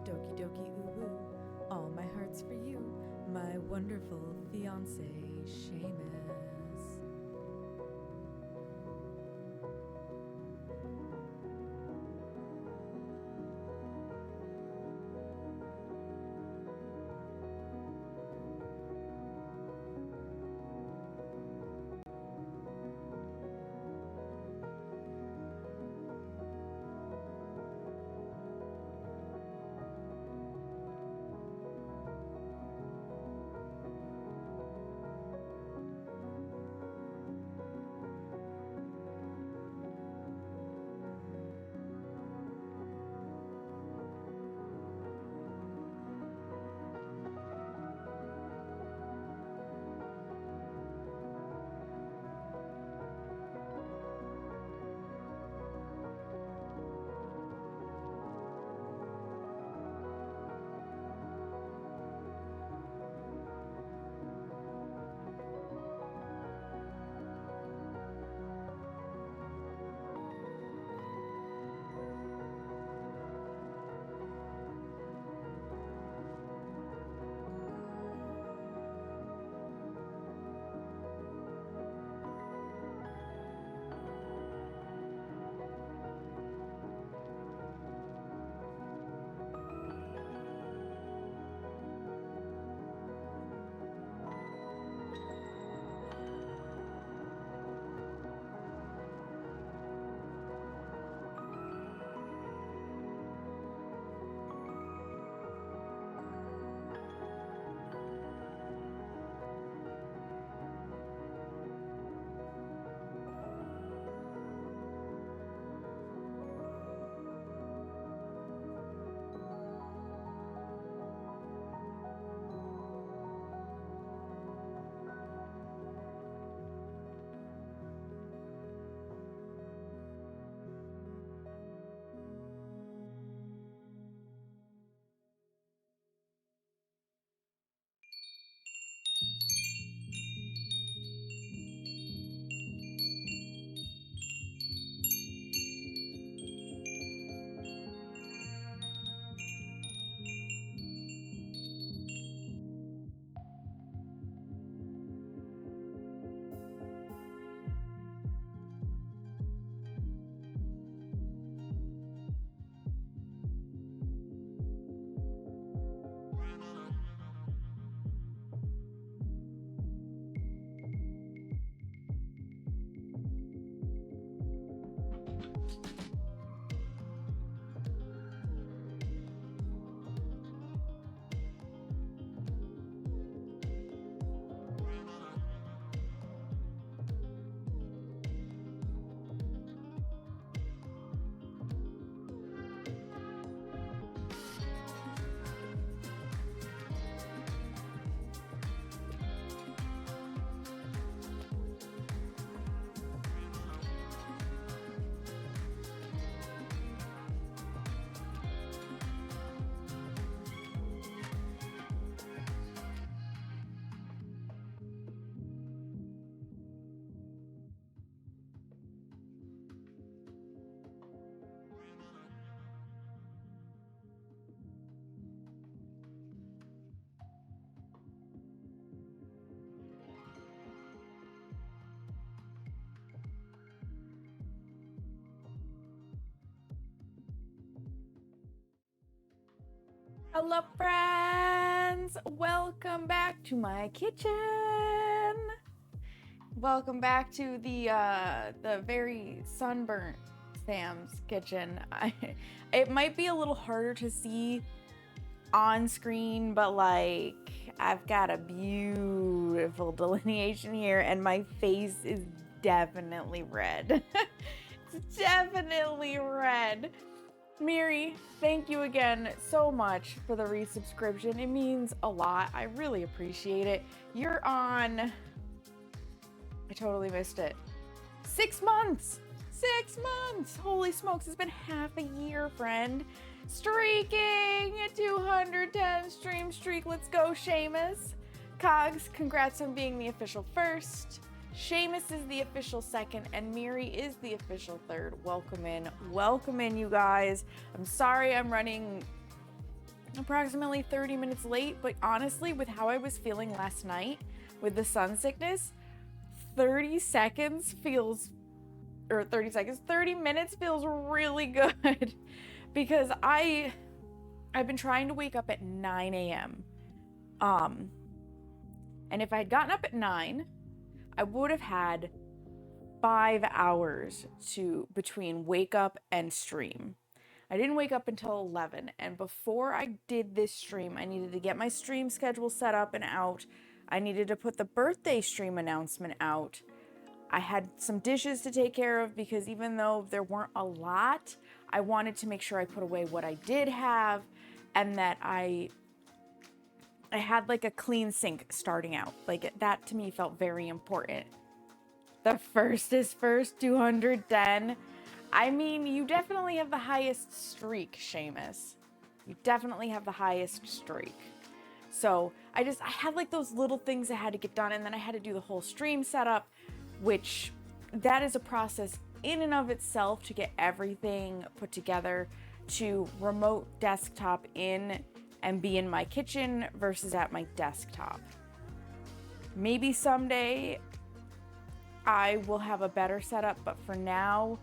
Doki doki ooh ooh, all my heart's for you, my wonderful fiance, Seamus. Hello friends, welcome back to my kitchen. Welcome back to the very sunburnt Sam's kitchen. It might be a little harder to see on screen, but like I've got a beautiful delineation here and my face is definitely red. It's definitely red. Miri, thank you again so much for the resubscription. It means a lot. I really appreciate it. You're on... I totally missed it. 6 months! 6 months! Holy smokes, it's been half a year, friend. Streaking! A 210 stream streak. Let's go, Seamus. Cogs, congrats on being the official first. Seamus is the official second, and Miri is the official third. Welcome in, you guys. I'm sorry I'm running approximately 30 minutes late, but honestly, with how I was feeling last night with the sun sickness, 30 minutes feels really good because I've been trying to wake up at 9 a.m. And if I had gotten up at 9, I would have had 5 hours between wake up and stream. I didn't wake up until 11, and before I did this stream, I needed to get my stream schedule set up and out. I needed to put the birthday stream announcement out. I had some dishes to take care of because even though there weren't a lot, I wanted to make sure I put away what I did have and that I had like a clean sink starting out. Like that to me felt very important. The first is first, 210. I mean, you definitely have the highest streak, Seamus. You definitely have the highest streak. So I had like those little things I had to get done, and then I had to do the whole stream setup, which that is a process in and of itself to get everything put together, to remote desktop in and be in my kitchen versus at my desktop. Maybe someday I will have a better setup, but for now,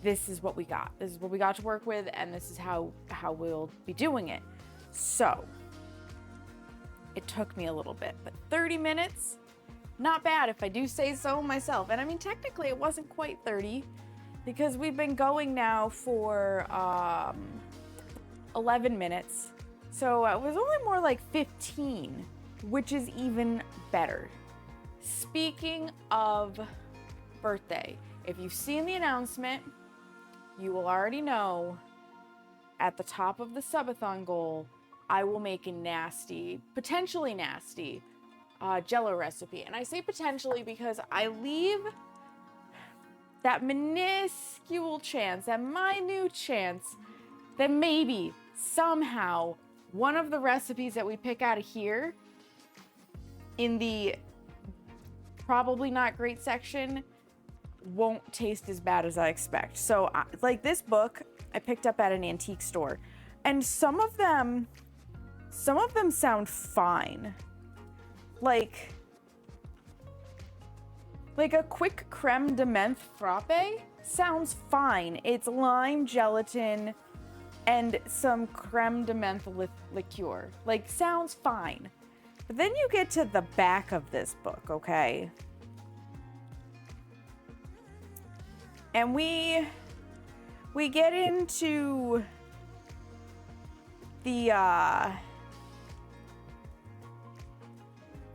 this is what we got. This is what we got to work with, and this is how we'll be doing it. So, it took me a little bit, but 30 minutes, not bad if I do say so myself. And I mean, technically it wasn't quite 30 because we've been going now for 11 minutes. So it was only more like 15, which is even better. Speaking of birthday, if you've seen the announcement, you will already know at the top of the subathon goal, I will make a nasty, potentially nasty, Jell-O recipe. And I say potentially because I leave that minuscule chance, that minute chance, that maybe, somehow, one of the recipes that we pick out of here in the probably not great section won't taste as bad as I expect. So like this book I picked up at an antique store, and some of them sound fine. Like a quick creme de menthe frappe sounds fine. It's lime gelatin and some creme de menthe liqueur. Like, sounds fine. But then you get to the back of this book, okay? And we get into the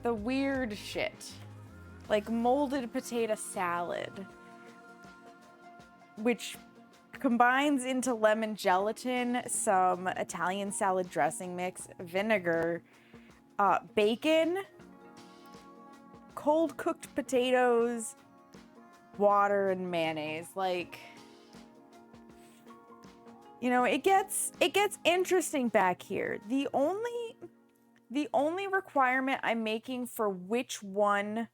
weird shit. Like molded potato salad, which combines into lemon gelatin, some Italian salad dressing mix, vinegar, bacon, cold cooked potatoes, water, and mayonnaise. Like, you know, it gets interesting back here. The only requirement I'm making for which one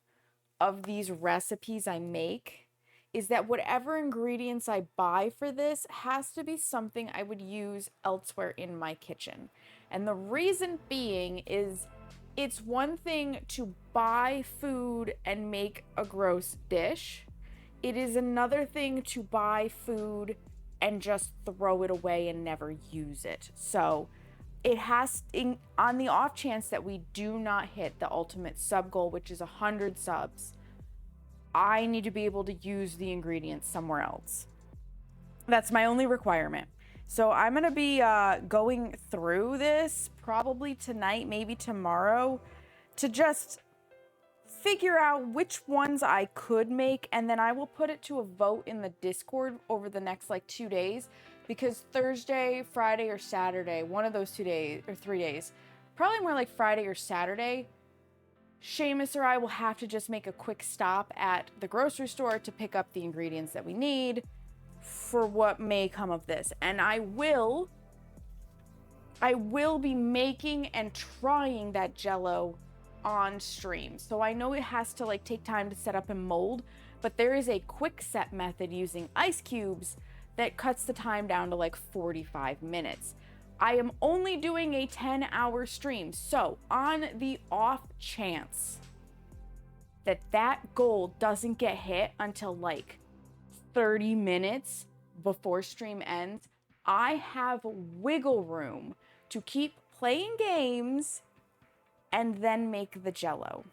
of these recipes I make is that whatever ingredients I buy for this has to be something I would use elsewhere in my kitchen. And the reason being is it's one thing to buy food and make a gross dish. It is another thing to buy food and just throw it away and never use it. So on the off chance that we do not hit the ultimate sub goal, which is 100 subs, I need to be able to use the ingredients somewhere else. That's my only requirement. So I'm going to be going through this probably tonight, maybe tomorrow, to just figure out which ones I could make, and then I will put it to a vote in the Discord over the next like 2 days, because Thursday, Friday, or Saturday, one of those 2 days or 3 days, probably more like Friday or Saturday, Seamus or I will have to just make a quick stop at the grocery store to pick up the ingredients that we need for what may come of this. And I will be making and trying that Jell-O on stream. So I know it has to like take time to set up and mold, but there is a quick set method using ice cubes that cuts the time down to like 45 minutes. I am only doing a 10-hour stream, so on the off chance that that goal doesn't get hit until like 30 minutes before stream ends, I have wiggle room to keep playing games and then make the Jell-O.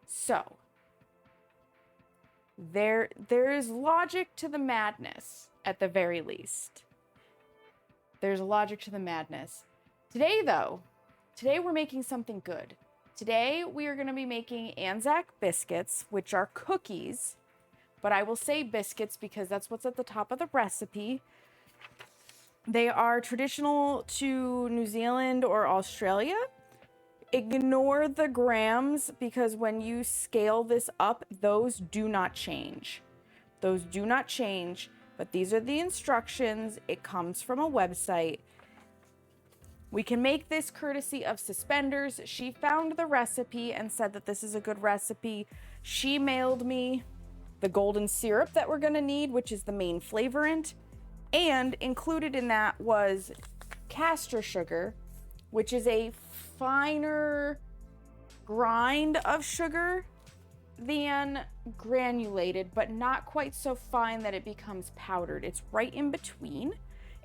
So there is logic to the madness, at the very least. There's a logic to the madness. Today we're making something good. Today we are going to be making Anzac Biscuits, which are cookies, but I will say biscuits because that's what's at the top of the recipe. They are traditional to New Zealand or Australia. Ignore the grams because when you scale this up, those do not change. Those do not change. But these are the instructions. It comes from a website. We can make this courtesy of Suspenders. She found the recipe and said that this is a good recipe. She mailed me the golden syrup that we're going to need, which is the main flavorant. And included in that was castor sugar, which is a finer grind of sugar than granulated, but not quite so fine that it becomes powdered. It's right in between,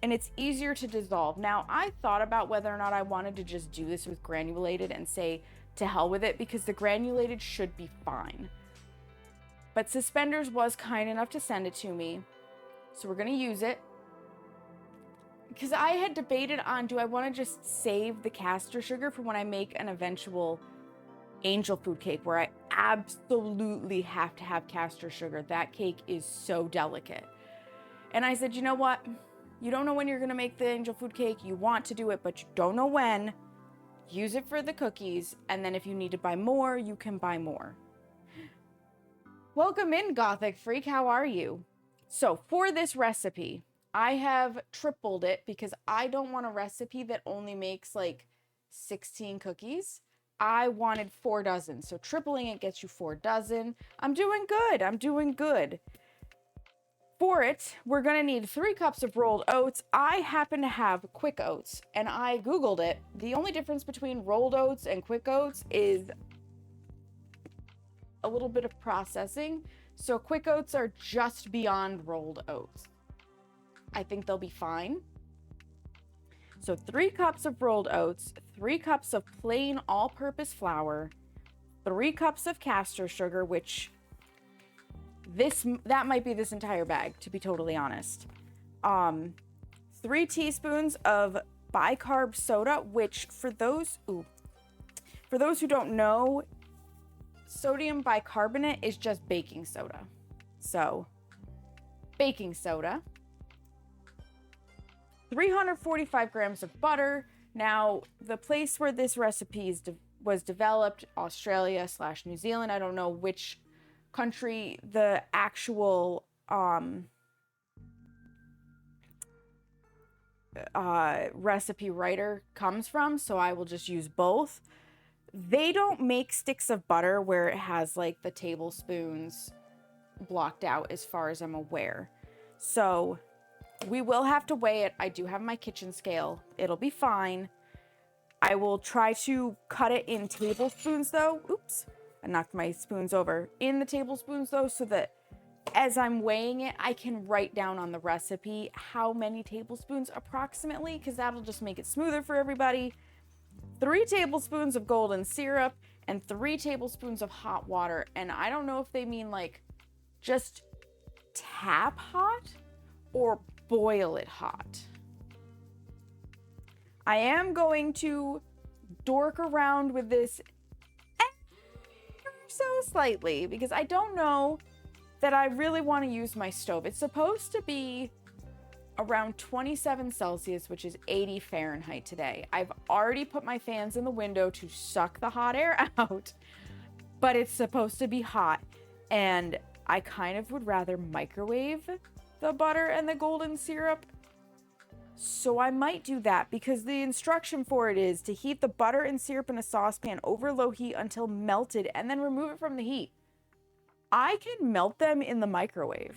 and it's easier to dissolve. Now, I thought about whether or not I wanted to just do this with granulated and say to hell with it, because the granulated should be fine. But Suspenders was kind enough to send it to me, so we're gonna use it. Because I had debated on, do I want to just save the castor sugar for when I make an eventual angel food cake where I absolutely have to have castor sugar. That cake is so delicate. And I said, you know what? You don't know when you're going to make the angel food cake. You want to do it, but you don't know when. Use it for the cookies. And then if you need to buy more, you can buy more. Welcome in, Gothic Freak. How are you? So for this recipe, I have tripled it because I don't want a recipe that only makes like 16 cookies. I wanted 4 dozen. So tripling it gets you 4 dozen. I'm doing good. For it, we're going to need 3 cups of rolled oats. I happen to have quick oats and I Googled it. The only difference between rolled oats and quick oats is a little bit of processing. So quick oats are just beyond rolled oats. I think they'll be fine. So 3 cups of rolled oats, 3 cups of plain all-purpose flour, 3 cups of castor sugar, which that might be this entire bag, to be totally honest. 3 teaspoons of bicarb soda, which for those who don't know, sodium bicarbonate is just baking soda. So, baking soda. 345 grams of butter. Now, the place where this recipe was developed, Australia/New Zealand. I don't know which country the actual recipe writer comes from, so I will just use both. They don't make sticks of butter where it has like the tablespoons blocked out as far as I'm aware. So we will have to weigh it. I do have my kitchen scale. It'll be fine. I will try to cut it in tablespoons though. Oops, I knocked my spoons over. In the tablespoons though, so that as I'm weighing it, I can write down on the recipe how many tablespoons approximately, because that'll just make it smoother for everybody. 3 tablespoons of golden syrup and 3 tablespoons of hot water. And I don't know if they mean like just tap hot or boil it hot. I am going to dork around with this ever so slightly because I don't know that I really want to use my stove. It's supposed to be around 27 Celsius, which is 80 Fahrenheit today. I've already put my fans in the window to suck the hot air out, but it's supposed to be hot. And I kind of would rather microwave the butter and the golden syrup. So I might do that because the instruction for it is to heat the butter and syrup in a saucepan over low heat until melted and then remove it from the heat. I can melt them in the microwave.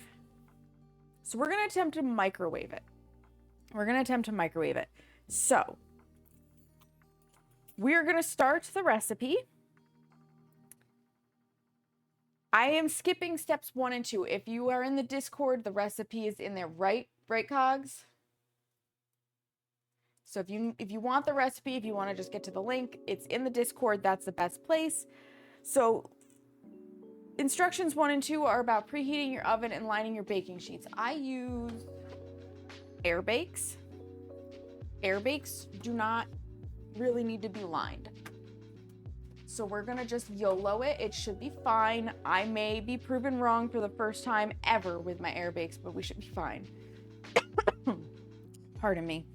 So we're going to attempt to microwave it. So we're going to start the recipe. I am skipping steps 1 and 2. If you are in the Discord, the recipe is in there, right, Cogs? So if you want the recipe, if you want to just get to the link, it's in the Discord. That's the best place. So instructions 1 and 2 are about preheating your oven and lining your baking sheets. I use air bakes. Air bakes do not really need to be lined. So we're gonna just YOLO it. It should be fine. I may be proven wrong for the first time ever with my air bakes, but we should be fine. Pardon me.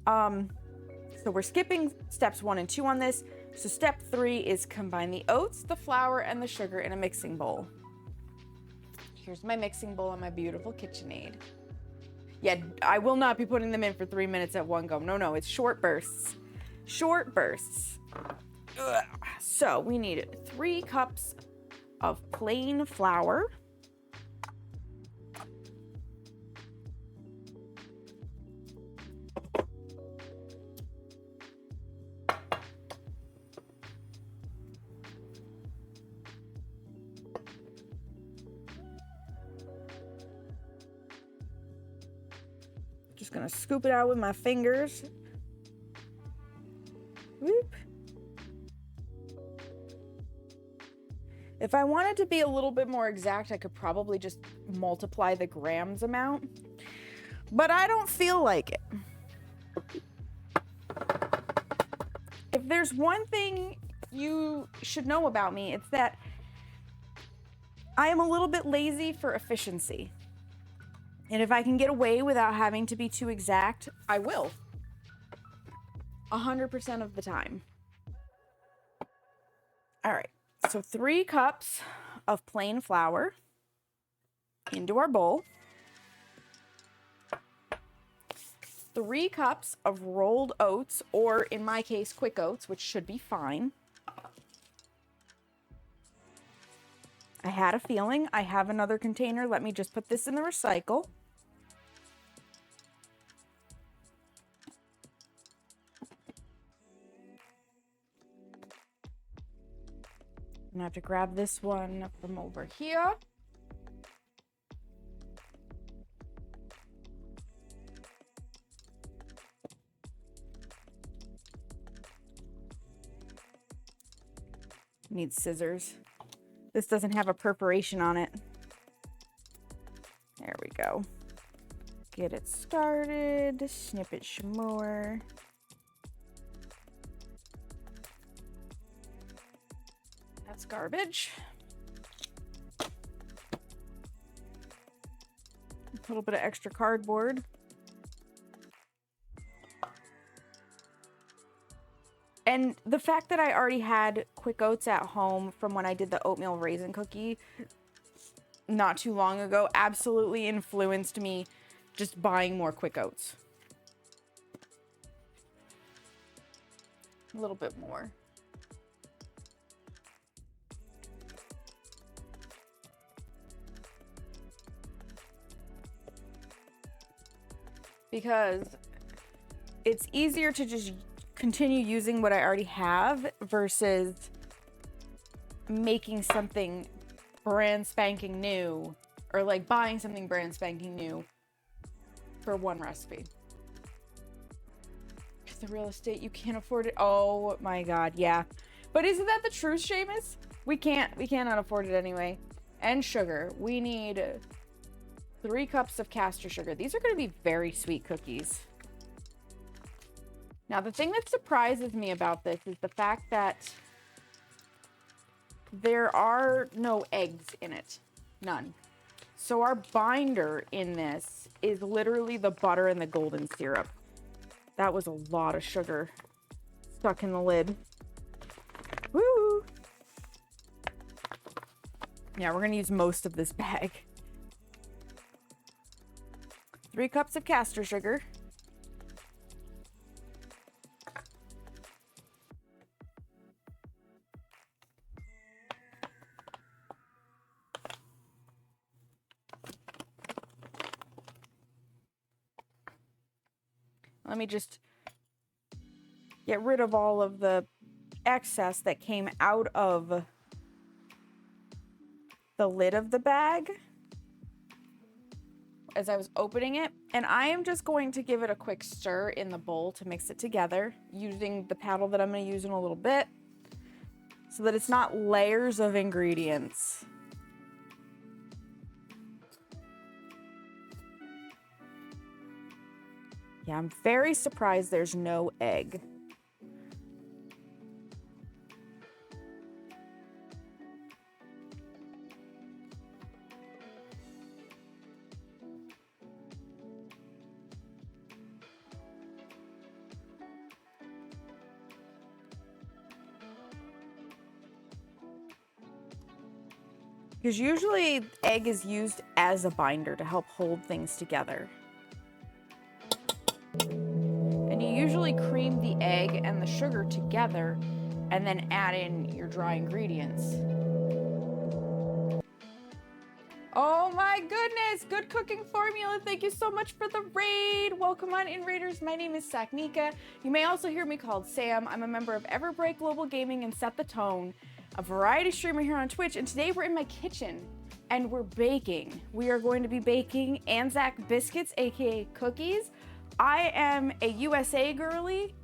So we're skipping steps 1 and 2 on this. So step 3 is combine the oats, the flour, and the sugar in a mixing bowl. Here's my mixing bowl on my beautiful KitchenAid. Yeah, I will not be putting them in for 3 minutes at one go. No, it's short bursts. Short bursts. Ugh. So we need 3 cups of plain flour. Just gonna scoop it out with my fingers. Whoop. If I wanted to be a little bit more exact, I could probably just multiply the grams amount, but I don't feel like it. If there's one thing you should know about me, it's that I am a little bit lazy for efficiency. And if I can get away without having to be too exact, I will. 100% of the time. All right, so 3 cups of plain flour into our bowl. 3 cups of rolled oats, or in my case, quick oats, which should be fine. I had a feeling. I have another container. Let me just put this in the recycle. I'm gonna have to grab this one from over here. Need scissors. This doesn't have a perforation on it. There we go. Get it started. Snip it some more. That's garbage. A little bit of extra cardboard. And the fact that I already had quick oats at home from when I did the oatmeal raisin cookie not too long ago absolutely influenced me just buying more quick oats. A little bit more. Because it's easier to just continue using what I already have versus making something brand spanking new or like buying something brand spanking new for one recipe. Because the real estate, you can't afford it. Oh my God, yeah. But isn't that the truth, Seamus? We cannot afford it anyway. And sugar. We need 3 cups of caster sugar. These are going to be very sweet cookies. Now, the thing that surprises me about this is the fact that there are no eggs in it. None. So our binder in this is literally the butter and the golden syrup. That was a lot of sugar stuck in the lid. Woo! Yeah, we're gonna use most of this bag. 3 cups of caster sugar. Let me just get rid of all of the excess that came out of the lid of the bag as I was opening it. And I am just going to give it a quick stir in the bowl to mix it together using the paddle that I'm going to use in a little bit so that it's not layers of ingredients. Yeah, I'm very surprised there's no egg. Because usually egg is used as a binder to help hold things together. And you usually cream the egg and the sugar together and then add in your dry ingredients. Oh my goodness, good cooking formula. Thank you so much for the raid. Welcome on in, Raiders. My name is Saknika. You may also hear me called Sam. I'm a member of Everbreak Global Gaming and Set the Tone, a variety streamer here on Twitch. And today we're in my kitchen and we're baking. We are going to be baking Anzac Biscuits, aka cookies. I am a USA Girlie,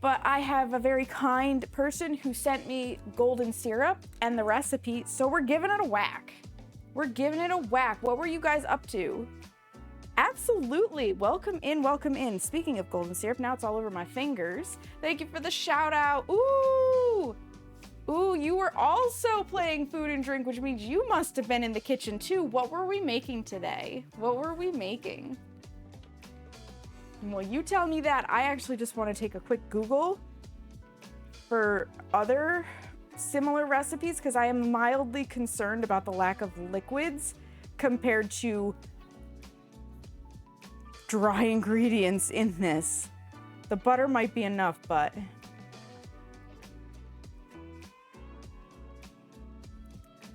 but I have a very kind person who sent me golden syrup and the recipe, so we're giving it a whack. We're giving it a whack. What were you guys up to? Absolutely. Welcome in, welcome in. Speaking of golden syrup, now it's all over my fingers. Thank you for the shout out. Ooh. Ooh, you were also playing food and drink, which means you must have been in the kitchen too. What were we making today? What were we making? Well, you tell me that. I actually just want to take a quick Google for other similar recipes because I am mildly concerned about the lack of liquids compared to dry ingredients in this. The butter might be enough, but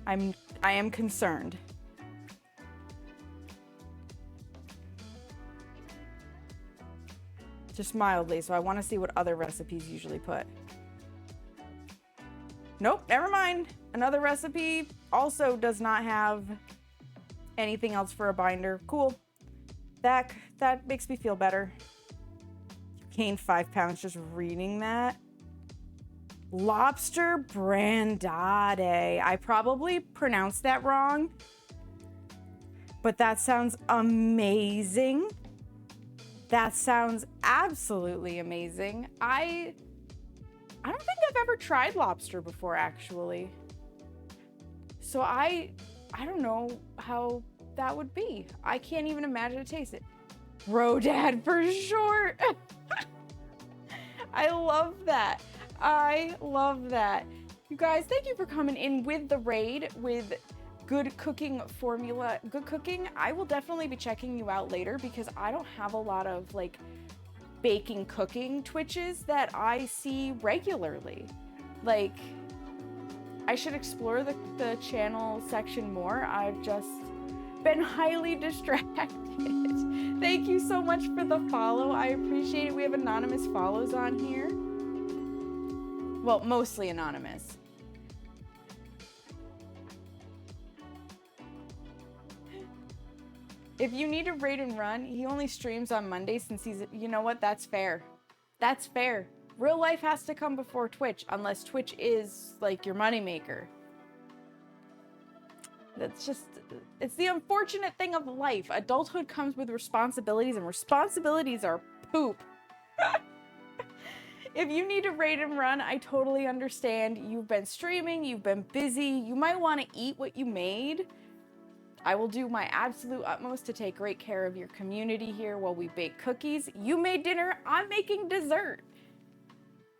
I am concerned. Just mildly, so I want to see what other recipes usually put. Nope, never mind. Another recipe also does not have anything else for a binder. Cool. That makes me feel better. You gained 5 pounds just reading that. Lobster brandade. I probably pronounced that wrong, but that sounds amazing. That sounds absolutely amazing. I don't think I've ever tried lobster before, actually. So I don't know how that would be. I can't even imagine to taste it. Bro dad for short. I love that. I love that. You guys, thank you for coming in with the raid with good cooking formula. Good cooking. I will definitely be checking you out later because I don't have a lot of like baking cooking Twitches that I see regularly. Like, I should explore the channel section more. I've just been highly distracted. Thank you so much for the follow. I appreciate it. We have anonymous follows on here. Well, mostly anonymous. If you need to rate and run, he only streams on Monday since he's, you know what? That's fair. That's fair. Real life has to come before Twitch, unless Twitch is like your moneymaker. That's just, it's the unfortunate thing of life. Adulthood comes with responsibilities, and responsibilities are poop. If you need to rate and run, I totally understand. You've been streaming, you've been busy, you might want to eat what you made. I will do my absolute utmost to take great care of your community here while we bake cookies. You made dinner, I'm making dessert.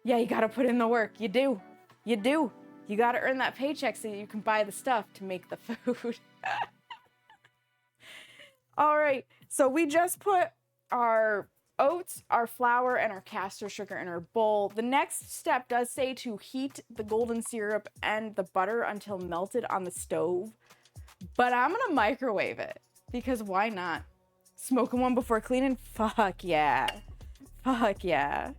Yeah, you gotta put in the work. You do. You do. You gotta earn that paycheck so you can buy the stuff to make the food. All right, so we just put our oats, our flour, and our castor sugar in our bowl. The next step does say to heat the golden syrup and the butter until melted on the stove. But I'm gonna microwave it, because why not? Smoking one before cleaning? Fuck yeah. Fuck yeah.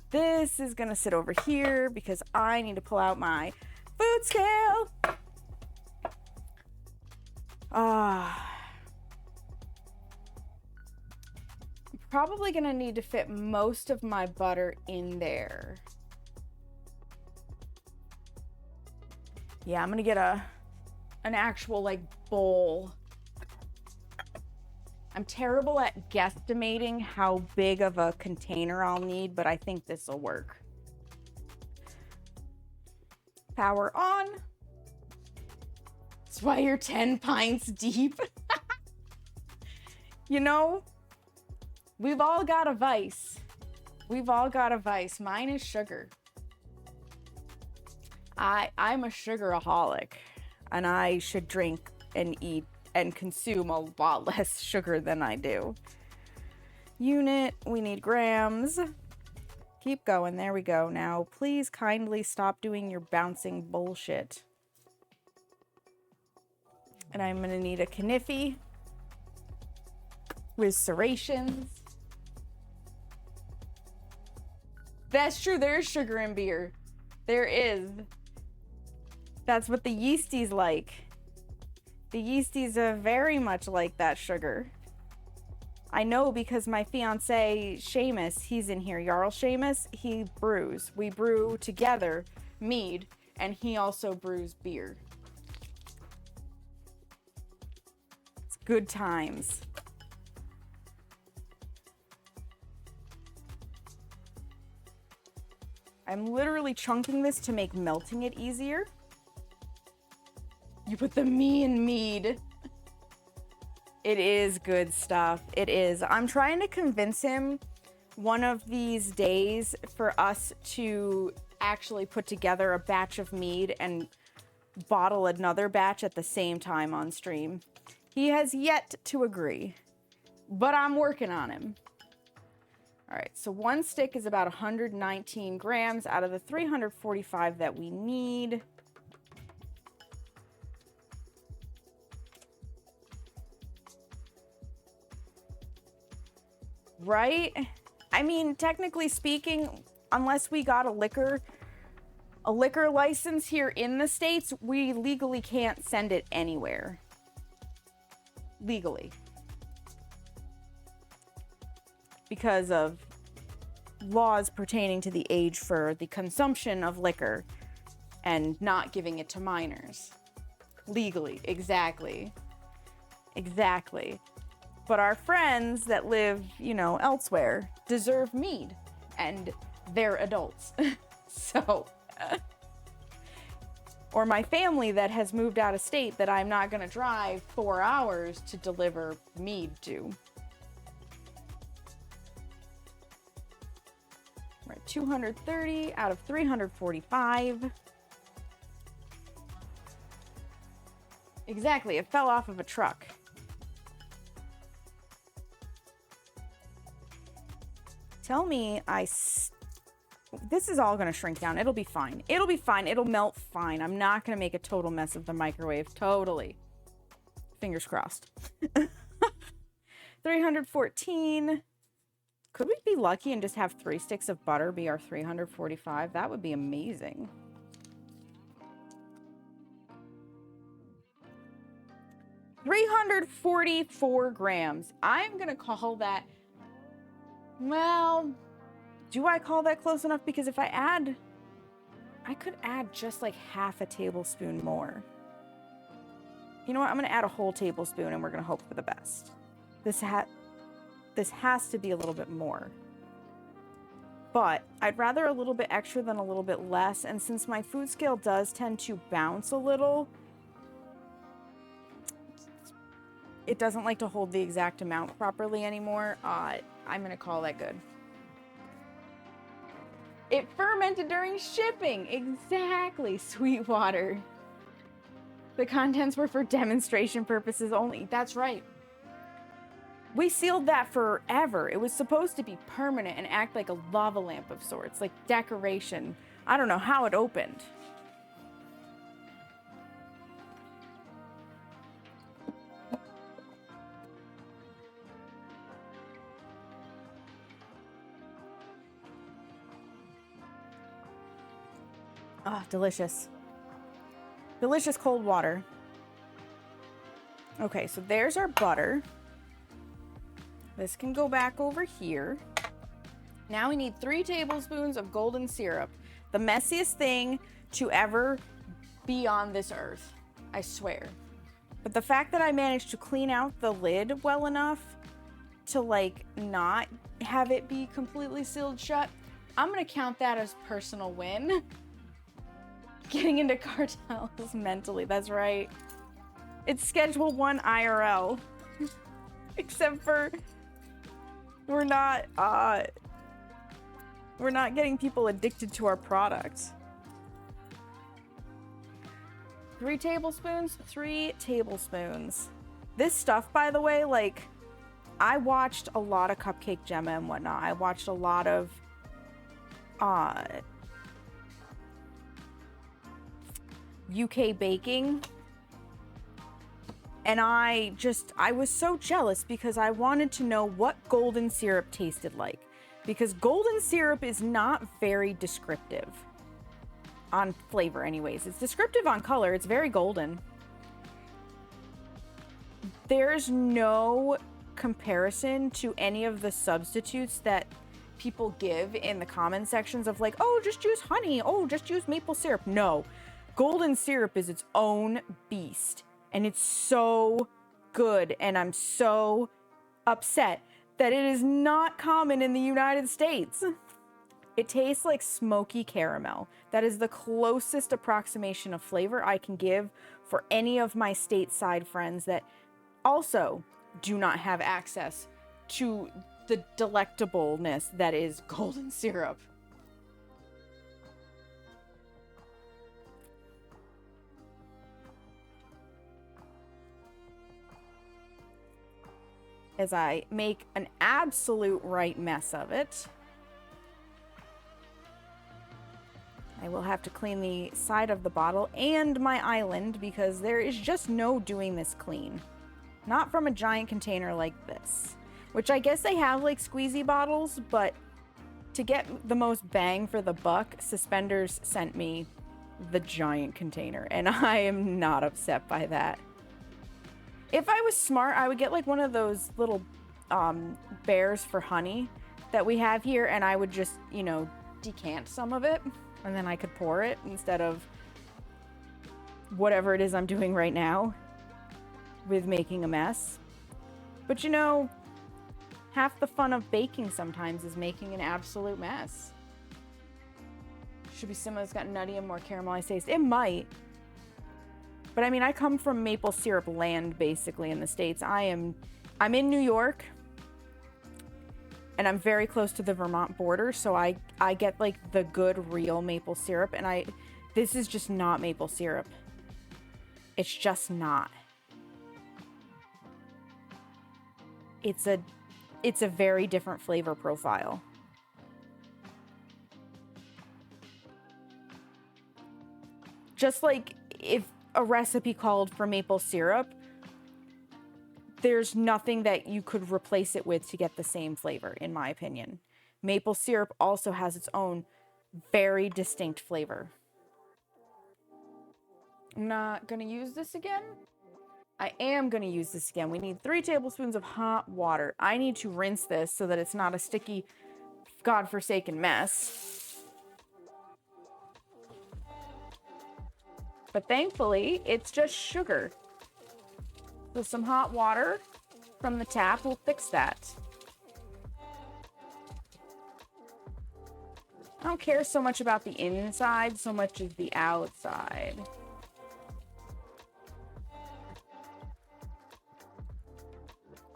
This is gonna sit over here because I need to pull out my food scale. I'm probably gonna need to fit most of my butter in there. Yeah, I'm gonna get an actual like bowl. I'm terrible at guesstimating how big of a container I'll need, but I think this will work. Power on. That's why you're 10 pints deep. You know, we've all got a vice. We've all got a vice. Mine is sugar. I'm a sugaraholic, and I should drink and eat and consume a lot less sugar than I do. Unit, we need grams. Keep going, there we go. Now, please kindly stop doing your bouncing bullshit. And I'm gonna need a kniffy with serrations. That's true, there is sugar in beer. There is. That's what the yeasties like. The yeasties are very much like that sugar. I know because my fiance, Seamus, he's in here. Jarl Seamus, he brews. We brew together mead, and he also brews beer. It's good times. I'm literally chunking this to make melting it easier. You put the me in mead. It is good stuff. It is. I'm trying to convince him one of these days for us to actually put together a batch of mead and bottle another batch at the same time on stream. He has yet to agree, but I'm working on him. All right, so one stick is about 119 grams out of the 345 that we need. Right? I mean, technically speaking, unless we got a liquor license here in the States, we legally can't send it anywhere. Legally. Because of laws pertaining to the age for the consumption of liquor and not giving it to minors. Legally, exactly. Exactly. But our friends that live, you know, elsewhere deserve mead, and they're adults. So, or my family that has moved out of state that I'm not going to drive 4 hours to deliver mead to. We're at 230 out of 345. Exactly, it fell off of a truck. Tell me this is all gonna shrink down. It'll be fine. It'll be fine. It'll melt fine. I'm not gonna make a total mess of the microwave. Totally. Fingers crossed. 314. Could we be lucky and just have 3 sticks of butter be our 345? That would be amazing. 344 grams. I'm gonna call that, well, do I call that close enough? Because if I could add just like half a tablespoon more. You know what? I'm gonna add a whole tablespoon and we're gonna hope for the best. This has to be a little bit more. But I'd rather a little bit extra than a little bit less. And since my food scale does tend to bounce a little, it doesn't like to hold the exact amount properly anymore. I'm gonna call that good. It fermented during shipping. Exactly, Sweetwater. The contents were for demonstration purposes only. That's right. We sealed that forever. It was supposed to be permanent and act like a lava lamp of sorts, like decoration. I don't know how it opened. Ah, delicious. Delicious cold water. Okay, so there's our butter. This can go back over here. Now we need 3 tablespoons of golden syrup. The messiest thing to ever be on this earth, I swear. But the fact that I managed to clean out the lid well enough to like not have it be completely sealed shut, I'm gonna count that as personal win. Getting into cartels mentally, that's right. It's Schedule 1 IRL. Except for we're not getting people addicted to our product. 3 tablespoons? 3 tablespoons. This stuff, by the way, like, I watched a lot of Cupcake Gemma and whatnot. I watched a lot of UK baking. And I was so jealous because I wanted to know what golden syrup tasted like. Because golden syrup is not very descriptive on flavor anyways. It's descriptive on color. It's very golden. There's no comparison to any of the substitutes that people give in the comment sections of like, oh, just use honey. Oh, just use maple syrup. No, golden syrup is its own beast. And it's so good, and I'm so upset that it is not common in the United States. It tastes like smoky caramel. That is the closest approximation of flavor I can give for any of my stateside friends that also do not have access to the delectableness that is golden syrup. As I make an absolute right mess of it. I will have to clean the side of the bottle and my island because there is just no doing this clean. Not from a giant container like this. Which I guess they have like squeezy bottles, but to get the most bang for the buck, Suspenders sent me the giant container, and I am not upset by that. If I was smart, I would get like one of those little bears for honey that we have here, and I would just, you know, decant some of it, and then I could pour it instead of whatever it is I'm doing right now with making a mess. But you know, half the fun of baking sometimes is making an absolute mess. Should be someone that's got nutty and more caramelized taste. It might. But I mean, I come from maple syrup land, basically, in the States. I'm in New York, and I'm very close to the Vermont border, so I get, like, the good, real maple syrup, and this is just not maple syrup. It's just not. It's a very different flavor profile. Just like if a recipe called for maple syrup, there's nothing that you could replace it with to get the same flavor, in my opinion. Maple syrup also has its own very distinct flavor. I'm not gonna use this again. I am going to use this again. We need 3 tablespoons of hot water. I need to rinse this so that it's not a sticky, godforsaken mess. But thankfully, it's just sugar. So some hot water from the tap will fix that. I don't care so much about the inside so much as the outside.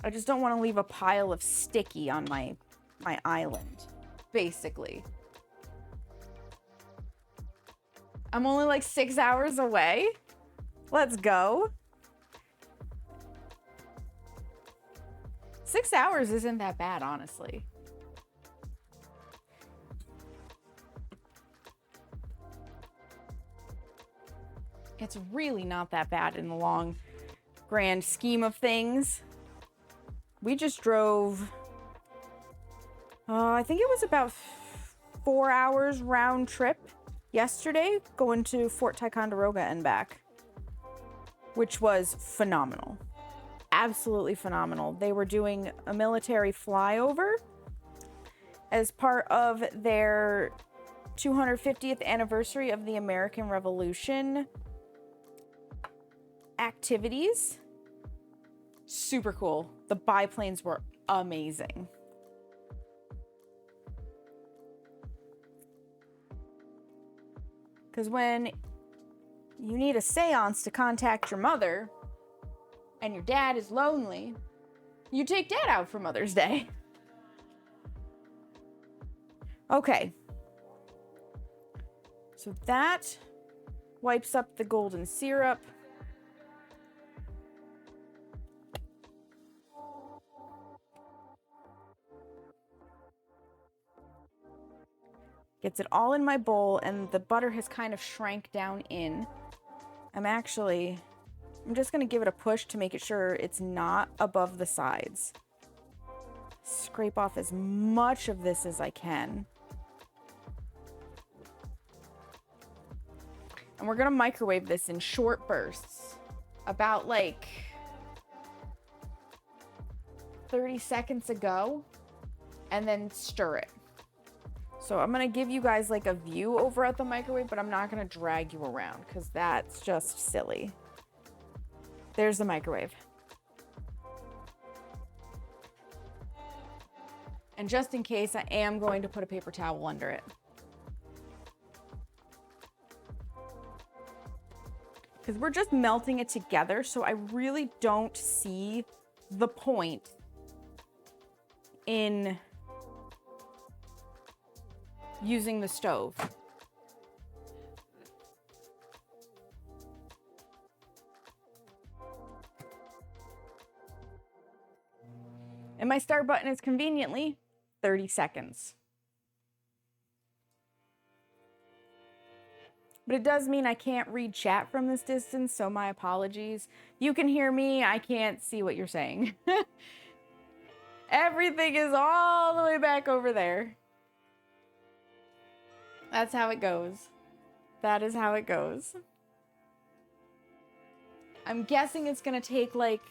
I just don't want to leave a pile of sticky on my island, basically. I'm only like 6 hours away. Let's go. 6 hours isn't that bad, honestly. It's really not that bad in the long, grand scheme of things. We just drove, I think it was about 4 hours round trip yesterday, going to Fort Ticonderoga and back, which was phenomenal. Absolutely phenomenal. They were doing a military flyover as part of their 250th anniversary of the American Revolution activities. Super cool. The biplanes were amazing. Because when you need a seance to contact your mother and your dad is lonely, you take dad out for Mother's Day. Okay. So that wipes up the golden syrup. Gets it all in my bowl, and the butter has kind of shrank down in. I'm just gonna give it a push to make it sure it's not above the sides. Scrape off as much of this as I can. And we're gonna microwave this in short bursts, about like 30 seconds ago, and then stir it. So I'm gonna give you guys like a view over at the microwave, but I'm not gonna drag you around because that's just silly. There's the microwave. And just in case, I am going to put a paper towel under it. Because we're just melting it together, so I really don't see the point in using the stove. And my start button is conveniently 30 seconds. But it does mean I can't read chat from this distance, so my apologies. You can hear me, I can't see what you're saying. Everything is all the way back over there. That's how it goes. That is how it goes. I'm guessing it's gonna take like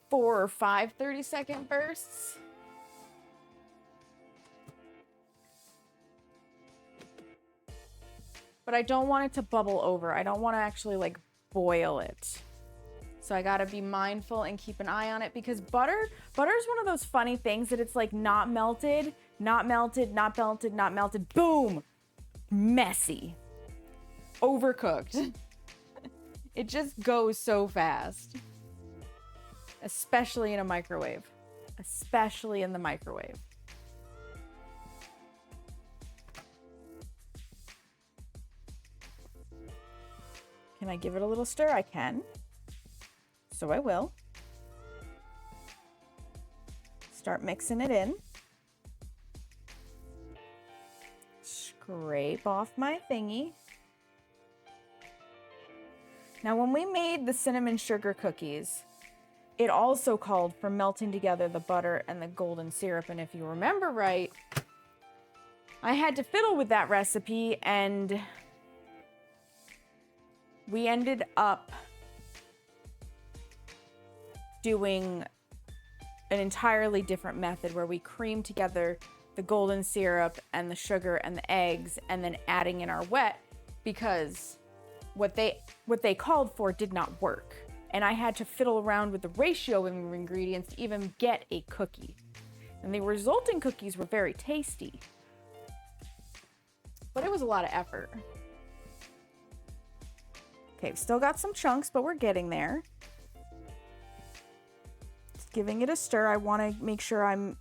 4 or 5 30-second bursts. But I don't want it to bubble over. I don't want to actually like boil it. So I gotta be mindful and keep an eye on it, because butter is one of those funny things that it's like not melted, not melted, not melted, not melted. Boom! Messy. Overcooked. It just goes so fast. Especially in a microwave. Especially in the microwave. Can I give it a little stir? I can. So I will. Start mixing it in. Scrape off my thingy. Now, when we made the cinnamon sugar cookies, it also called for melting together the butter and the golden syrup. And if you remember right, I had to fiddle with that recipe, and we ended up doing an entirely different method where we cream together the golden syrup and the sugar and the eggs and then adding in our wet, because what they called for did not work. And I had to fiddle around with the ratio of ingredients to even get a cookie. And the resulting cookies were very tasty. But it was a lot of effort. Okay, we've still got some chunks, but we're getting there. Just giving it a stir. I want to make sure I'm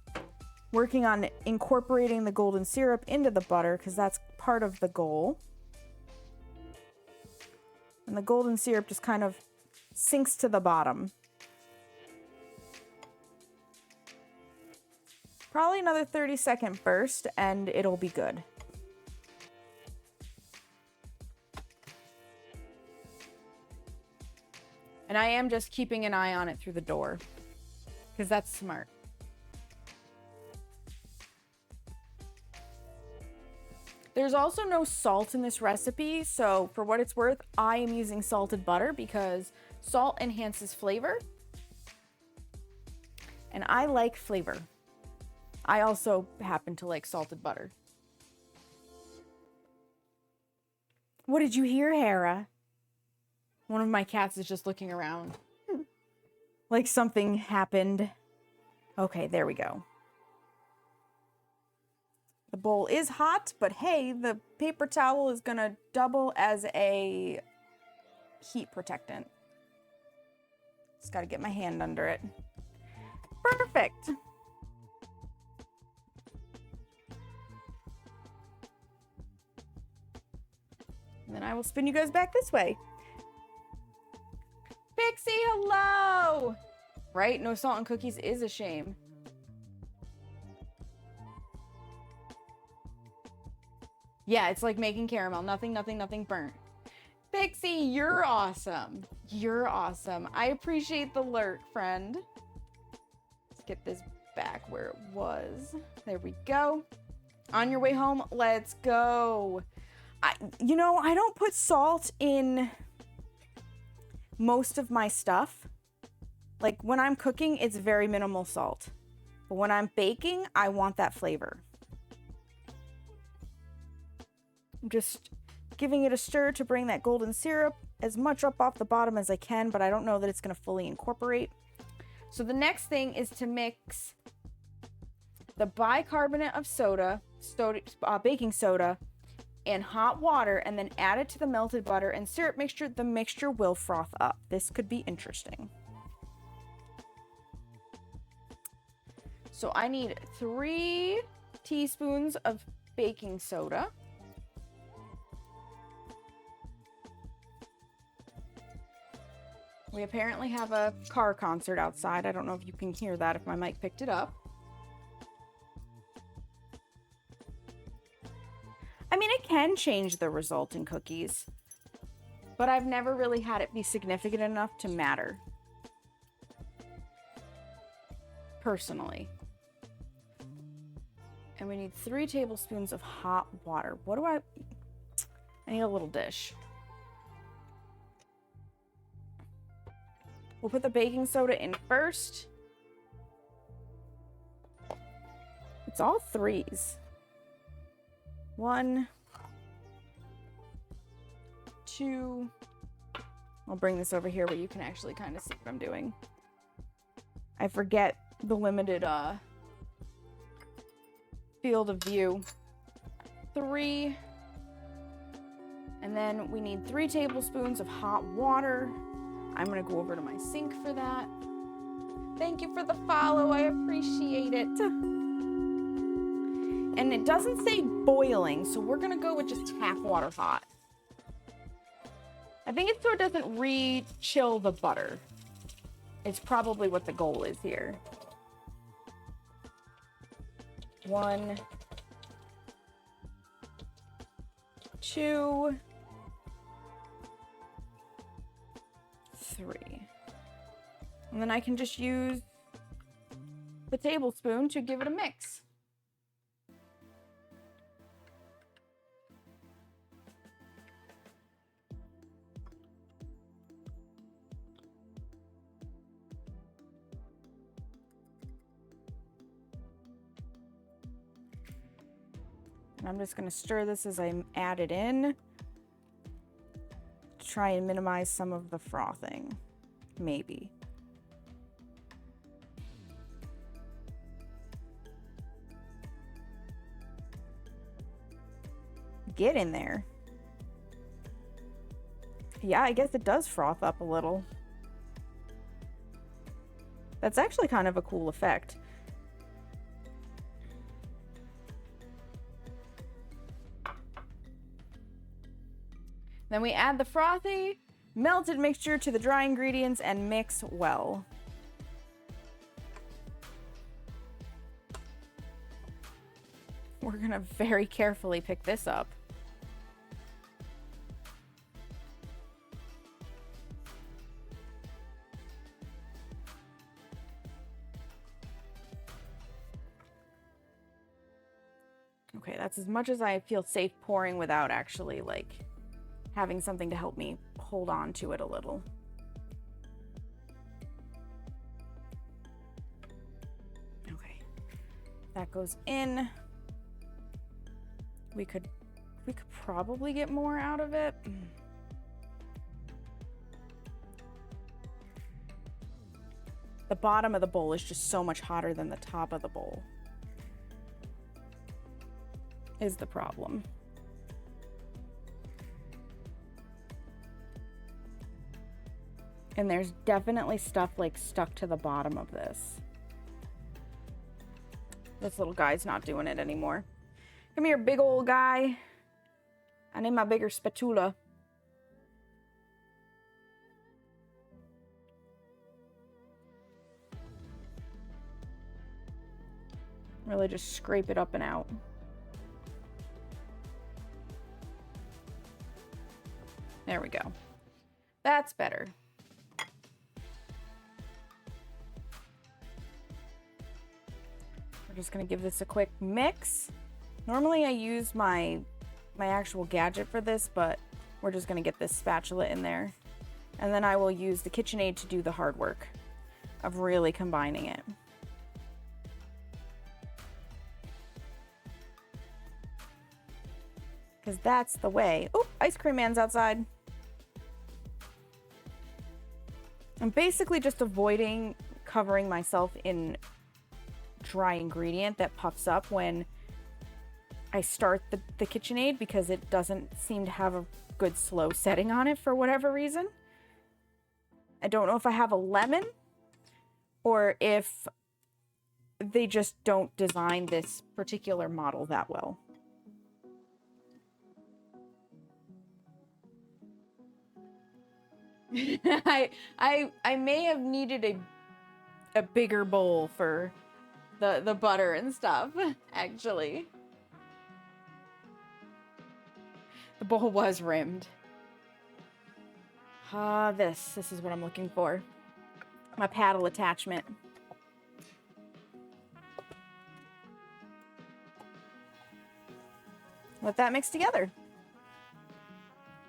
working on incorporating the golden syrup into the butter, because that's part of the goal. And the golden syrup just kind of sinks to the bottom. Probably another 30-second burst and it'll be good. And I am just keeping an eye on it through the door, because that's smart. There's also no salt in this recipe, so for what it's worth, I am using salted butter because salt enhances flavor. And I like flavor. I also happen to like salted butter. What did you hear, Hera? One of my cats is just looking around. Like something happened. Okay, there we go. The bowl is hot, but hey, the paper towel is gonna double as a heat protectant. Just gotta get my hand under it. Perfect. And then I will spin you guys back this way. Pixie, hello! Right? No salt and cookies is a shame. Yeah, it's like making caramel. Nothing burnt. Pixie, you're awesome. You're awesome. I appreciate the lurk, friend. Let's get this back where it was. There we go. On your way home, let's go. I don't put salt in most of my stuff. Like when I'm cooking, it's very minimal salt. But when I'm baking, I want that flavor. I'm just giving it a stir to bring that golden syrup as much up off the bottom as I can, but I don't know that it's going to fully incorporate. So the next thing is to mix the bicarbonate of baking soda, and hot water, and then add it to the melted butter and syrup mixture. The mixture will froth up. This could be interesting. So I need 3 teaspoons of baking soda. We apparently have a car concert outside. I don't know if you can hear that, if my mic picked it up. I mean, it can change the result in cookies, but I've never really had it be significant enough to matter. Personally. And we need 3 tablespoons of hot water. I need a little dish. We'll put the baking soda in first. It's all 3s. 1, 2. I'll bring this over here where you can actually kind of see what I'm doing. I forget the limited field of view. 3. And then we need 3 tablespoons of hot water. I'm going to go over to my sink for that. Thank you for the follow. I appreciate it. And it doesn't say boiling, so we're going to go with just tap water hot. I think it's so it doesn't re-chill the butter. It's probably what the goal is here. 1, 2, 3. And then I can just use the tablespoon to give it a mix. I'm just going to stir this as I add it in to try and minimize some of the frothing. Maybe. Get in there. Yeah, I guess it does froth up a little. That's actually kind of a cool effect. Then we add the frothy, melted mixture to the dry ingredients and mix well. We're gonna very carefully pick this up. Okay, that's as much as I feel safe pouring without actually like having something to help me hold on to it a little. Okay, that goes in. We could probably get more out of it. The bottom of the bowl is just so much hotter than the top of the bowl. Is the problem. And there's definitely stuff like stuck to the bottom of this. This little guy's not doing it anymore. Come here, big old guy. I need my bigger spatula. Really just scrape it up and out. There we go. That's better. We're just gonna give this a quick mix. Normally I use my actual gadget for this, but we're just gonna get this spatula in there. And then I will use the KitchenAid to do the hard work of really combining it. Because that's the way. Oh, ice cream man's outside. I'm basically just avoiding covering myself in dry ingredient that puffs up when I start the KitchenAid, because it doesn't seem to have a good slow setting on it for whatever reason. I don't know if I have a lemon or if they just don't design this particular model that well. I may have needed a bigger bowl for the butter and stuff, actually. The bowl was rimmed. This is what I'm looking for. My paddle attachment. Let that mix together.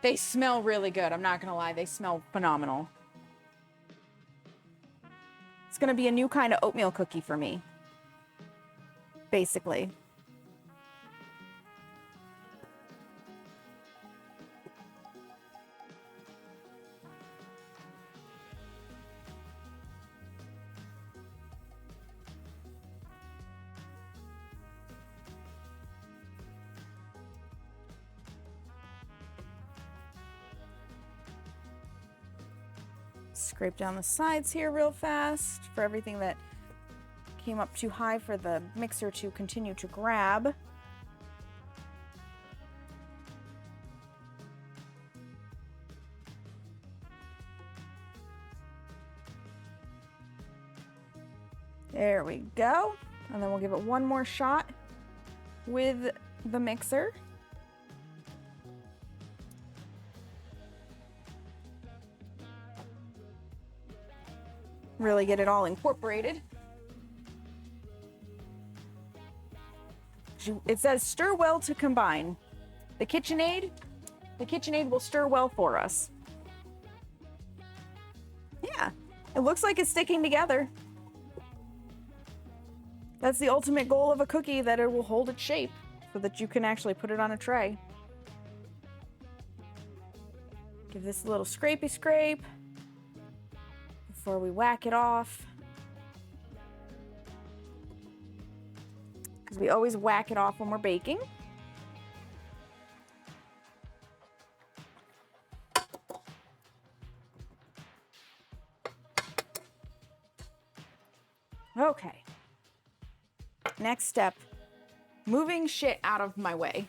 They smell really good. I'm not gonna lie, they smell phenomenal. It's gonna be a new kind of oatmeal cookie for me, basically. Scrape down the sides here real fast for everything that came up too high for the mixer to continue to grab. There we go. And then we'll give it one more shot with the mixer. Really get it all incorporated. It says stir well to combine. The KitchenAid will stir well for us. Yeah, it looks like it's sticking together. That's the ultimate goal of a cookie, that it will hold its shape. so that you can actually put it on a tray. Give this a little scrapey scrape before we whack it off. Because we always whack it off when we're baking. Okay. Next step, moving shit out of my way.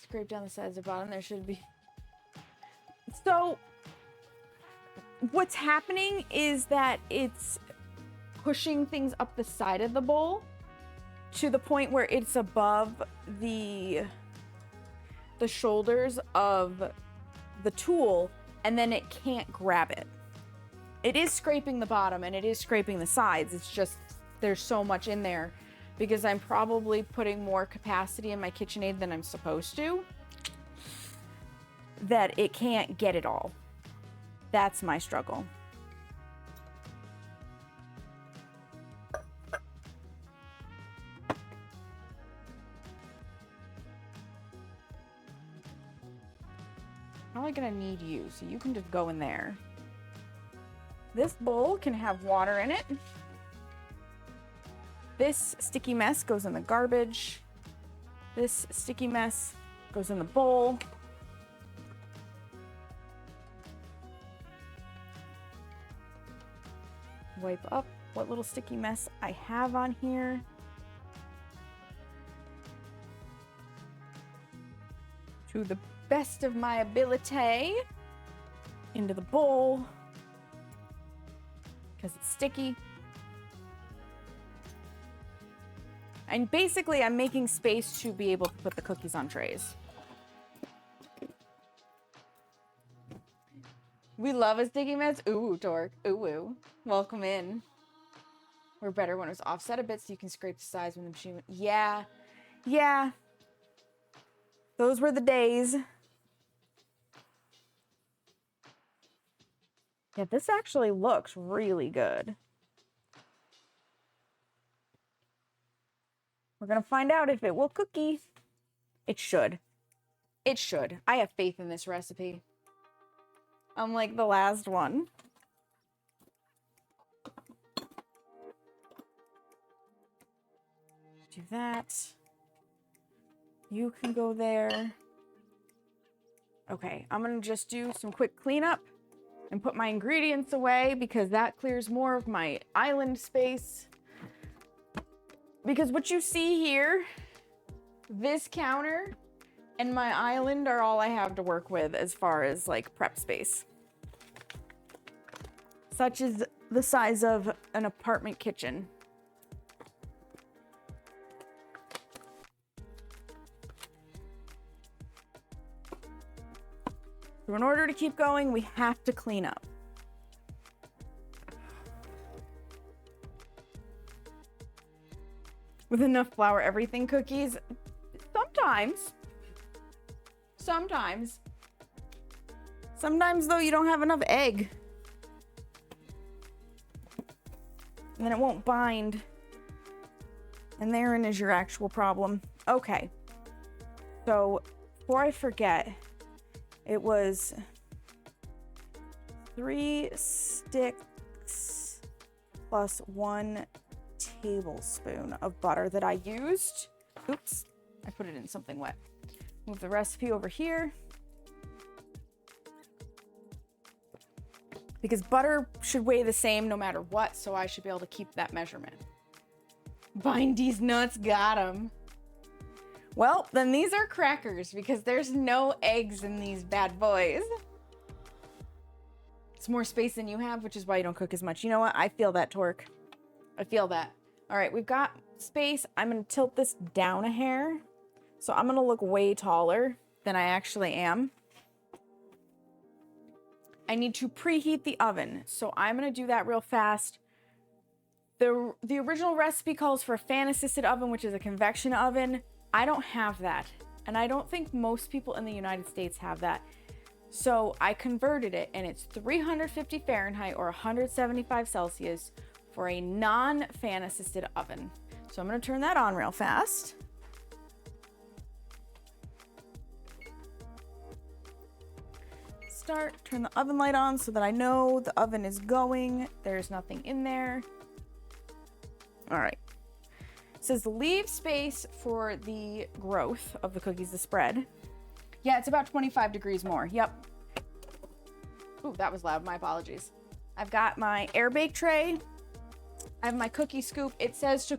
Scrape down the sides of the bottom. There should be. So what's happening is that it's pushing things up the side of the bowl to the point where it's above the shoulders of the tool, and then it can't grab it. It is scraping the bottom and it is scraping the sides. It's just there's so much in there because I'm probably putting more capacity in my KitchenAid than I'm supposed to, that it can't get it all. That's my struggle. I'm only gonna need you, so you can just go in there. This bowl can have water in it. This sticky mess goes in the garbage. This sticky mess goes in the bowl. Wipe up what little sticky mess I have on here. To the best of my ability. Into the bowl. Because it's sticky. And basically, I'm making space to be able to put the cookies on trays. We love a sticky mess. Ooh, dork. Ooh, ooh. Welcome in. We're better when it was offset a bit so you can scrape the sides when the machine went. Yeah. Yeah. Those were the days. Yeah, this actually looks really good. We're gonna find out if it will cookie. It should. It should. I have faith in this recipe. Unlike the last one. Do that. You can go there. Okay, I'm gonna just do some quick cleanup and put my ingredients away because that clears more of my island space. Because what you see here, this counter and my island are all I have to work with as far as like prep space. Such is the size of an apartment kitchen. So in order to keep going, we have to clean up. With enough flour, everything cookies? Sometimes. Sometimes. Sometimes, though, you don't have enough egg. And then it won't bind. And therein is your actual problem. Okay. So, before I forget, it was 3 sticks plus 1 tablespoon of butter that I used. Oops, I put it in something wet. Move the recipe over here. Because butter should weigh the same no matter what, so I should be able to keep that measurement. Bind these nuts, got 'em. Well, then these are crackers because there's no eggs in these bad boys. It's more space than you have, which is why you don't cook as much. You know what? I feel that torque. I feel that. All right, we've got space. I'm going to tilt this down a hair. So I'm going to look way taller than I actually am. I need to preheat the oven. So I'm going to do that real fast. The original recipe calls for a fan-assisted oven, which is a convection oven. I don't have that. And I don't think most people in the United States have that. So I converted it, and it's 350 Fahrenheit or 175 Celsius for a non-fan assisted oven. So I'm gonna turn that on real fast. Turn the oven light on so that I know the oven is going. There's nothing in there. All right. It says leave space for the growth of the cookies to spread. Yeah, it's about 25 degrees more. Yep. Ooh, that was loud. My apologies. I've got my air bake tray. I have my cookie scoop. It says to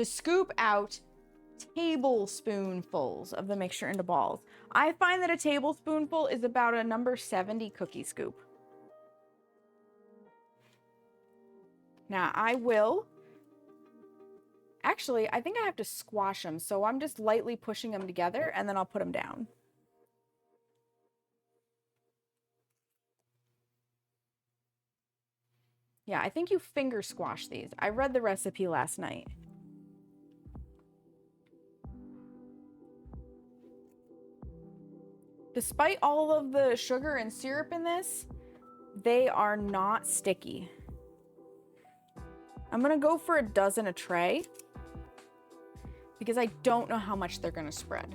scoop out tablespoonfuls of the mixture into balls. I find that a tablespoonful is about a number 70 cookie scoop. Now I think I have to squash them, so I'm just lightly pushing them together and then I'll put them down. Yeah, I think you finger squash these. I read the recipe last night. Despite all of the sugar and syrup in this, they are not sticky. I'm gonna go for a dozen a tray because I don't know how much they're gonna spread.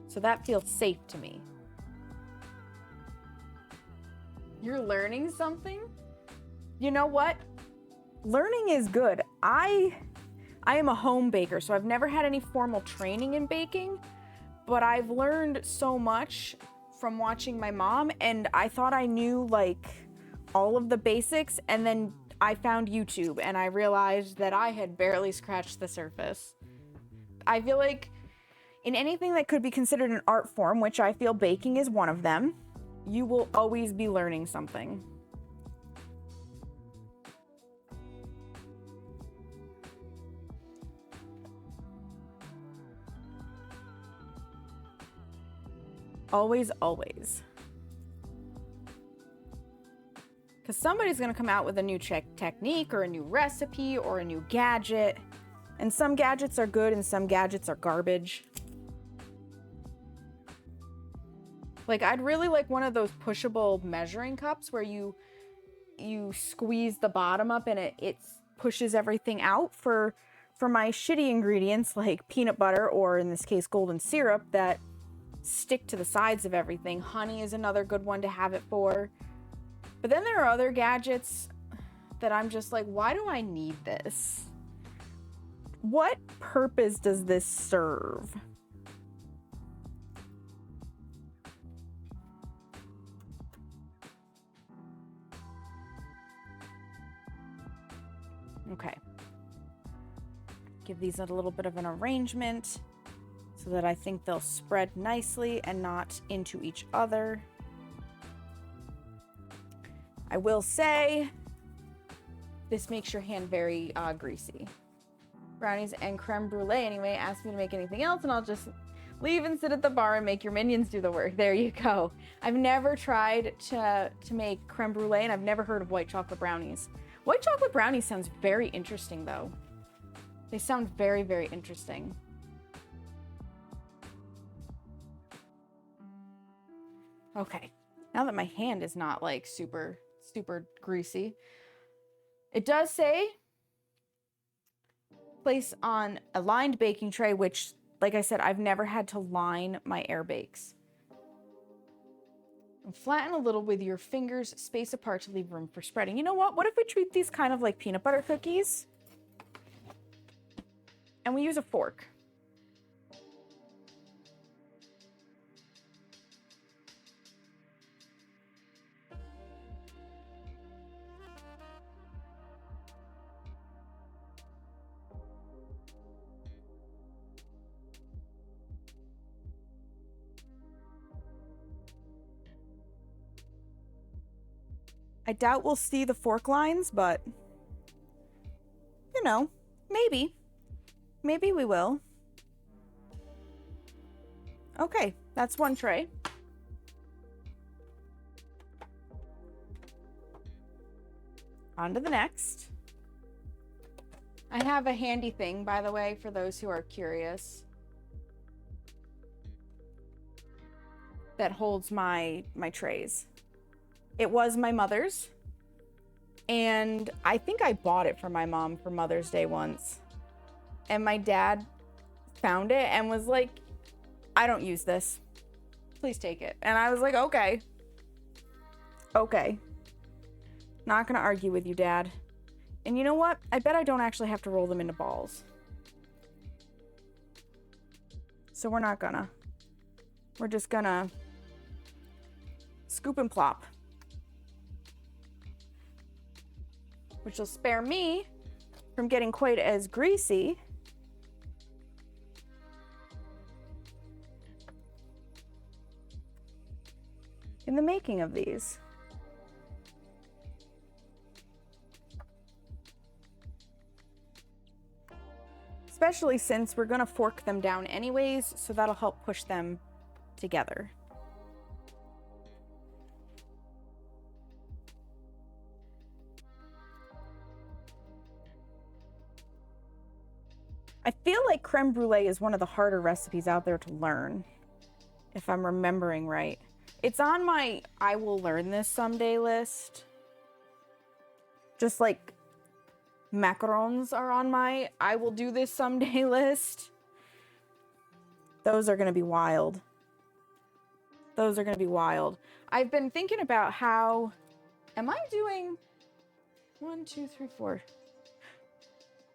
So that feels safe to me. You're learning something? You know what? Learning is good. I am a home baker, so I've never had any formal training in baking, but I've learned so much from watching my mom, and I thought I knew like all of the basics, and then I found YouTube and I realized that I had barely scratched the surface. I feel like in anything that could be considered an art form, which I feel baking is one of them, you will always be learning something. Always, always. Because somebody's going to come out with a new technique or a new recipe or a new gadget. And some gadgets are good and some gadgets are garbage. Like, I'd really like one of those pushable measuring cups where you squeeze the bottom up and it pushes everything out for my shitty ingredients like peanut butter or in this case golden syrup that stick to the sides of everything. Honey is another good one to have it for. But then there are other gadgets that I'm just like, why do I need this? What purpose does this serve? Okay. Give these a little bit of an arrangement so that I think they'll spread nicely and not into each other. I will say, this makes your hand very greasy. Brownies and creme brulee anyway. Ask me to make anything else and I'll just leave and sit at the bar and make your minions do the work. There you go. I've never tried to make creme brulee and I've never heard of white chocolate brownies. White chocolate brownies sounds very interesting though. They sound very, very interesting. Okay, now that my hand is not like super greasy, it does say place on a lined baking tray, which, like I said, I've never had to line my air bakes. And flatten a little with your fingers, space apart to leave room for spreading. You know what? What if we treat these kind of like peanut butter cookies? And we use a fork. I doubt we'll see the fork lines, but you know, maybe. Maybe we will. Okay, that's one tray. On to the next. I have a handy thing, by the way, for those who are curious. that holds my trays. It was my mother's, and I think I bought it for my mom for Mother's Day once. And my dad found it and was like, I don't use this. Please take it. And I was like, okay. Okay. Not gonna argue with you, Dad. And you know what? I bet I don't actually have to roll them into balls. So we're not gonna. We're just gonna scoop and plop. Which will spare me from getting quite as greasy. In the making of these. Especially since we're gonna fork them down anyways, so that'll help push them together. I feel like creme brulee is one of the harder recipes out there to learn, if I'm remembering right. It's on my I will learn this someday list. Just like macarons are on my I will do this someday list. Those are going to be wild. Those are going to be wild. I've been thinking about how, am I doing 1, 2, 3, 4?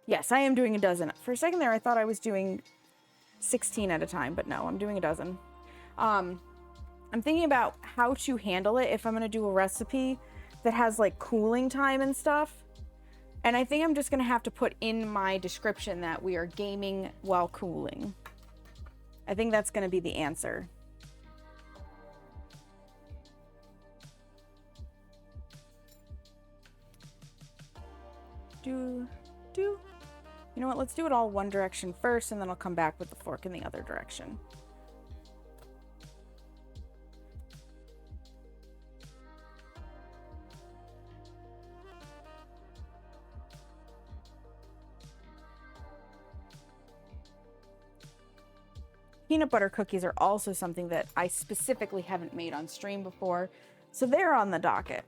Yes, I am doing a dozen. For a second there, I thought I was doing 16 at a time, but no, I'm doing a dozen. I'm thinking about how to handle it if I'm going to do a recipe that has like cooling time and stuff. And I think I'm just going to have to put in my description that we are gaming while cooling. I think that's going to be the answer. You know what? Let's do it all one direction first, and then I'll come back with the fork in the other direction. Peanut butter cookies are also something that I specifically haven't made on stream before, so they're on the docket.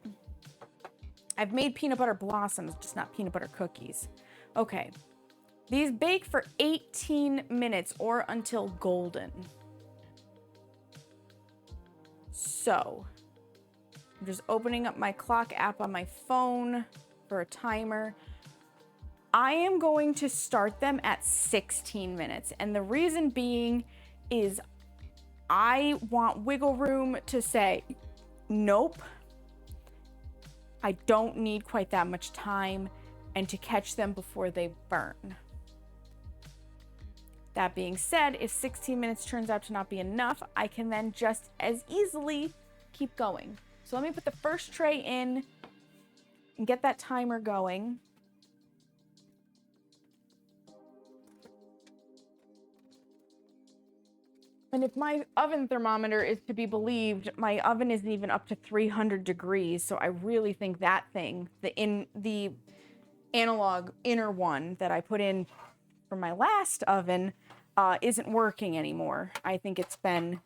I've made peanut butter blossoms, just not peanut butter cookies. Okay, these bake for 18 minutes or until golden. So, I'm just opening up my clock app on my phone for a timer. I am going to start them at 16 minutes, and the reason being is I want wiggle room to say, nope, I don't need quite that much time, and to catch them before they burn. That being said, if 16 minutes turns out to not be enough, I can then just as easily keep going. So let me put the first tray in and get that timer going. And if my oven thermometer is to be believed, my oven isn't even up to 300 degrees. So I really think that thing, the analog inner one that I put in for my last oven, isn't working anymore. I think it's been,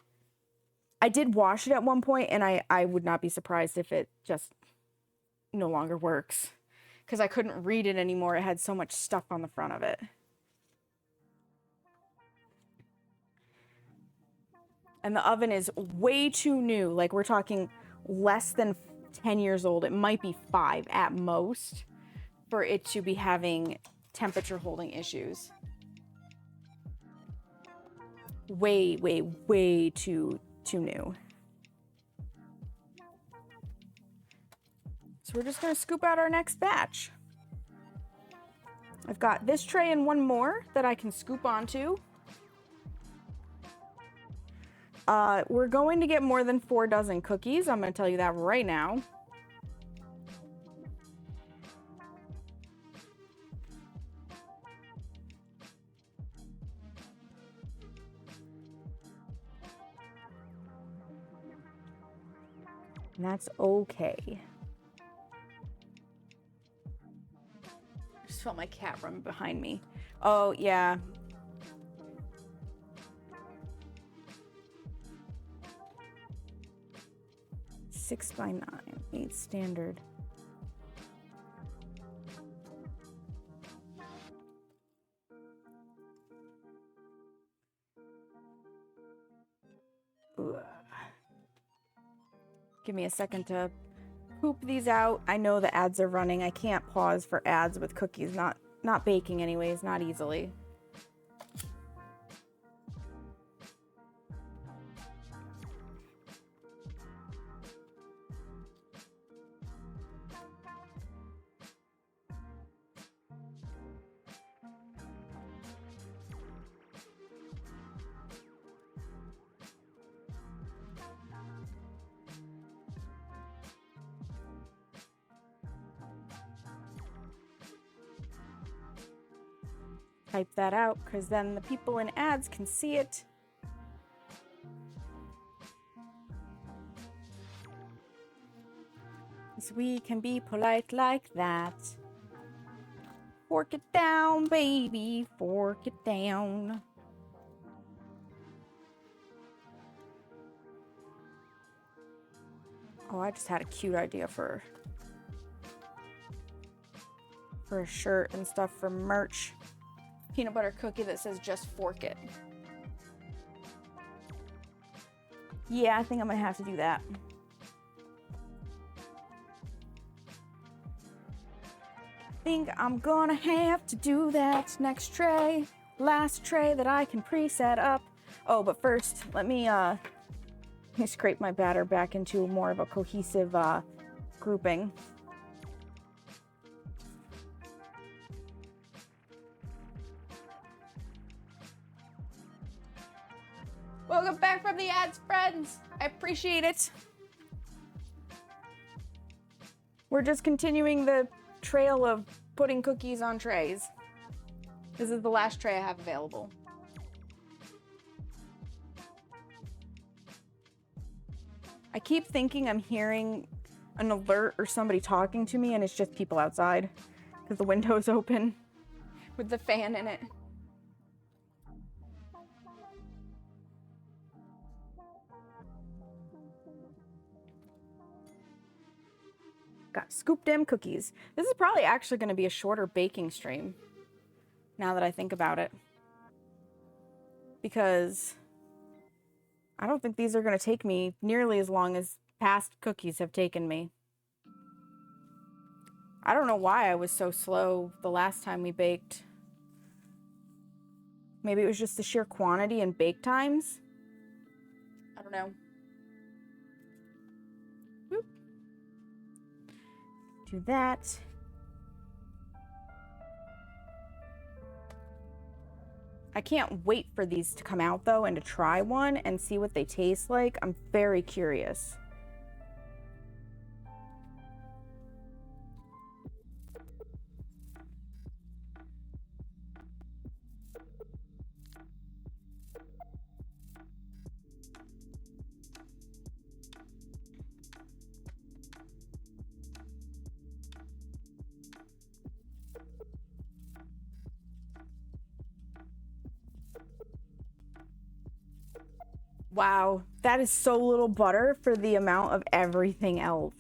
I did wash it at one point, and I would not be surprised if it just no longer works, because I couldn't read it anymore. It had so much stuff on the front of it. And the oven is way too new. Like, we're talking less than 10 years old. It might be 5 at most for it to be having temperature holding issues. Way, way, way too new. So we're just gonna scoop out our next batch. I've got this tray and one more that I can scoop onto. We're going to get more than 4 dozen cookies. I'm going to tell you that right now. And that's okay. I just felt my cat run behind me. Oh, yeah. 6x9, 8 standard. Ugh. Give me a second to poop these out. I know the ads are running. I can't pause for ads with cookies. Not baking anyways, not easily. Type that out, because then the people in ads can see it. So we can be polite like that. Fork it down, baby, fork it down. Oh, I just had a cute idea for a shirt and stuff for merch. Peanut butter cookie that says just fork it. Yeah, I think I'm gonna have to do that. I think I'm gonna have to do that. Next tray, last tray that I can pre-set up. Oh, but first, let me scrape my batter back into more of a cohesive grouping. Welcome back from the ads, friends. I appreciate it. We're just continuing the trail of putting cookies on trays. This is the last tray I have available. I keep thinking I'm hearing an alert or somebody talking to me, and it's just people outside because the window's open with the fan in it. Got scoop them cookies. This is probably actually going to be a shorter baking stream now that I think about it, because I don't think these are going to take me nearly as long as past cookies have taken me. I don't know why I was so slow the last time we baked. Maybe it was just the sheer quantity and bake times. I don't know. Whoop. Do that. I can't wait for these to come out though and to try one and see what they taste like. I'm very curious. Wow, that is so little butter for the amount of everything else.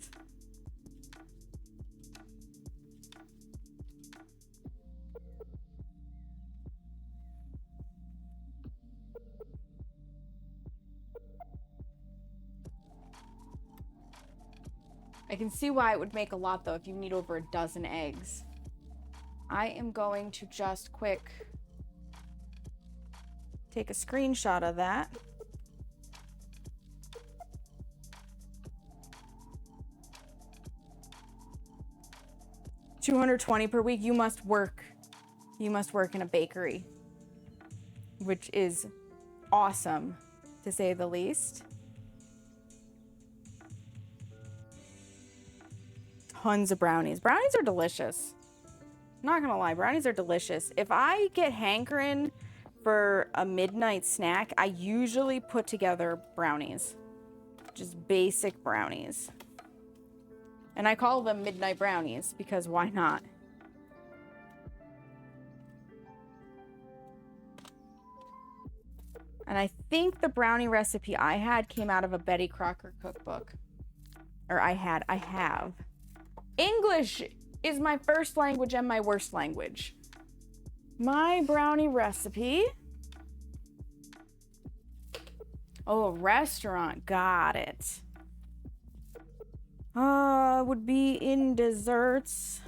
I can see why it would make a lot though if you need over a dozen eggs. I am going to just quick take a screenshot of that. $220 per week. You must work in a bakery, which is awesome to say the least. Tons of brownies. Brownies are delicious. Not gonna lie, brownies are delicious. If I get hankering for a midnight snack, I usually put together brownies. Just basic brownies. And I call them midnight brownies because why not? And I think the brownie recipe I had came out of a Betty Crocker cookbook. Or I have. English is my first language and my worst language. My brownie recipe. Oh, a restaurant. Got it. Would be in desserts.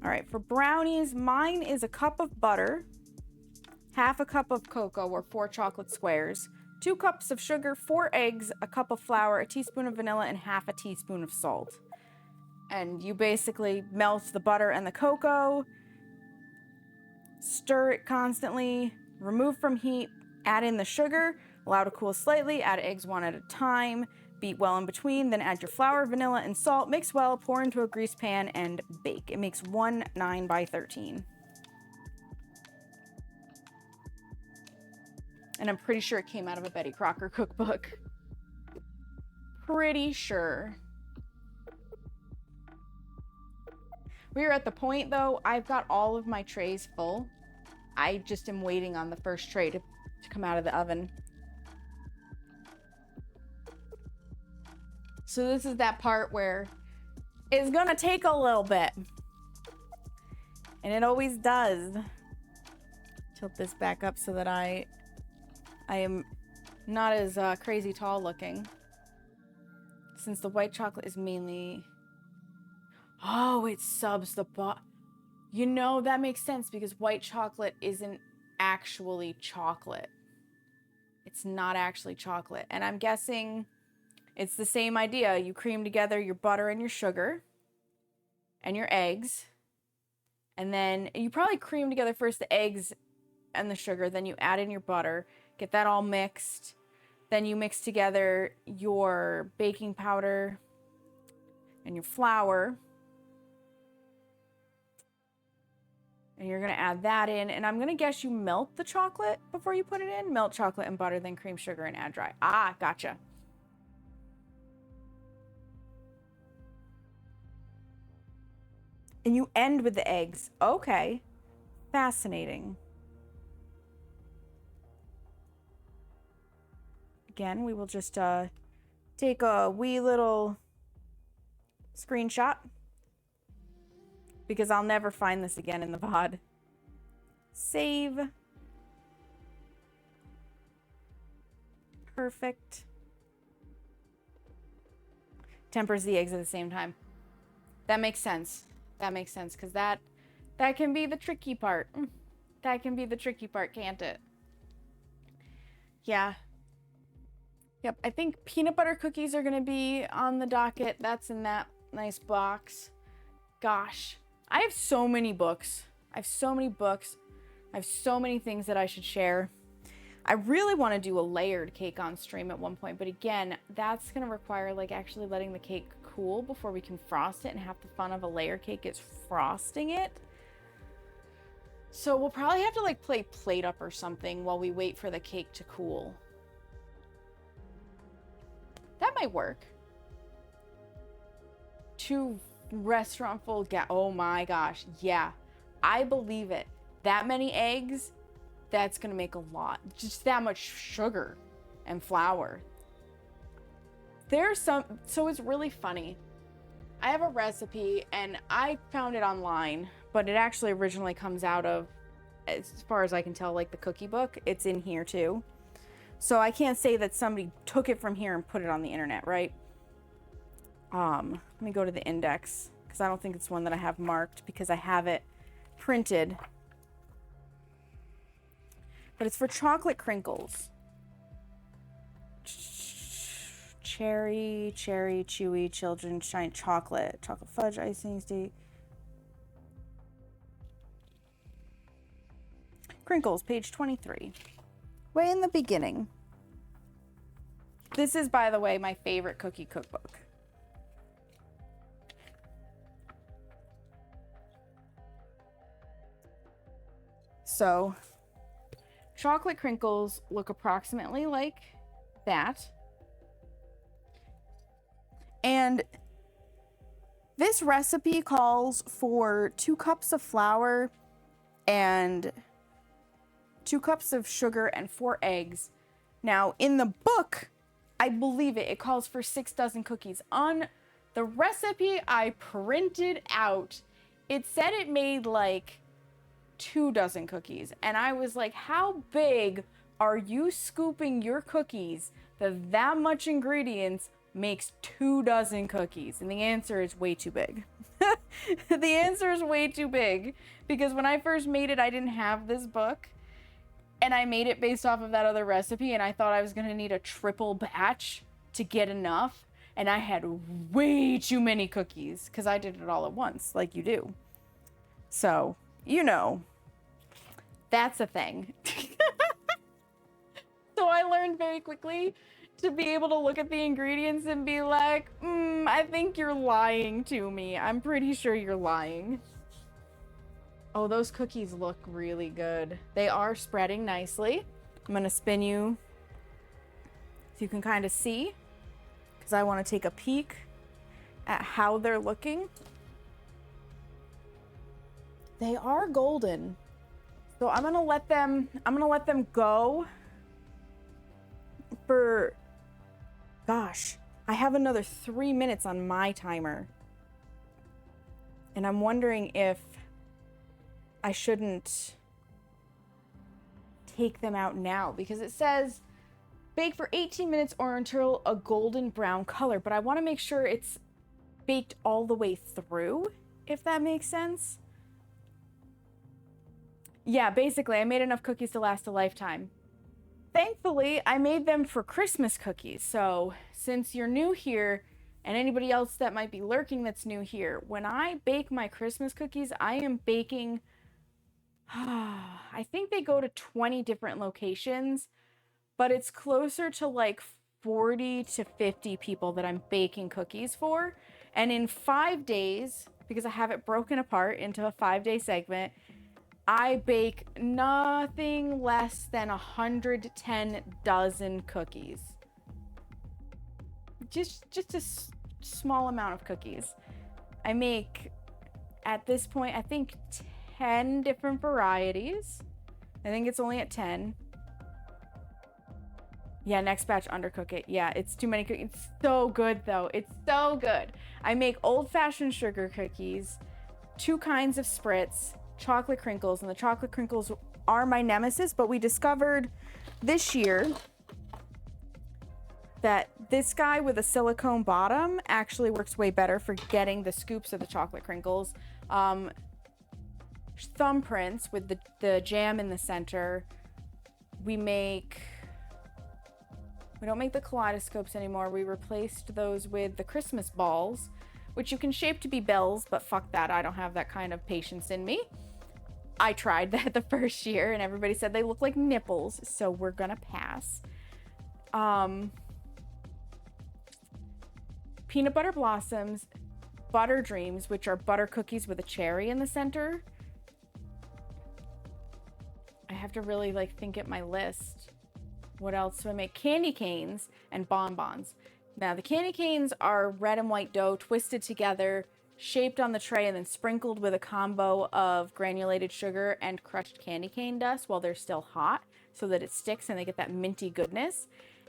All right, for brownies, mine is a cup of butter, half a cup of cocoa or 4 chocolate squares, 2 cups of sugar, 4 eggs, a cup of flour, a teaspoon of vanilla, and half a teaspoon of salt. And you basically melt the butter and the cocoa, stir it constantly, remove from heat, add in the sugar, allow to cool slightly, add eggs one at a time, beat well in between, then add your flour, vanilla, and salt, mix well, pour into a greased pan, and bake. It makes 1 9 by 13. And I'm pretty sure it came out of a Betty Crocker cookbook. Pretty sure. We are at the point, though, I've got all of my trays full. I just am waiting on the first tray to come out of the oven. So this is that part where it's gonna take a little bit. And it always does. Tilt this back up so that I am not as crazy tall looking. Since the white chocolate is mainly... Oh, it subs the You know, that makes sense because white chocolate isn't actually chocolate. It's not actually chocolate. And I'm guessing it's the same idea. You cream together your butter and your sugar and your eggs. And then you probably cream together first the eggs and the sugar. Then you add in your butter. Get that all mixed. Then you mix together your baking powder and your flour. And you're going to add that in. And I'm going to guess you melt the chocolate before you put it in. Melt chocolate and butter, then cream, sugar, and add dry. Ah, gotcha. And you end with the eggs. Okay. Fascinating. Again, we will just take a wee little screenshot because I'll never find this again in the VOD. Save. Perfect. Tempers the eggs at the same time. That makes sense. That makes sense because that can be the tricky part. That can be the tricky part, can't it? Yeah. Yep, I think peanut butter cookies are going to be on the docket. That's in that nice box. Gosh, I have so many books. I have so many books. I have so many things that I should share. I really want to do a layered cake on stream at one point, but again, that's going to require like actually letting the cake cool before we can frost it, and half the fun of a layer cake is frosting it. So we'll probably have to like play plate up or something while we wait for the cake to cool. That might work. 2 restaurant full oh my gosh, yeah, I believe it. That many eggs, that's gonna make a lot. Just that much sugar and flour. There's so it's really funny. I have a recipe and I found it online, but it actually originally comes out of, as far as I can tell, like the cookie book. It's in here too. So I can't say that somebody took it from here and put it on the internet, right? Let me go to the index because I don't think it's one that I have marked because I have it printed. But it's for chocolate crinkles. Cherry, chewy, children, shine chocolate fudge icing, steak. Crinkles, page 23. Way in the beginning. This is, by the way, my favorite cookie cookbook. So, chocolate crinkles look approximately like that. And this recipe calls for 2 cups of flour and 2 cups of sugar and 4 eggs. Now, in the book, I believe it. It calls for 6 dozen cookies. On the recipe I printed out, it said it made like 2 dozen cookies. And I was like, how big are you scooping your cookies that much ingredients makes 2 dozen cookies? And the answer is way too big. The answer is way too big, because when I first made it, I didn't have this book. And I made it based off of that other recipe, and I thought I was going to need a triple batch to get enough. And I had way too many cookies because I did it all at once, like you do. So, you know, that's a thing. So I learned very quickly to be able to look at the ingredients and be like, I think you're lying to me. I'm pretty sure you're lying. Oh, those cookies look really good. They are spreading nicely. I'm gonna spin you so you can kind of see, because I want to take a peek at how they're looking. They are golden. So I'm gonna let them go for, gosh, I have another 3 minutes on my timer. And I'm wondering if I shouldn't take them out now, because it says bake for 18 minutes or until a golden brown color, but I want to make sure it's baked all the way through, if that makes sense. Yeah, basically, I made enough cookies to last a lifetime. Thankfully, I made them for Christmas cookies. So since you're new here, and anybody else that might be lurking that's new here, when I bake my Christmas cookies, I am baking, I think they go to 20 different locations, but it's closer to like 40 to 50 people that I'm baking cookies for. And in 5 days, because I have it broken apart into a 5-day segment, I bake nothing less than 110 dozen cookies. Just a small amount of cookies. I make, at this point, I think 10 different varieties. I think it's only at 10. Yeah, next batch, undercook it. Yeah, it's too many cookies. It's so good, though. It's so good. I make old-fashioned sugar cookies, 2 kinds of spritz, chocolate crinkles, and the chocolate crinkles are my nemesis, but we discovered this year that this guy with a silicone bottom actually works way better for getting the scoops of the chocolate crinkles. Thumbprints with the jam in the center. We don't make the kaleidoscopes anymore. We replaced those with the Christmas balls, which you can shape to be bells, but fuck that. I don't have that kind of patience in me. I tried that the first year and everybody said they look like nipples, so we're gonna pass. Peanut butter blossoms, butter dreams, which are butter cookies with a cherry in the center. I have to really think at my list. What else do I make? Candy canes and bonbons. Now the candy canes are red and white dough twisted together, shaped on the tray, and then sprinkled with a combo of granulated sugar and crushed candy cane dust while they're still hot, so that it sticks and they get that minty goodness.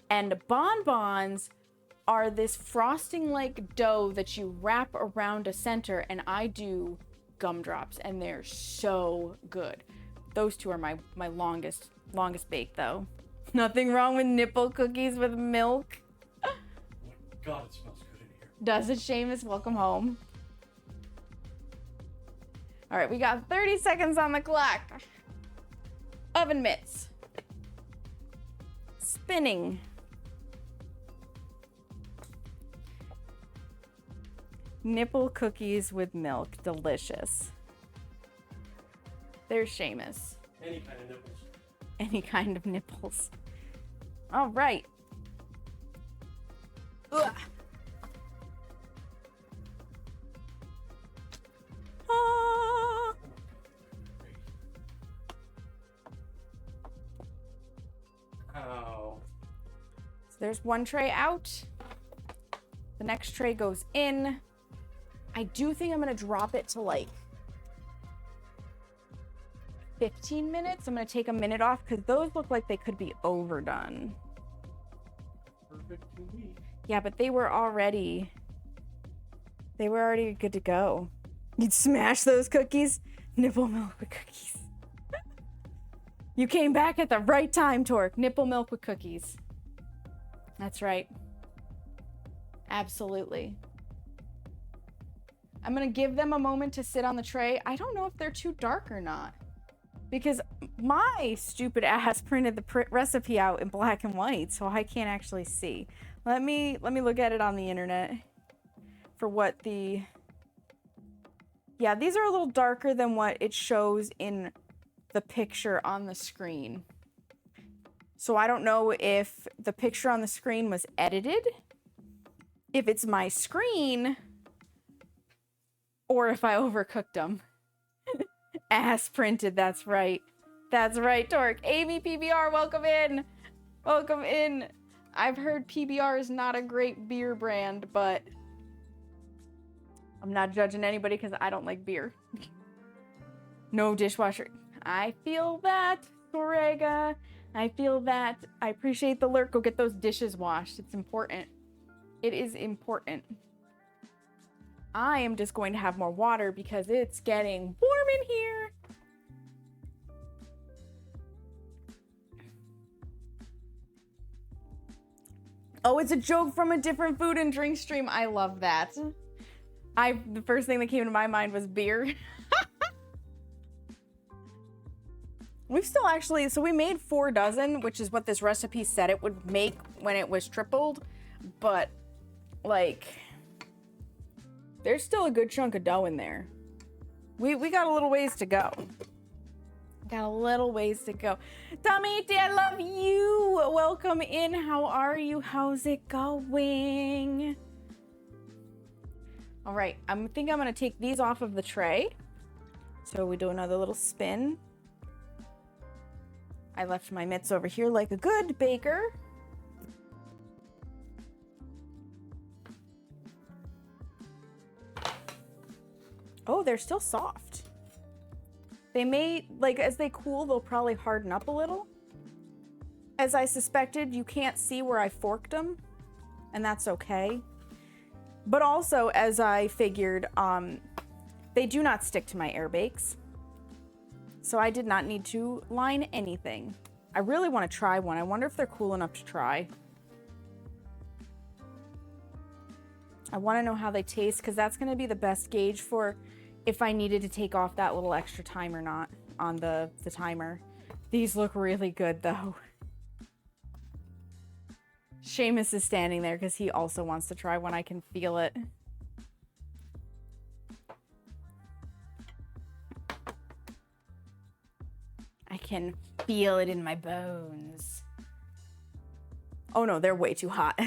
And bonbons are this frosting like dough that you wrap around a center, and I do gumdrops, and they're so good. Those two are my longest bake, though. Nothing wrong with nipple cookies with milk. Oh my God, it smells good in here. Does it, Seamus? Welcome home. All right, we got 30 seconds on the clock. Oven mitts. Spinning. Nipple cookies with milk. Delicious. There's Seamus. Any kind of nipples. Any kind of nipples. All right. Ugh. Ah. Ow. So there's one tray out. The next tray goes in. I do think I'm going to drop it to 15 minutes. I'm going to take a minute off because those look like they could be overdone. Perfect. 15 weeks. Yeah, but they were already good to go. You'd smash those cookies. Nipple milk with cookies. You came back at the right time, Torque. Nipple milk with cookies. That's right. Absolutely. I'm gonna give them a moment to sit on the tray. I don't know if they're too dark or not, because my stupid ass printed the recipe out in black and white, so I can't actually see. Let me look at it on the internet for what the... Yeah, these are a little darker than what it shows in the picture on the screen. So I don't know if the picture on the screen was edited, if it's my screen, or if I overcooked them. Ass printed, that's right. That's right, Torque. Amy PBR, welcome in. Welcome in. I've heard PBR is not a great beer brand, but I'm not judging anybody because I don't like beer. No dishwasher. I feel that, Torrega. I feel that. I appreciate the lurk. Go get those dishes washed. It's important. It is important. I am just going to have more water because it's getting warm in here. Oh, it's a joke from a different food and drink stream. I love that. The first thing that came to my mind was beer. We've still actually, so we made 4 dozen, which is what this recipe said it would make when it was tripled. But, like, there's still a good chunk of dough in there. We got a little ways to go. Got a little ways to go. Tamiti, I love you. Welcome in. How are you? How's it going? All right, I think I'm gonna take these off of the tray. So we do another little spin. I left my mitts over here like a good baker. Oh, they're still soft. They may, like, as they cool, they'll probably harden up a little. As I suspected, you can't see where I forked them, and that's okay. But also, as I figured, they do not stick to my air bakes. So I did not need to line anything. I really want to try one. I wonder if they're cool enough to try. I want to know how they taste, because that's going to be the best gauge for if I needed to take off that little extra time or not on the timer. These look really good, though. Seamus is standing there because he also wants to try one. I can feel it. I can feel it in my bones. Oh no, they're way too hot.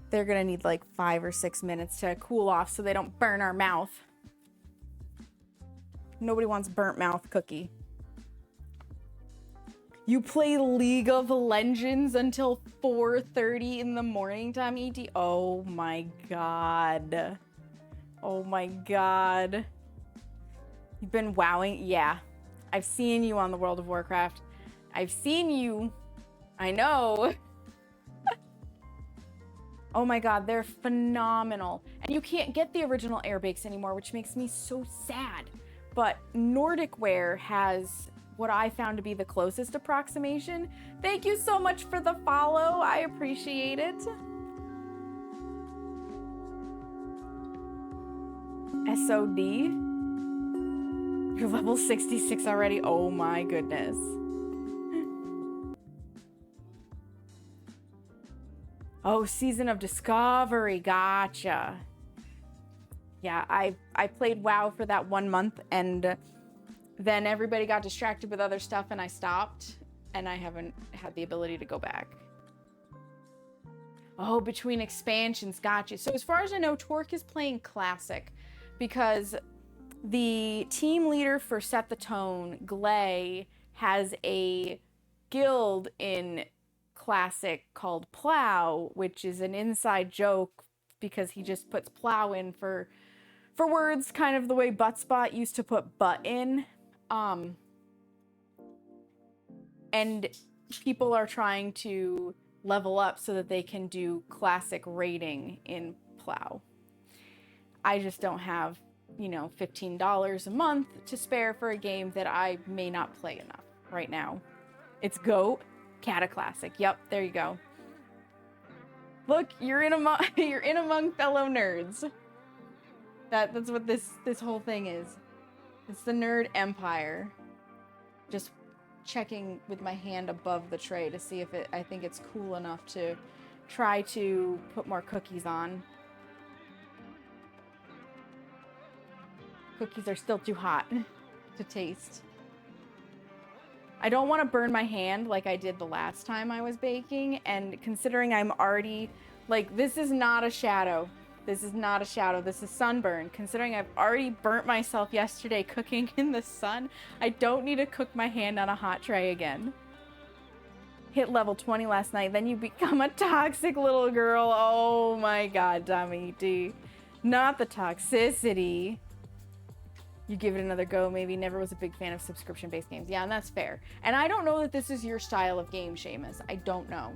They're gonna need like 5 or 6 minutes to cool off so they don't burn our mouth. Nobody wants burnt mouth cookie. You play League of Legends until 4:30 in the morning time, ET? Oh my god. Oh my god. You've been wowing? Yeah. I've seen you on the World of Warcraft. I've seen you. I know. Oh my god, they're phenomenal. And you can't get the original airbakes anymore, which makes me so sad. But Nordic Ware has what I found to be the closest approximation. Thank you so much for the follow. I appreciate it. SOD. You're level 66 already. Oh my goodness. Oh, Season of Discovery. Gotcha. Yeah, I played WoW for that 1 month, and then everybody got distracted with other stuff and I stopped, and I haven't had the ability to go back. Oh, between expansions. Gotcha. So as far as I know, Torque is playing Classic because the team leader for Set the Tone, Glay, has a guild in Classic called Plow, which is an inside joke because he just puts plow in for words, kind of the way Buttspot used to put butt in. And people are trying to level up so that they can do classic rating in Plow. I just don't have, you know, $15 a month to spare for a game that I may not play enough right now. It's GOAT, Cataclassic. Yep, there you go. Look, you're in among fellow nerds. That's what this whole thing is. It's the nerd empire. Just checking with my hand above the tray to see if I think it's cool enough to try to put more cookies on. Cookies are still too hot to taste. I don't want to burn my hand like I did the last time I was baking, and considering I'm already, like, this is not a shadow. This is not a shadow. This is sunburn. Considering I've already burnt myself yesterday cooking in the sun, I don't need to cook my hand on a hot tray again. Hit level 20 last night, then you become a toxic little girl. Oh my god, Dummy D. Not the toxicity. You give it another go, maybe. Never was a big fan of subscription-based games. Yeah, and that's fair. And I don't know that this is your style of game, Seamus. I don't know.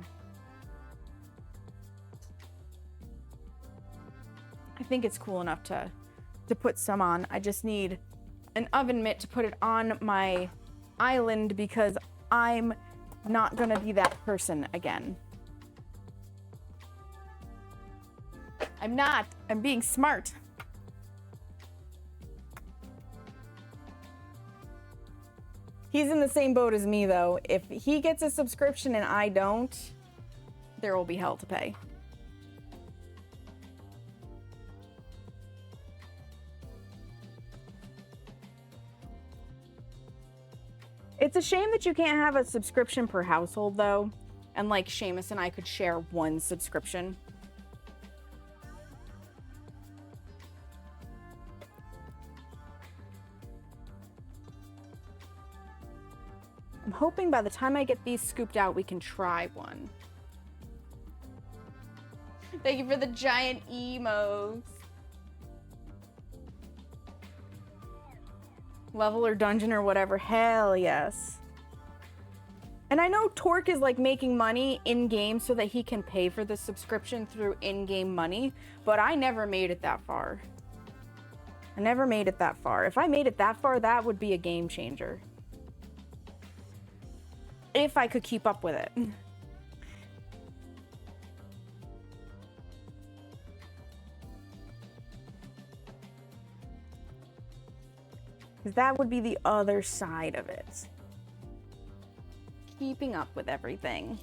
I think it's cool enough to put some on. I just need an oven mitt to put it on my island because I'm not gonna be that person again. I'm not. I'm being smart. He's in the same boat as me, though. If he gets a subscription and I don't, there will be hell to pay. It's a shame that you can't have a subscription per household, though. And, like, Seamus and I could share one subscription. I'm hoping by the time I get these scooped out, we can try one. Thank you for the giant emos. Level or dungeon or whatever. Hell yes. And I know Torque is like making money in-game so that he can pay for the subscription through in-game money, but I never made it that far. I never made it that far. If I made it that far, that would be a game changer. If I could keep up with it. Because that would be the other side of it. Keeping up with everything.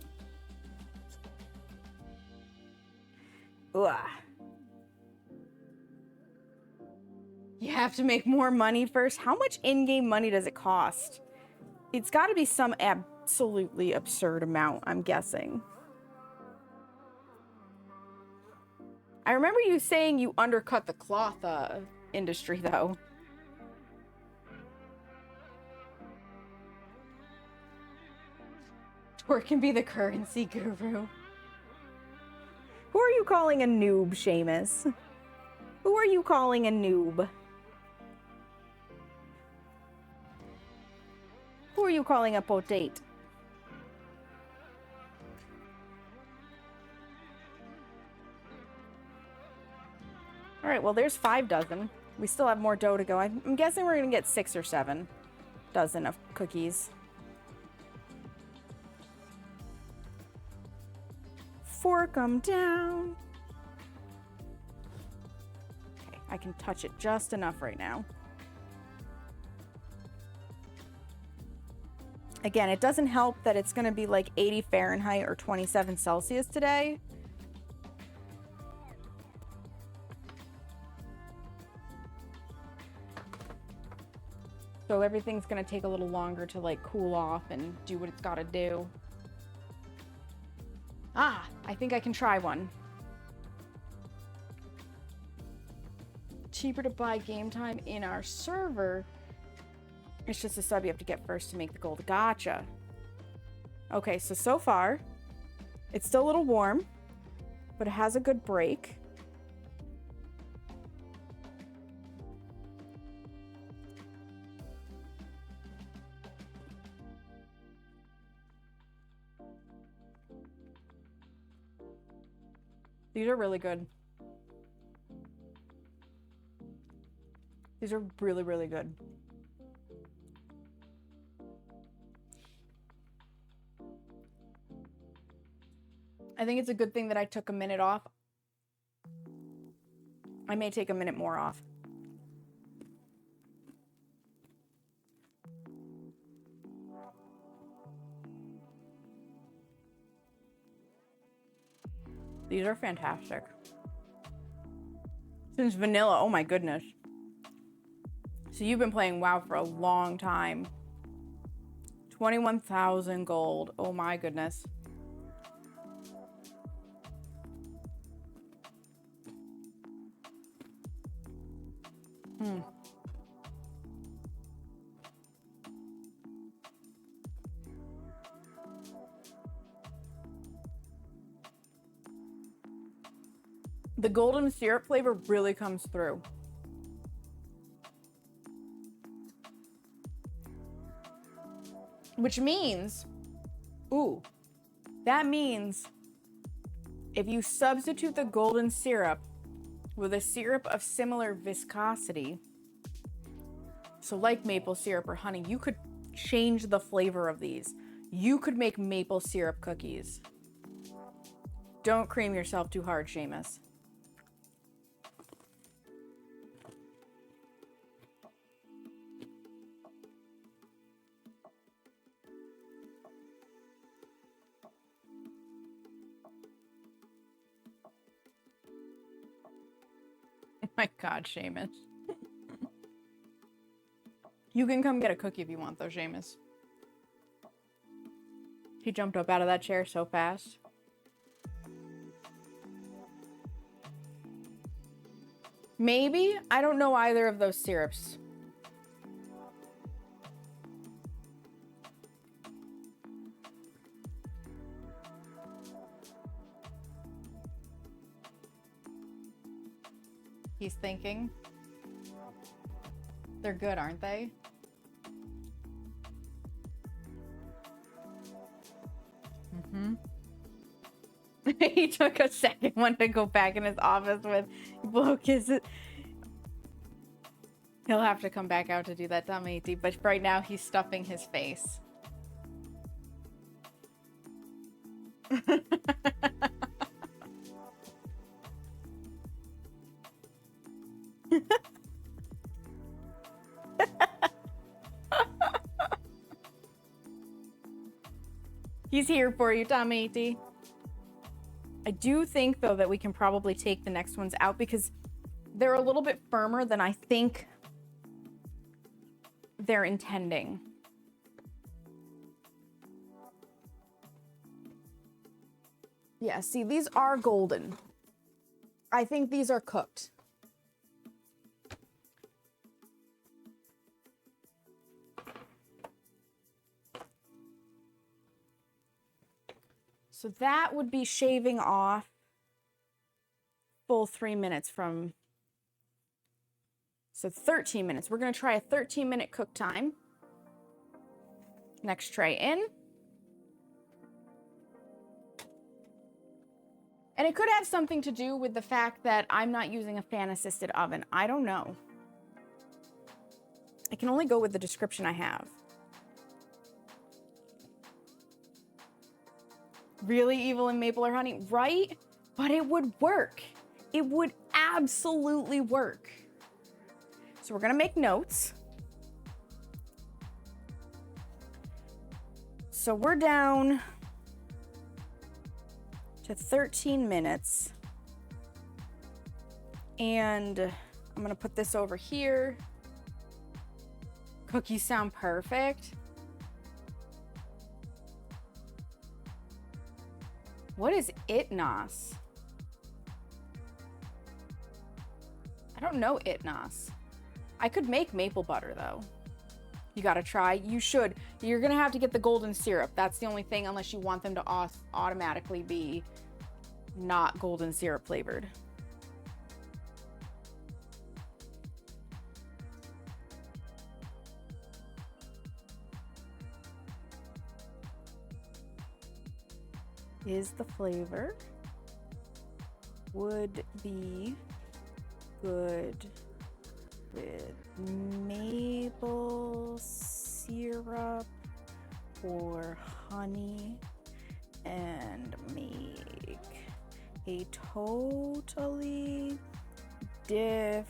Ugh. You have to make more money first. How much in-game money does it cost? It's got to be some absolutely absurd amount, I'm guessing. I remember you saying you undercut the cloth industry, though. Or can be the currency guru. Who are you calling a noob, Seamus? Who are you calling a noob? Who are you calling a potate? All right, well, there's 5 dozen. We still have more dough to go. I'm guessing we're gonna get 6 or 7 dozen of cookies. Fork them down. Okay, I can touch it just enough right now. Again, it doesn't help that it's gonna be like 80 Fahrenheit or 27 Celsius today. So everything's gonna take a little longer to like cool off and do what it's gotta do. Ah, I think I can try one. Cheaper to buy game time in our server. It's just a sub you have to get first to make the gold. Gotcha. Okay, so far, it's still a little warm, but it has a good break. These are really good. These are really, really good. I think it's a good thing that I took a minute off. I may take a minute more off. These are fantastic. Since vanilla, oh my goodness. So you've been playing WoW for a long time. 21,000 gold. Oh my goodness. The golden syrup flavor really comes through. Which means, that means if you substitute the golden syrup with a syrup of similar viscosity, so like maple syrup or honey, you could change the flavor of these. You could make maple syrup cookies. Don't cream yourself too hard, Seamus. Oh my God, Seamus. You can come get a cookie if you want, though, Seamus. He jumped up out of that chair so fast. Maybe? I don't know either of those syrups. He's thinking. They're good, aren't they? He took a second one to go back in his office with blow kisses. He'll have to come back out to do that, Tamiti, but right now he's stuffing his face. He's here for you, Tamiti. I do think, though, that we can probably take the next ones out because they're a little bit firmer than I think they're intending. Yeah, see, these are golden. I think these are cooked. So that would be shaving off full 3 minutes from, so 13 minutes. We're gonna try a 13-minute cook time. Next tray in. And it could have something to do with the fact that I'm not using a fan-assisted oven. I don't know. I can only go with the description I have. Really evil in maple or honey, right? But it would work. It would absolutely work. So we're gonna make notes. So we're down to 13 minutes. And I'm gonna put this over here. Cookies sound perfect. What is Itnos? I don't know Itnos. I could make maple butter though. You gotta try. You should. You're gonna have to get the golden syrup. That's the only thing, unless you want them to automatically be not golden syrup flavored. Is the flavor. would be good with maple syrup or honey and make a totally different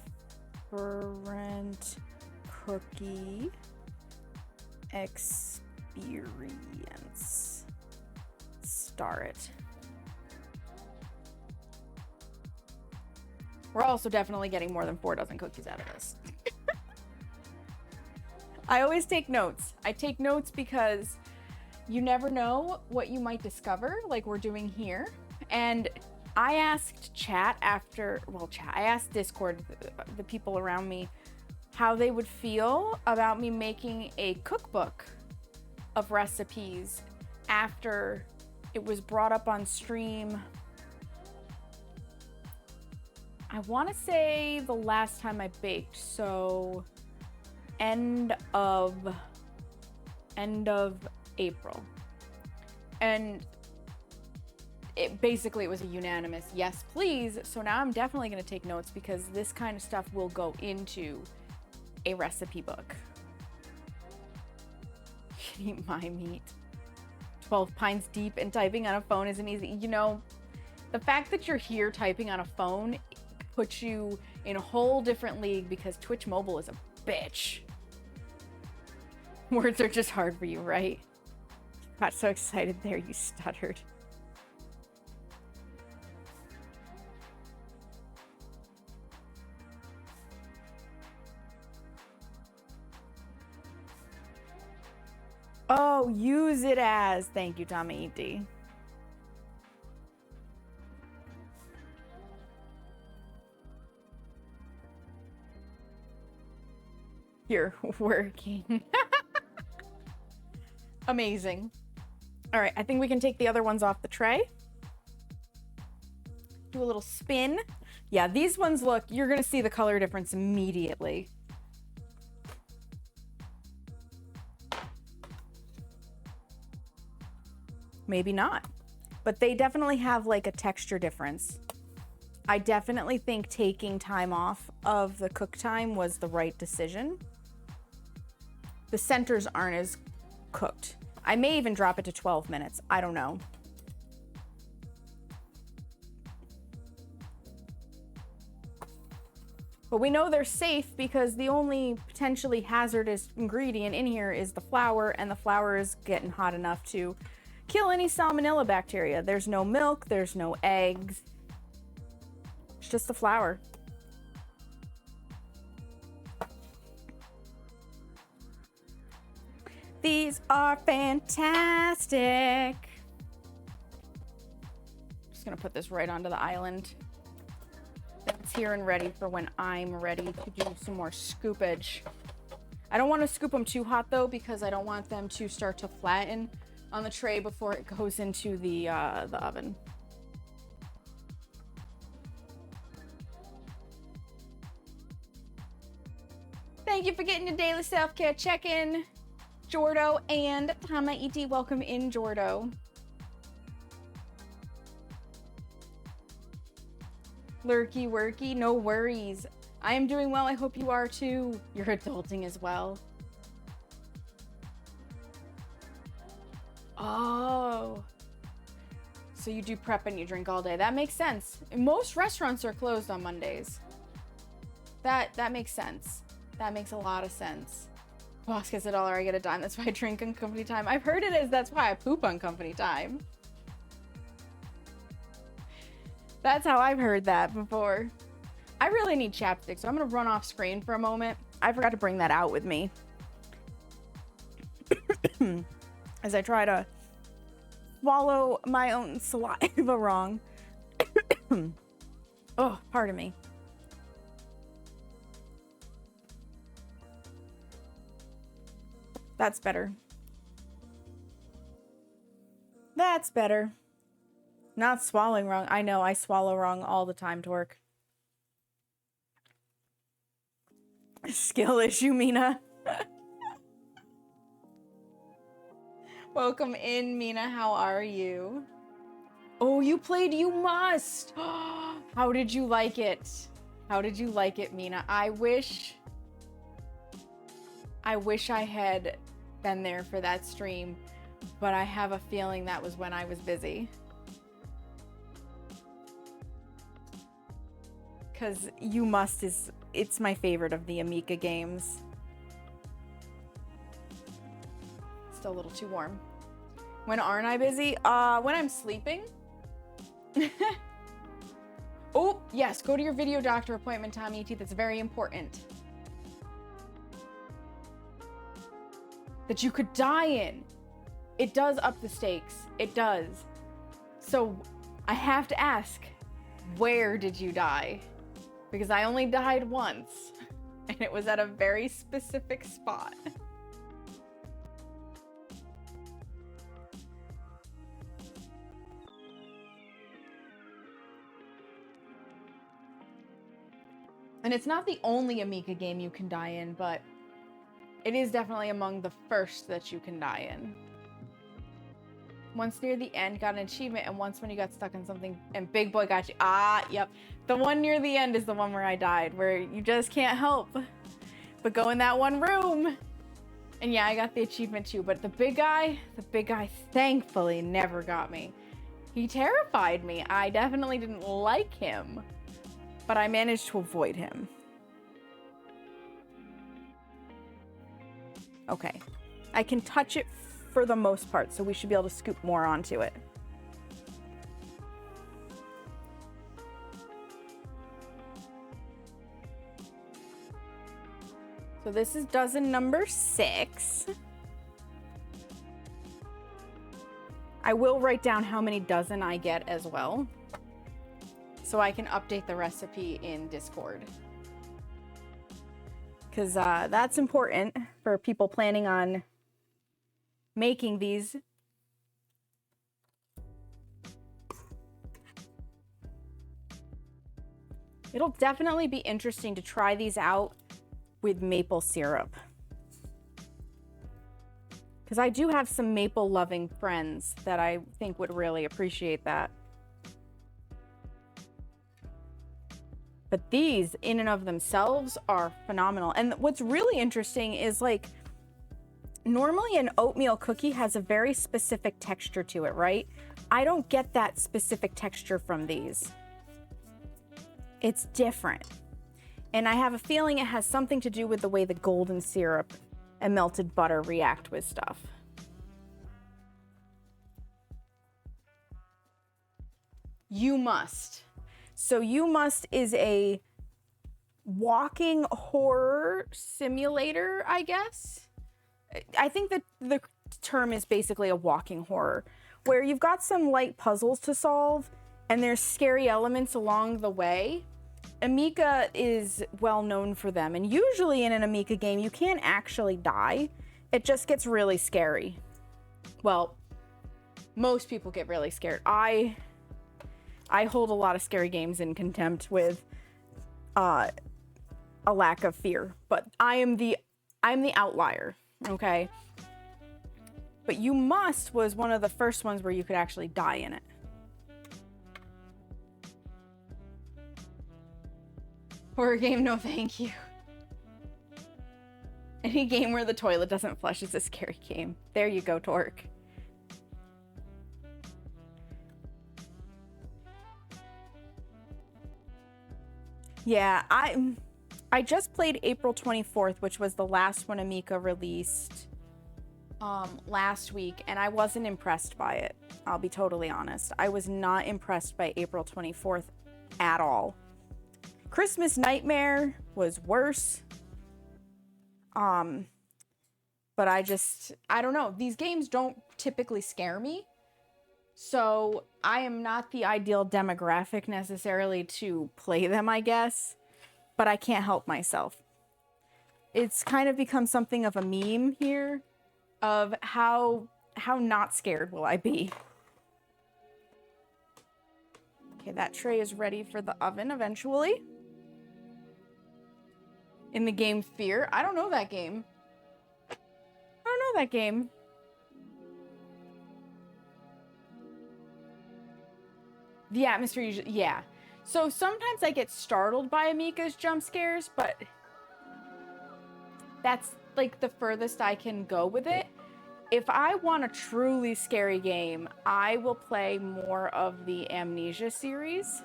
cookie experience. Star it. We're also definitely getting more than 4 dozen cookies out of this. I always take notes. I take notes because you never know what you might discover, like we're doing here. And I asked chat after, well, chat, I asked Discord, the people around me, how they would feel about me making a cookbook of recipes after it was brought up on stream. I want to say the last time I baked, so end of April. And it basically was a unanimous yes, please. So now I'm definitely going to take notes because this kind of stuff will go into a recipe book. You can eat my meat. 12 pints deep and typing on a phone isn't easy. You know, the fact that you're here typing on a phone puts you in a whole different league because Twitch mobile is a bitch. Words are just hard for you, right? Got so excited there, you stuttered. Oh, use it as. Thank you, Tommy E.D. You're working. Amazing. All right, I think we can take the other ones off the tray. Do a little spin. Yeah, these ones look, you're gonna see the color difference immediately. Maybe not, but they definitely have like a texture difference. I definitely think taking time off of the cook time was the right decision. The centers aren't as cooked. I may even drop it to 12 minutes. I don't know. But we know they're safe because the only potentially hazardous ingredient in here is the flour, and the flour is getting hot enough to kill any salmonella bacteria. There's no milk, there's no eggs. It's just the flour. These are fantastic. Just gonna put this right onto the island. That's here and ready for when I'm ready to do some more scoopage. I don't want to scoop them too hot though, because I don't want them to start to flatten on the tray before it goes into the oven. Thank you for getting your daily self-care check-in, Jordo and Tama ET. Welcome in, Jordo. Lurky worky, no worries. I am doing well. I hope you are too. You're adulting as well. Oh. So you do prep and you drink all day. That makes sense. Most restaurants are closed on Mondays. That makes sense. That makes a lot of sense. Boss gets $1, I get a dime. That's why I drink on company time. I've heard it is that's why I poop on company time. That's how I've heard that before. I really need chapstick, so I'm gonna run off screen for a moment. I forgot to bring that out with me. As I try to swallow my own saliva wrong. Oh, pardon me. That's better. That's better. Not swallowing wrong. I know, I swallow wrong all the time, Torque. Skill issue, Mina. Welcome in, Mina. How are you? Oh, you played You Must. How did you like it? How did you like it, Mina? I wish I had been there for that stream, but I have a feeling that was when I was busy. Because You Must it's my favorite of the Amica games. Still a little too warm. When aren't I busy? When I'm sleeping. Oh, yes, go to your video doctor appointment, Tommy E.T. That's very important. That you could die in. It does up the stakes. It does. So I have to ask, where did you die? Because I only died once, and it was at a very specific spot. And it's not the only Amiga game you can die in, but it is definitely among the first that you can die in. Once near the end, got an achievement, and once when you got stuck in something, and Big Boy got you. Ah, yep. The one near the end is the one where I died, where you just can't help but go in that one room. And yeah, I got the achievement too, but the big guy thankfully never got me. He terrified me. I definitely didn't like him, but I managed to avoid him. Okay. I can touch it for the most part, so we should be able to scoop more onto it. So this is dozen number 6. I will write down how many dozen I get as well, so I can update the recipe in Discord. Because that's important for people planning on making these. It'll definitely be interesting to try these out with maple syrup. Because I do have some maple loving friends that I think would really appreciate that. But these in and of themselves are phenomenal. And what's really interesting is, like, normally an oatmeal cookie has a very specific texture to it, right? I don't get that specific texture from these. It's different. And I have a feeling it has something to do with the way the golden syrup and melted butter react with stuff. You Must. So You Must is a walking horror simulator, I guess. I think that the term is basically a walking horror, where you've got some light puzzles to solve and there's scary elements along the way. Amiga is well known for them, and usually in an Amiga game you can't actually die. It just gets really scary. Well, most people get really scared. I hold a lot of scary games in contempt with a lack of fear, but I'm the outlier, okay? But You Must was one of the first ones where you could actually die in it. Horror game, no thank you. Any game where the toilet doesn't flush is a scary game. There you go, Torque. Yeah, I just played April 24th, which was the last one Amica released last week, and I wasn't impressed by it. I'll be totally honest. I was not impressed by April 24th at all. Christmas Nightmare was worse. But I don't know. These games don't typically scare me. So I am not the ideal demographic necessarily to play them, I guess. But I can't help myself. It's kind of become something of a meme here of how not scared will I be. Okay, that tray is ready for the oven eventually. In the game Fear. I don't know that game. I don't know that game. The atmosphere usually, yeah. So sometimes I get startled by Amika's jump scares, but that's like the furthest I can go with it. If I want a truly scary game, I will play more of the Amnesia series.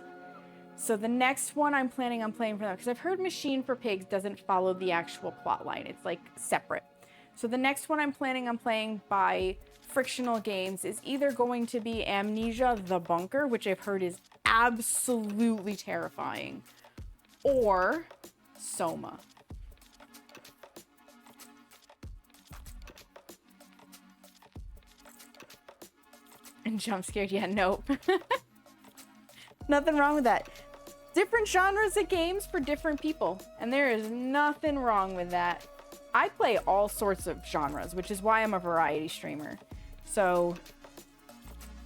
So the next one I'm planning on playing for them, because I've heard Machine for Pigs doesn't follow the actual plot line. It's like separate. So the next one I'm planning on playing by Frictional Games is either going to be Amnesia the Bunker, which I've heard is absolutely terrifying, or Soma. And jump scared, yeah, nope. Nothing wrong with that. Different genres of games for different people, and there is nothing wrong with that. I play all sorts of genres, which is why I'm a variety streamer. So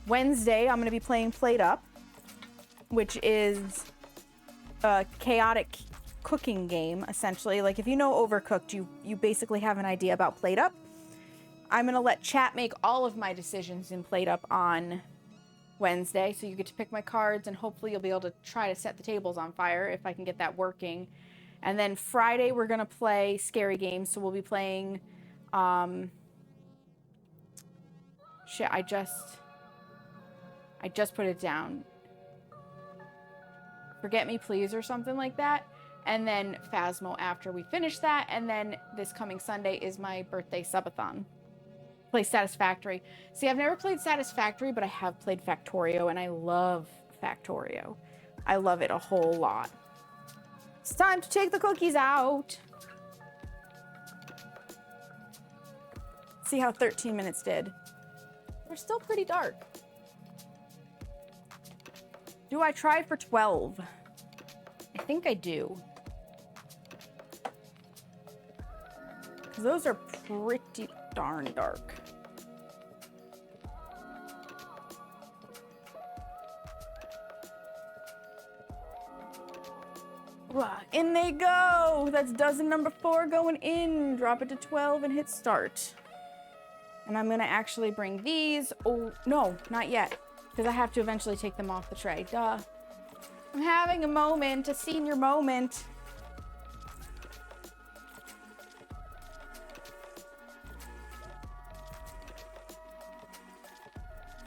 Wednesday, I'm going to be playing Plate Up, which is a chaotic cooking game, essentially. Like, if you know Overcooked, you basically have an idea about Plate Up. I'm going to let chat make all of my decisions in Plate Up on Wednesday, so you get to pick my cards, and hopefully you'll be able to try to set the tables on fire if I can get that working. And then Friday, we're going to play scary games, so we'll be playing... Shit, I just put it down. Forget Me Please or something like that. And then Phasmo after we finish that. And then this coming Sunday is my birthday subathon. Play Satisfactory. See, I've never played Satisfactory, but I have played Factorio, and I love Factorio. I love it a whole lot. It's time to take the cookies out. See how 13 minutes did. They're still pretty dark. Do I try for 12? I think I do. Because those are pretty darn dark. In they go. That's dozen number 4 going in. Drop it to 12 and hit start. And I'm gonna actually bring these. Oh, no, not yet. Because I have to eventually take them off the tray. Duh. I'm having a moment, a senior moment.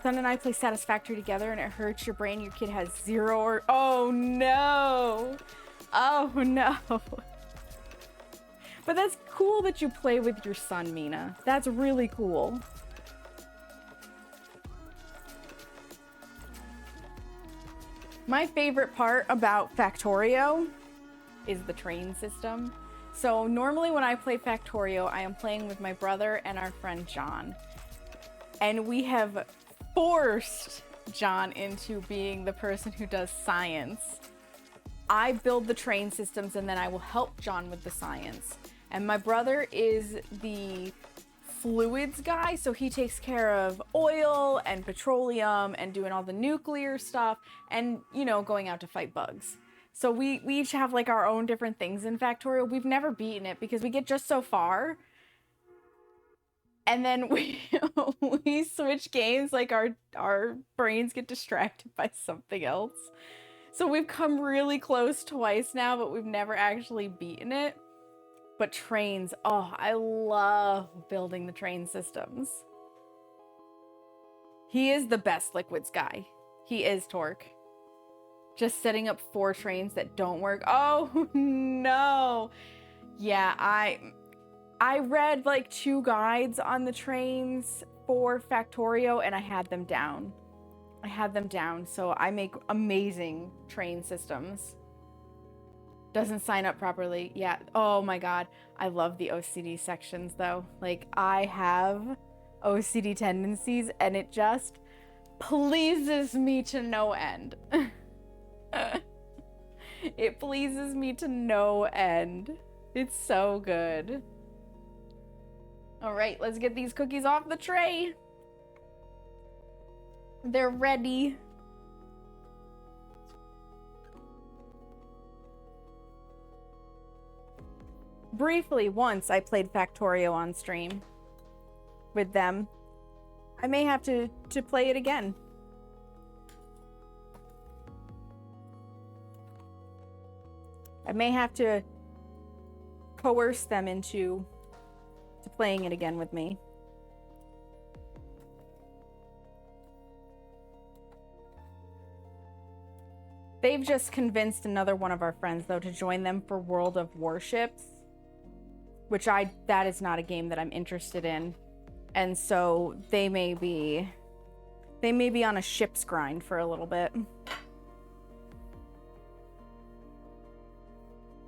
Son and I play Satisfactory together, and it hurts your brain. Your kid has 0 or... Oh, no. Oh, no. But that's cool that you play with your son, Mina. That's really cool. My favorite part about Factorio is the train system. So normally when I play Factorio, I am playing with my brother and our friend John. And we have forced John into being the person who does science. I build the train systems, and then I will help John with the science. And my brother is the fluids guy, so he takes care of oil and petroleum and doing all the nuclear stuff and, you know, going out to fight bugs. So we each have like our own different things in Factorio. We've never beaten it because we get just so far. And then we switch games, like our brains get distracted by something else. So we've come really close twice now, but we've never actually beaten it. But trains, oh, I love building the train systems. He is the best liquids guy. He is Torque. Just setting up 4 trains that don't work. Oh, no. Yeah, I read like 2 guides on the trains for Factorio, and I had them down. So I make amazing train systems. Doesn't sign up properly. Yeah. Oh my God. I love the OCD sections though. Like, I have OCD tendencies, and it just pleases me to no end. It pleases me to no end. It's so good. All right, let's get these cookies off the tray. They're ready. Briefly, once I played Factorio on stream with them. I may have to play it again. may have to coerce them into playing it again with me. They've just convinced another one of our friends, though, to join them for World of Warships, which that is not a game that I'm interested in. And so they may be on a ship's grind for a little bit.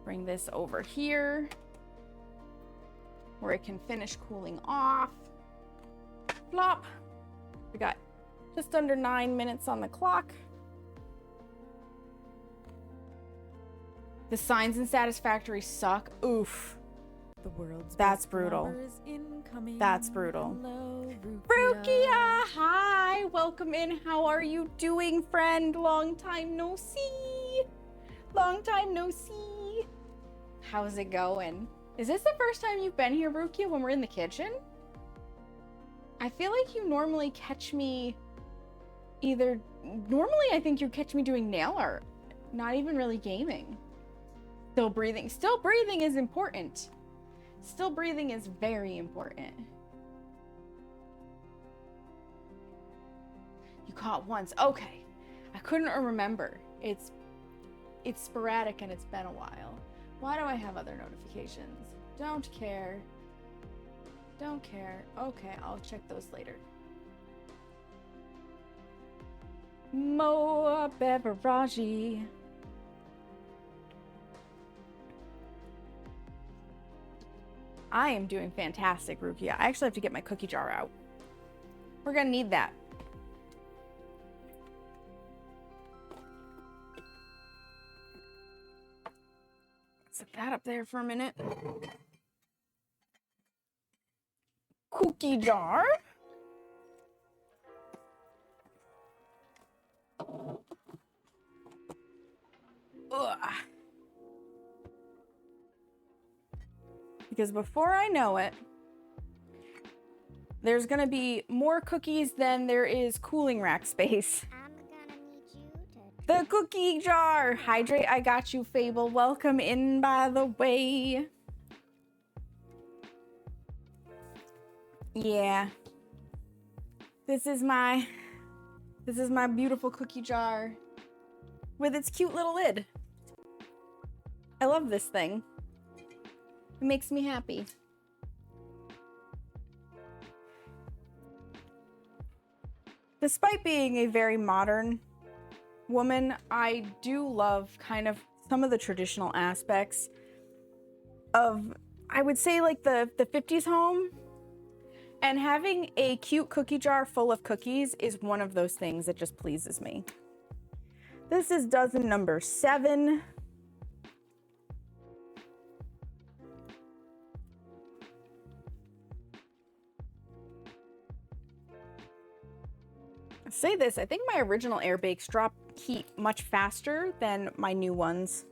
Bring this over here where it can finish cooling off. Flop. We got just under 9 minutes on the clock. The signs in Satisfactory suck. Oof. The world's That's best brutal. lovers incoming. That's brutal. Hello, Rukia, hi. Welcome in. How are you doing, friend? Long time no see. Long time no see. How's it going? Is this the first time you've been here, Rukia, when we're in the kitchen? I feel like you normally catch me normally I think you catch me doing nail art, not even really gaming. Still breathing. Still breathing is important. Still breathing is very important. You caught once. Okay. I couldn't remember. It's sporadic and it's been a while. Why do I have other notifications? Don't care. Don't care. Okay, I'll check those later. Moa Beverage. I am doing fantastic, Rukia. I actually have to get my cookie jar out. We're gonna need that. Set that up there for a minute. Cookie jar. Ugh. Because before I know it, there's gonna be more cookies than there is cooling rack space. I'm gonna need you to The cookie jar! Hydrate, I got you, Fable. Welcome in, by the way. Yeah. This is my beautiful cookie jar with its cute little lid. I love this thing. It makes me happy. Despite being a very modern woman, I do love kind of some of the traditional aspects of, I would say, like the 50s home. And having a cute cookie jar full of cookies is one of those things that just pleases me. This is dozen number 7. I say this, I think my original air bakes drop heat much faster than my new ones.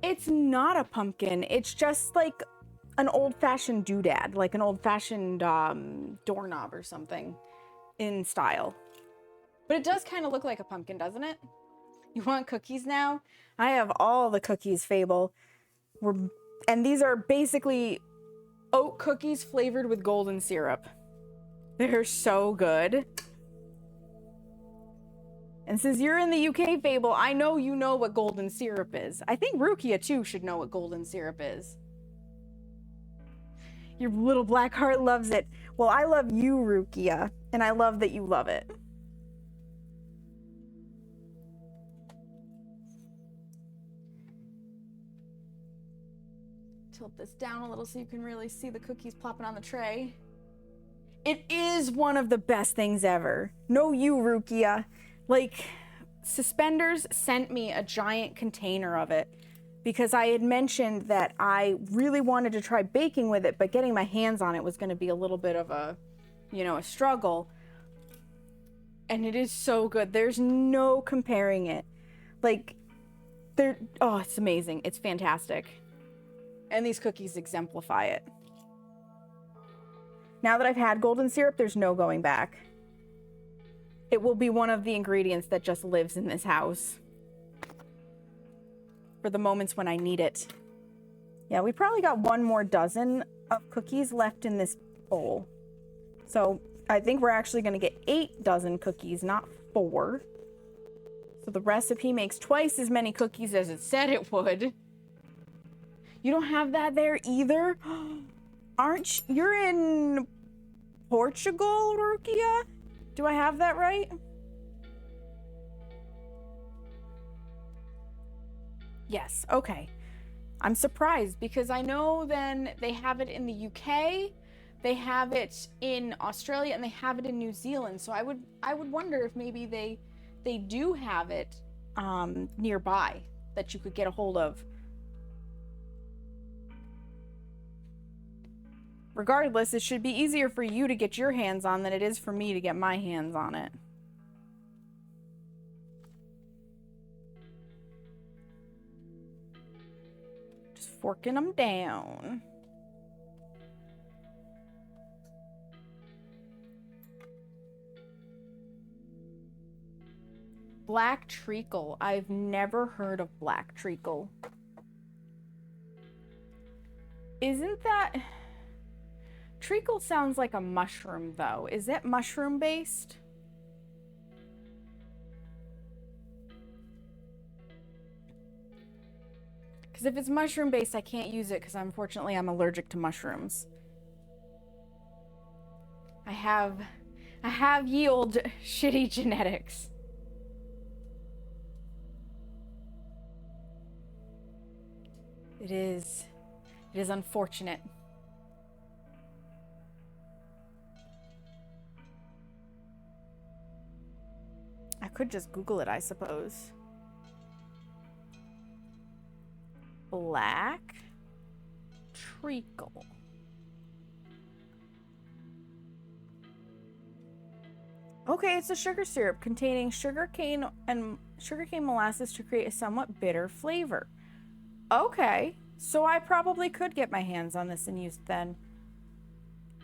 It's not a pumpkin. It's just like an old-fashioned doodad, like an old-fashioned doorknob or something in style. But it does kind of look like a pumpkin, doesn't it? You want cookies now? I have all the cookies, Fable. And these are basically oat cookies flavored with golden syrup. They're so good. And since you're in the UK, Fable, I know you know what golden syrup is. I think Rukia, too, should know what golden syrup is. Your little black heart loves it. Well, I love you, Rukia, and I love that you love it. Tilt this down a little so you can really see the cookies plopping on the tray. It is one of the best things ever. No, you, Rukia. Like, Suspenders sent me a giant container of it because I had mentioned that I really wanted to try baking with it, but getting my hands on it was going to be a little bit of a, a struggle. And it is so good. There's no comparing it. Like, it's amazing. It's fantastic. And these cookies exemplify it. Now that I've had golden syrup, there's no going back. It will be one of the ingredients that just lives in this house for the moments when I need it. Yeah, we probably got one more dozen of cookies left in this bowl. So I think we're actually going to get 8 dozen cookies, not 4. So the recipe makes twice as many cookies as it said it would. You don't have that there either? You're in Portugal, Rukia? Do I have that right? Yes, okay. I'm surprised because I know then they have it in the UK, they have it in Australia, and they have it in New Zealand. So I would wonder if maybe they do have it nearby that you could get a hold of. Regardless, it should be easier for you to get your hands on than it is for me to get my hands on it. Just forking them down. Black treacle. I've never heard of black treacle. Isn't that... Treacle sounds like a mushroom, though. Is it mushroom based? Because if it's mushroom based, I can't use it because unfortunately I'm allergic to mushrooms. I have ye old shitty genetics. It is unfortunate. I could just Google it, I suppose. Black treacle. Okay, it's a sugar syrup containing sugarcane molasses to create a somewhat bitter flavor. Okay, so I probably could get my hands on this and use it then.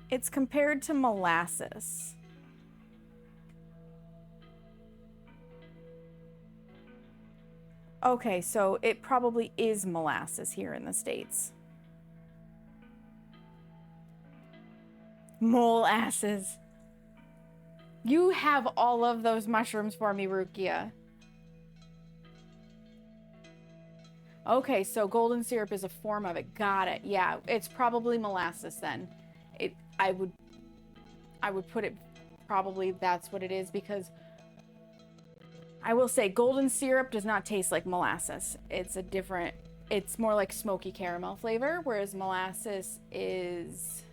It's compared to molasses. Okay, so it probably is molasses here in the States. Molasses. You have all of those mushrooms for me, Rukia. Okay, so golden syrup is a form of it. Got it. Yeah, it's probably molasses then. I would put it probably that's what it is because I will say golden syrup does not taste like molasses. It's more like smoky caramel flavor, whereas molasses is...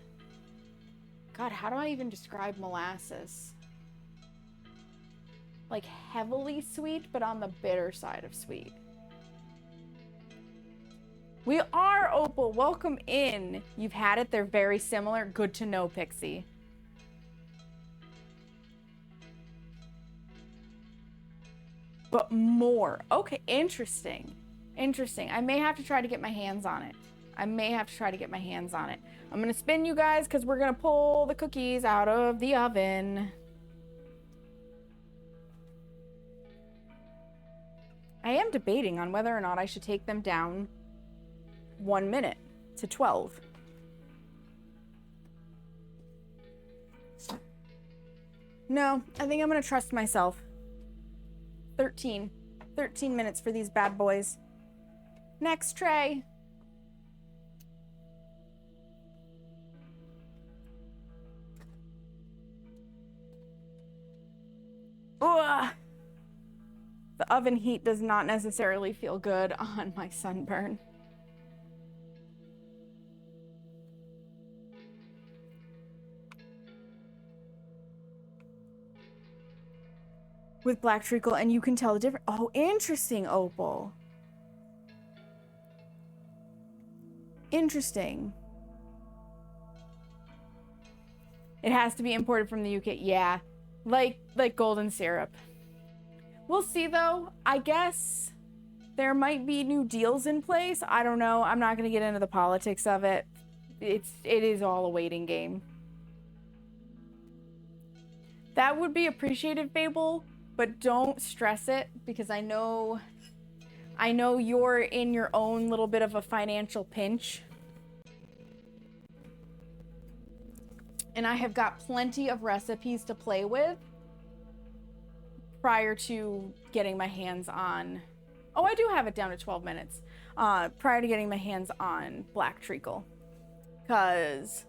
God, how do I even describe molasses? Like heavily sweet, but on the bitter side of sweet. We are, Opal. Welcome in. You've had it. They're very similar. Good to know, Pixie. But more. Okay, interesting. Interesting. I may have to try to get my hands on it. I'm going to spin you guys because we're going to pull the cookies out of the oven. I am debating on whether or not I should take them down 1 minute to 12. No, I think I'm going to trust myself. 13 minutes for these bad boys. Next tray. Ugh. The oven heat does not necessarily feel good on my sunburn. With black treacle, and you can tell the difference. Oh, interesting, Opal. Interesting. It has to be imported from the UK. Yeah, like golden syrup. We'll see, though. I guess there might be new deals in place. I don't know. I'm not going to get into the politics of it. It is all a waiting game. That would be appreciated, Fable, but don't stress it because I know you're in your own little bit of a financial pinch. And I have got plenty of recipes to play with prior to getting my hands on... Oh, I do have it down to 12 minutes. Prior to getting my hands on black treacle. Because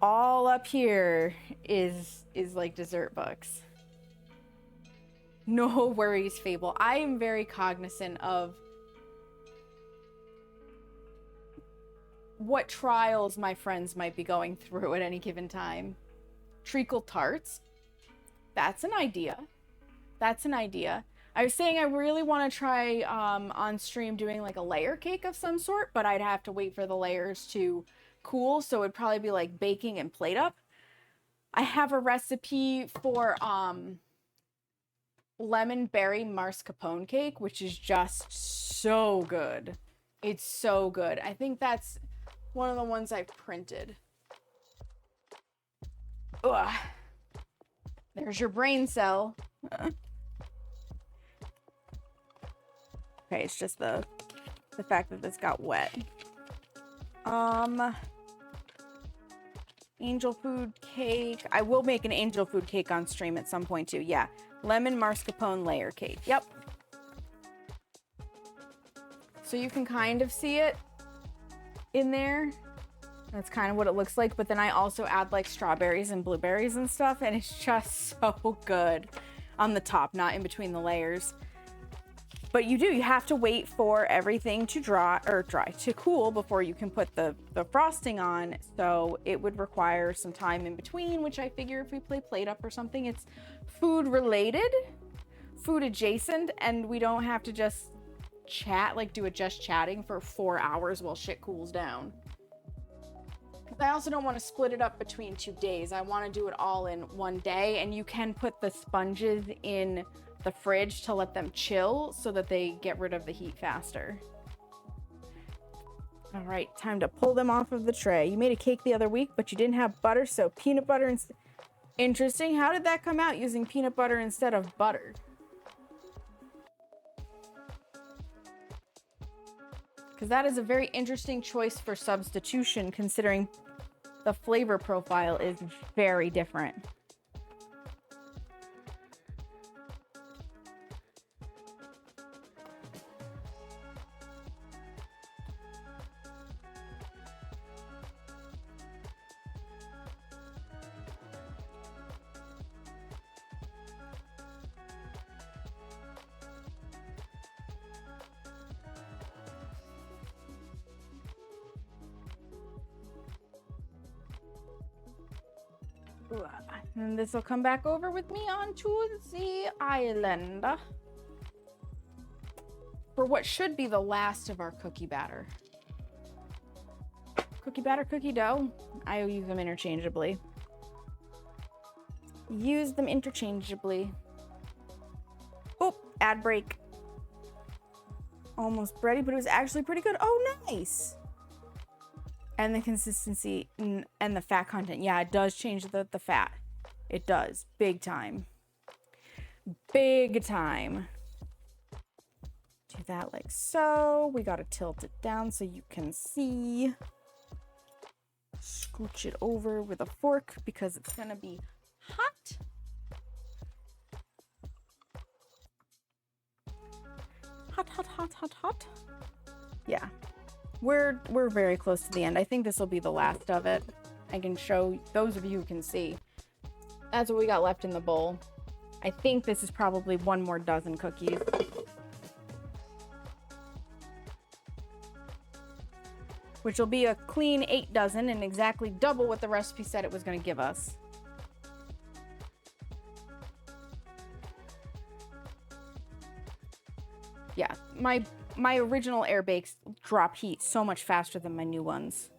all up here is like dessert books. No worries, Fable. I am very cognizant of what trials my friends might be going through at any given time. Treacle tarts. That's an idea. That's an idea. I was saying I really want to try on stream doing like a layer cake of some sort, but I'd have to wait for the layers to cool, so it'd probably be like baking and plate up. I have a recipe for lemon berry mascarpone cake, which is just so good. It's so good. I think that's one of the ones I've printed. Ugh. There's your brain cell. Okay, it's just the fact that this got wet. Angel food cake. I will make an angel food cake on stream at some point too. Yeah. Lemon mascarpone layer cake. Yep. So you can kind of see it in there. That's kind of what it looks like. But then I also add like strawberries and blueberries and stuff. And it's just so good on the top, not in between the layers. But you have to wait for everything to to cool before you can put the frosting on. So it would require some time in between, which I figure if we play Plate Up or something, it's food related, food adjacent, and we don't have to just chat, like do a just chatting for 4 hours while shit cools down. I also don't want to split it up between 2 days. I want to do it all in one day, and you can put the sponges in the fridge to let them chill so that they get rid of the heat faster. All right, time to pull them off of the tray. You made a cake the other week, but you didn't have butter, so peanut butter instead. Interesting. How did that come out using peanut butter instead of butter? Because that is a very interesting choice for substitution, considering the flavor profile is very different. And this will come back over with me onto the island for what should be the last of our cookie batter. Cookie batter, cookie dough. I use them interchangeably. Use them interchangeably. Oh, ad break. Almost ready, but it was actually pretty good. Oh, nice. And the consistency and the fat content. Yeah, it does change the fat. It does. Big time. Big time. Do that like so. We got to tilt it down so you can see. Scooch it over with a fork because it's going to be hot. Hot, hot, hot, hot, hot. Yeah. We're very close to the end. I think this will be the last of it. I can show those of you who can see. That's what we got left in the bowl. I think this is probably 1 more dozen cookies. Which will be a clean 8 dozen and exactly double what the recipe said it was going to give us. Yeah, my original air bakes drop heat so much faster than my new ones.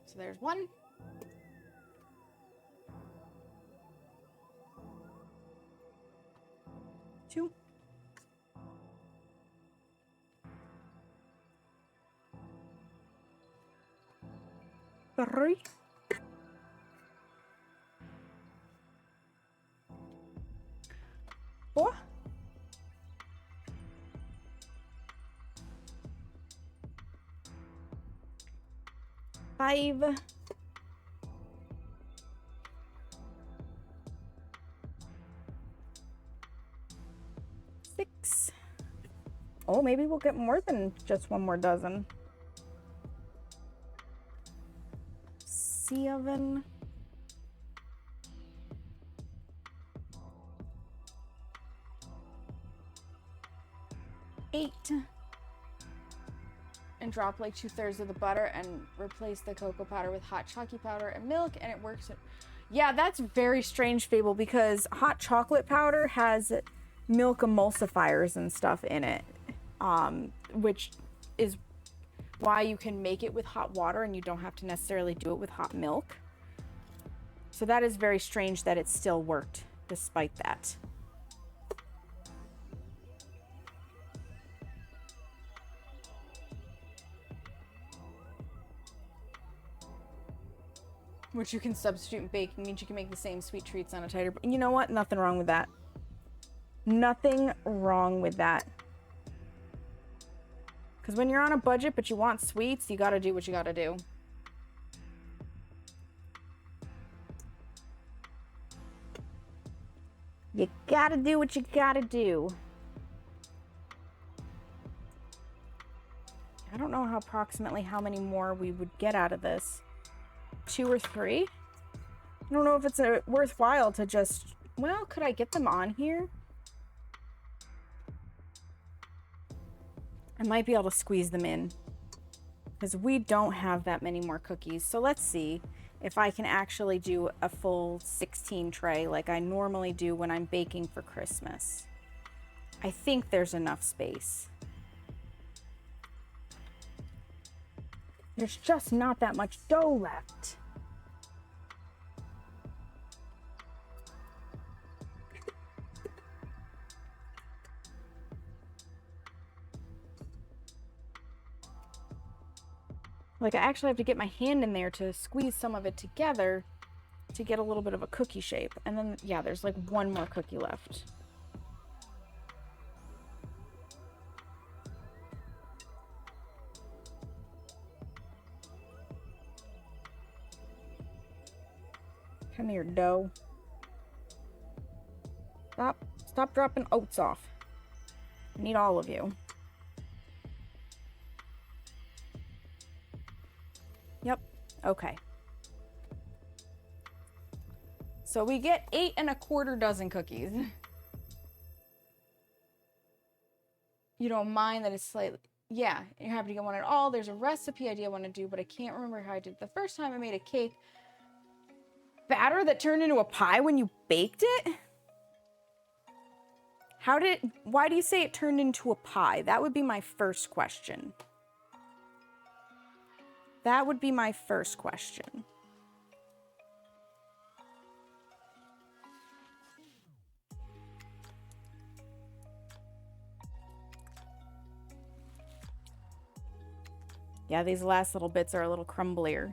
So there's 1. 2. 3. Four. 5. 6. Oh, maybe we'll get more than just one more dozen. 7. 8. And drop like 2/3 of the butter and replace the cocoa powder with hot chocolate powder and milk, and it works. Yeah, that's very strange, Fable, because hot chocolate powder has milk emulsifiers and stuff in it, which is why you can make it with hot water and you don't have to necessarily do it with hot milk. So that is very strange that it still worked despite that. Which you can substitute in baking, means you can make the same sweet treats on a tighter. You know what? Nothing wrong with that. Nothing wrong with that. Because when you're on a budget but you want sweets, you gotta do what you gotta do. You gotta do what you gotta do. I don't know approximately how many more we would get out of this. 2 or 3? I don't know if it's worthwhile to just... Well, could I get them on here? I might be able to squeeze them in. Because we don't have that many more cookies. So let's see if I can actually do a full 16 tray like I normally do when I'm baking for Christmas. I think there's enough space. There's just not that much dough left. Like, I actually have to get my hand in there to squeeze some of it together to get a little bit of a cookie shape. And then, yeah, there's like one more cookie left. Come here, dough. Stop dropping oats off. I need all of you. Yep, okay. So we get 8 1/4 dozen cookies. You don't mind that it's slightly, yeah, you're happy to get one at all. There's a recipe idea I want to do, but I can't remember how I did it the first time I made a cake. Batter that turned into a pie when you baked it? Why do you say it turned into a pie? That would be my first question. That would be my first question. Yeah, these last little bits are a little crumblier.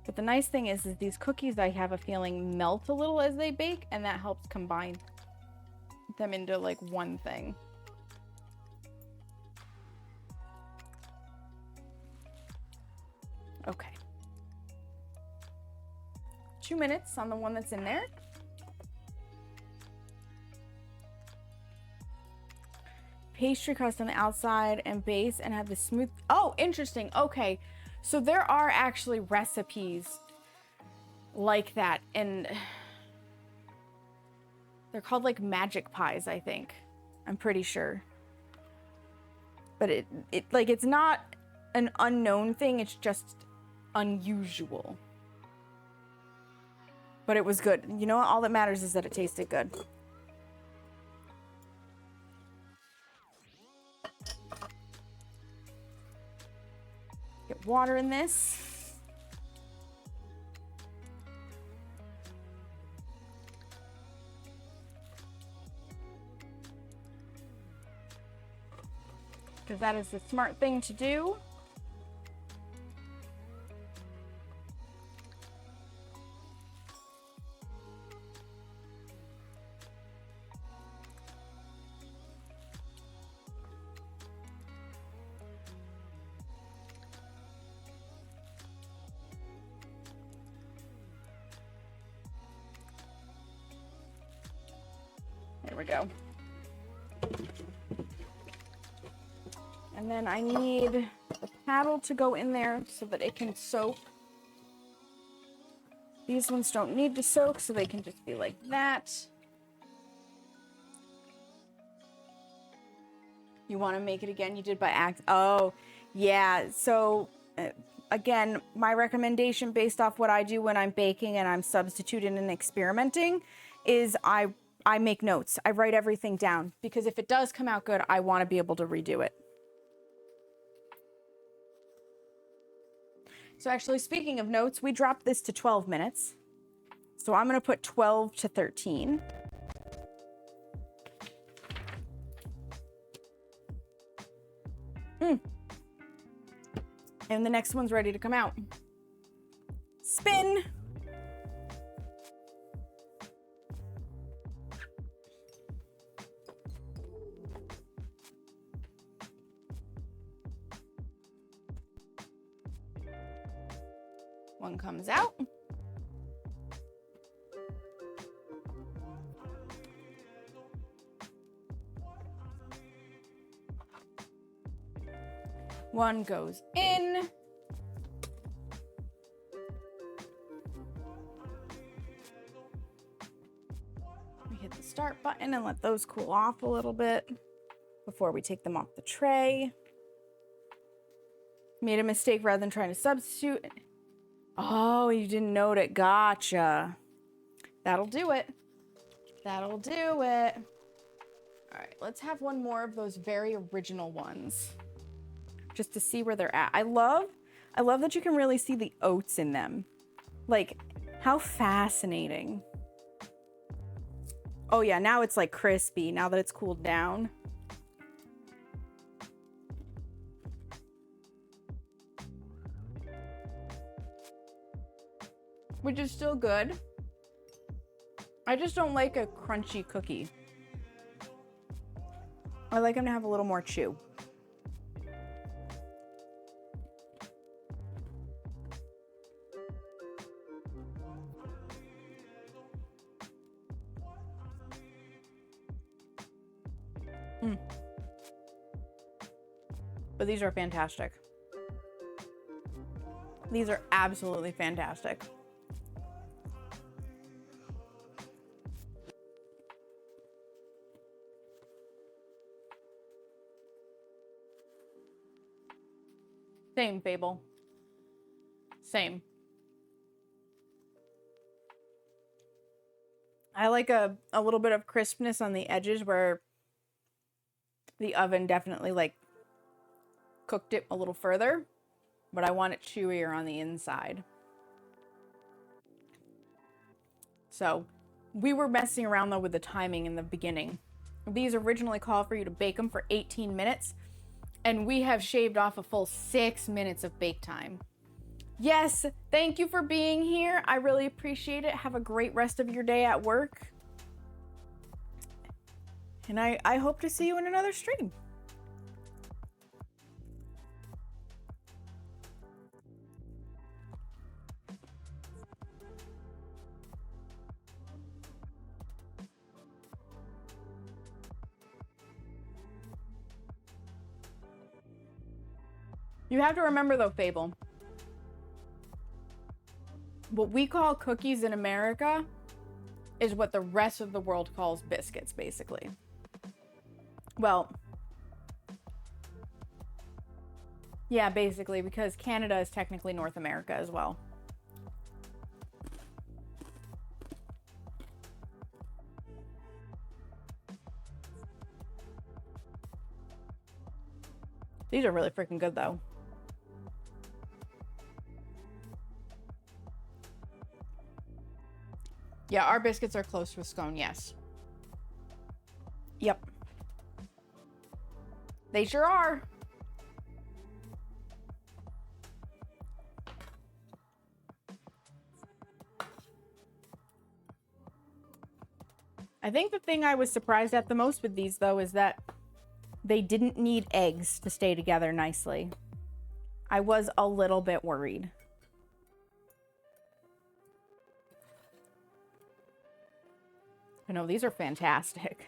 But the nice thing is these cookies, I have a feeling, melt a little as they bake, and that helps combine them into like one thing. Okay. 2 minutes on the one that's in there. Pastry crust on the outside and base and have the smooth... Oh, interesting. Okay. So there are actually recipes like that, and they're called like magic pies, I think. I'm pretty sure. But it like, it's not an unknown thing, it's just unusual. But it was good. You know what? All that matters is that it tasted good. Get water in this. because that is the smart thing to do. There we go. And then I need the paddle to go in there so that it can soak. These ones don't need to soak, so they can just be like that. You want to make it again? You did by act. Oh, yeah. So, again, my recommendation based off what I do when I'm baking and I'm substituting and experimenting is I make notes. I write everything down because if it does come out good, I want to be able to redo it. So actually, speaking of notes, we dropped this to 12 minutes. So I'm going to put 12 to 13. And the next one's ready to come out. Spin. One comes out. One goes in. We hit the start button and let those cool off a little bit before we take them off the tray. Made a mistake rather than trying to substitute. Oh, you didn't note it. Gotcha. That'll do it. That'll do it. All right, let's have one more of those very original ones just to see where they're at. I love that you can really see the oats in them. Like, how fascinating. Oh yeah, now it's like crispy now that it's cooled down. Which is still good. I just don't like a crunchy cookie. I like them to have a little more chew. But these are fantastic. These are absolutely fantastic. Same, Fable. Same. I like a little bit of crispness on the edges where the oven definitely like cooked it a little further, but I want it chewier on the inside. So we were messing around though with the timing in the beginning. These originally called for you to bake them for 18 minutes. And we have shaved off a full 6 minutes of bake time. Yes, thank you for being here. I really appreciate it. Have a great rest of your day at work. And I hope to see you in another stream. You have to remember though, Fable, what we call cookies in America is what the rest of the world calls biscuits, basically. Well, yeah, basically, because Canada is technically North America as well. These are really freaking good though. Yeah, our biscuits are close to a scone, yes. Yep. They sure are. I think the thing I was surprised at the most with these, though, is that they didn't need eggs to stay together nicely. I was a little bit worried. I know, these are fantastic.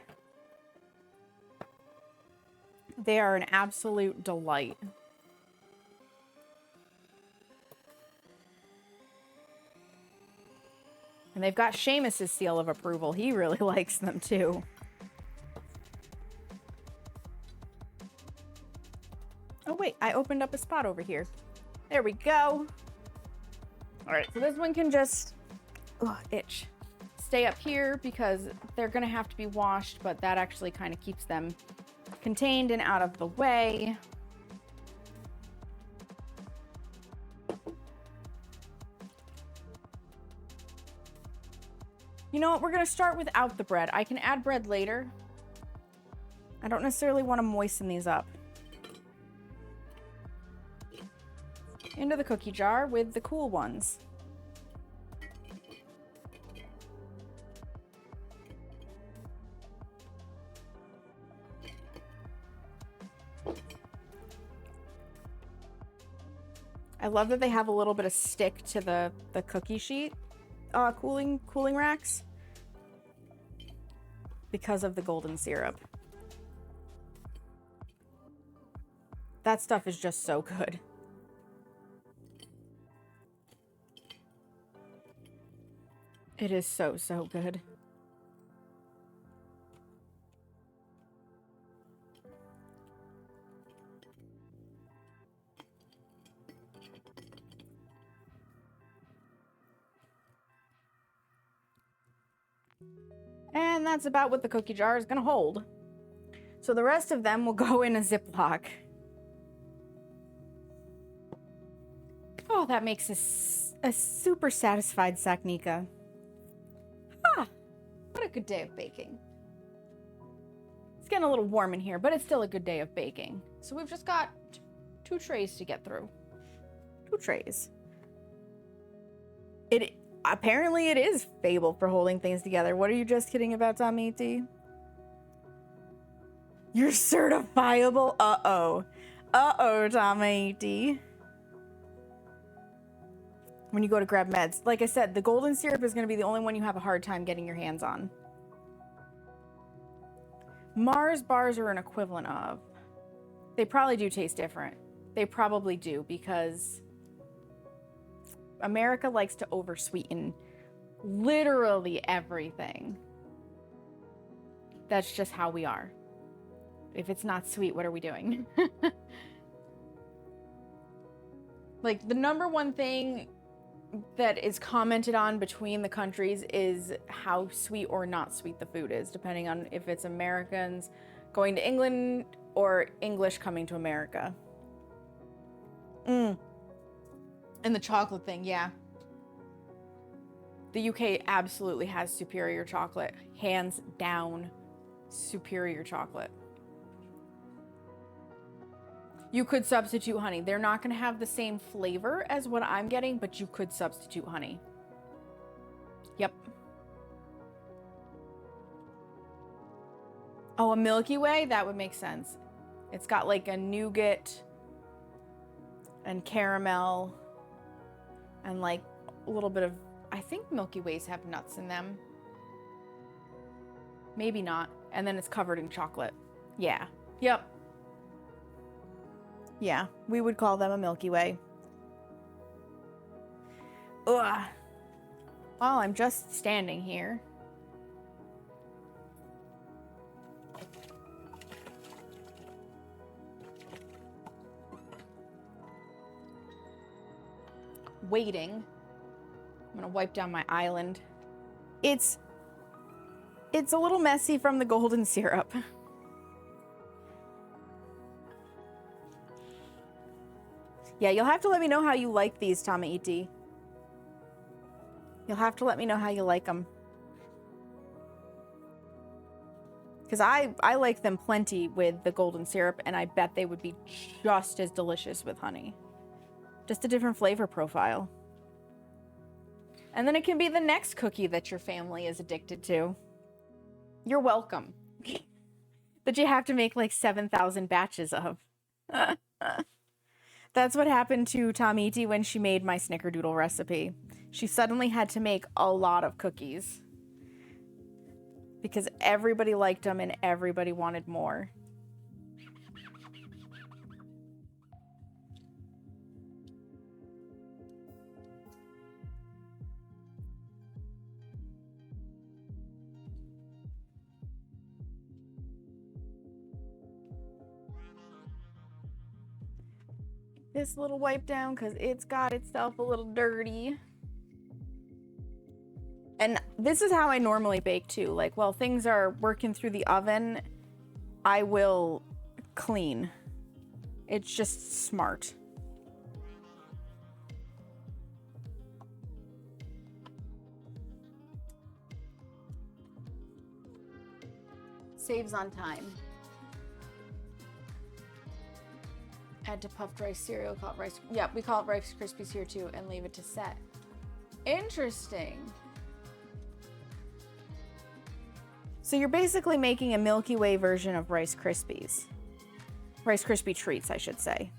They are an absolute delight. And they've got Seamus's seal of approval. He really likes them too. Oh wait, I opened up a spot over here. There we go. All right, so this one can just, itch. Stay up here because they're gonna have to be washed, but that actually kind of keeps them contained and out of the way. You know what? We're going to start without the bread. I can add bread later. I don't necessarily want to moisten these up. Into the cookie jar with the cool ones. I love that they have a little bit of stick to the cookie sheet cooling racks because of the golden syrup. That stuff is just so good. It is so, so good. And that's about what the cookie jar is going to hold. So the rest of them will go in a Ziploc. Oh, that makes a super satisfied Saknika. Ah, what a good day of baking. It's getting a little warm in here, but it's still a good day of baking. So we've just got 2 trays to get through. 2 trays. Apparently it is fable for holding things together. What are you just kidding about, Tommy? You're certifiable? Uh-oh. Uh-oh, Tommy. When you go to grab meds. Like I said, the golden syrup is going to be the only one you have a hard time getting your hands on. Mars bars are an equivalent of. They probably do taste different. They probably do because America likes to oversweeten literally everything. That's just how we are. If it's not sweet, what are we doing? Like, the number one thing that is commented on between the countries is how sweet or not sweet the food is, depending on if it's Americans going to England or English coming to America. And the chocolate thing, yeah. The UK absolutely has superior chocolate. Hands down, superior chocolate. You could substitute honey. They're not going to have the same flavor as what I'm getting, but you could substitute honey. Yep. Oh, a Milky Way? That would make sense. It's got like a nougat and caramel and like a little bit of, I think Milky Ways have nuts in them. Maybe not. And then it's covered in chocolate. Yeah. Yep. Yeah, we would call them a Milky Way. Ugh. Well, I'm just standing here. Waiting. I'm gonna wipe down my island. It's a little messy from the golden syrup. Yeah, you'll have to let me know how you like these, Tommy E.T. You'll have to let me know how you like them. Because I like them plenty with the golden syrup, and I bet they would be just as delicious with honey. Just a different flavor profile. And then it can be the next cookie that your family is addicted to. You're welcome. That you have to make like 7,000 batches of. That's what happened to Tamiti when she made my snickerdoodle recipe. She suddenly had to make a lot of cookies because everybody liked them and everybody wanted more. This little wipe down because it's got itself a little dirty. And this is how I normally bake too. Like, while things are working through the oven, I will clean. It's just smart. Saves on time. Add to puffed rice cereal, call it rice. Yeah, we call it Rice Krispies here too, and leave it to set. Interesting. So you're basically making a Milky Way version of Rice Krispies. Rice Krispie treats, I should say.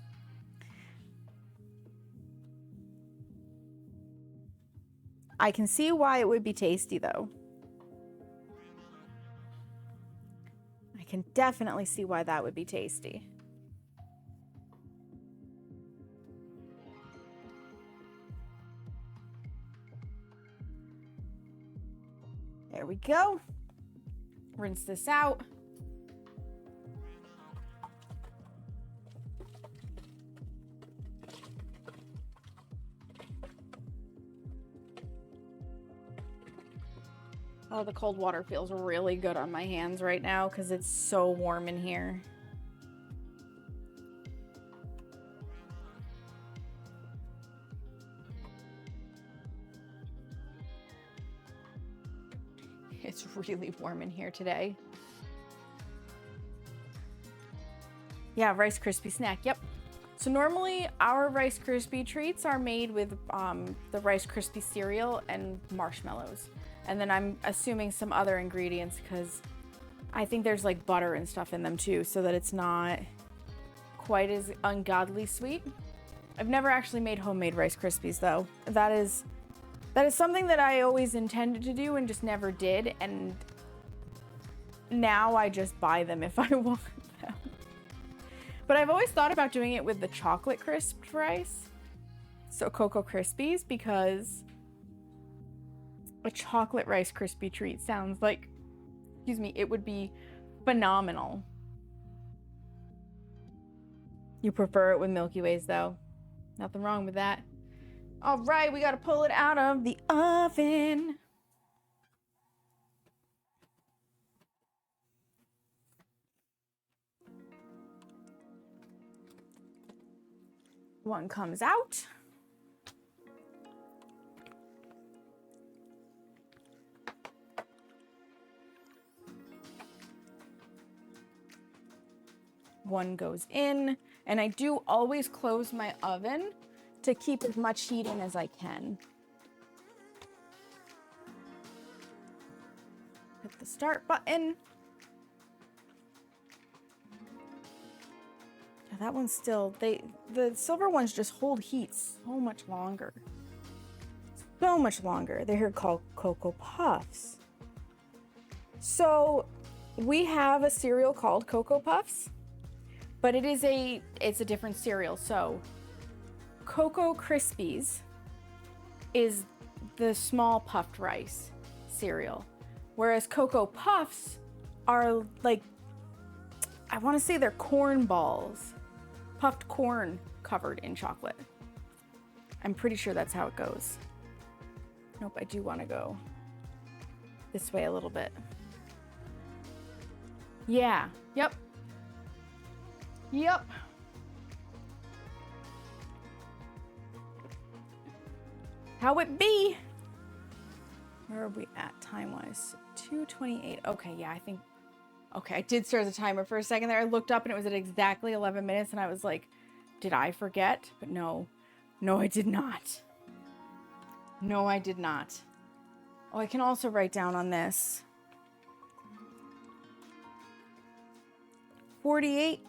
I can see why it would be tasty though. I can definitely see why that would be tasty. There we go. Rinse this out. Oh, the cold water feels really good on my hands right now because it's so warm in here. It's really warm in here today. Yeah, Rice Krispie snack. Yep. So normally our Rice Krispie treats are made with the Rice Krispie cereal and marshmallows. And then I'm assuming some other ingredients because I think there's like butter and stuff in them too, so that it's not quite as ungodly sweet. I've never actually made homemade Rice Krispies though. That is something that I always intended to do and just never did, and now I just buy them if I want them. But I've always thought about doing it with the chocolate crisped rice, so Cocoa Krispies, because a chocolate Rice Krispie treat sounds like, excuse me, it would be phenomenal. You prefer it with Milky Ways though. Nothing wrong with that. All right, we got to pull it out of the oven. One comes out. One goes in, and I do always close my oven to keep as much heat in as I can. Hit the start button. Yeah, that one's still, the silver ones just hold heat so much longer. So much longer. They're here called Cocoa Puffs. So we have a cereal called Cocoa Puffs, but it's a different cereal. So Cocoa Krispies is the small puffed rice cereal, whereas Cocoa Puffs are like, I want to say they're corn balls, puffed corn covered in chocolate. I'm pretty sure that's how it goes. Nope, I do want to go this way a little bit. Yeah, yep. Yep. How it be? Where are we at time-wise? 2:28. Okay, yeah, I think... Okay, I did start the timer for a second there. I looked up and it was at exactly 11 minutes and I was like, did I forget? But no. No, I did not. No, I did not. Oh, I can also write down on this. 48?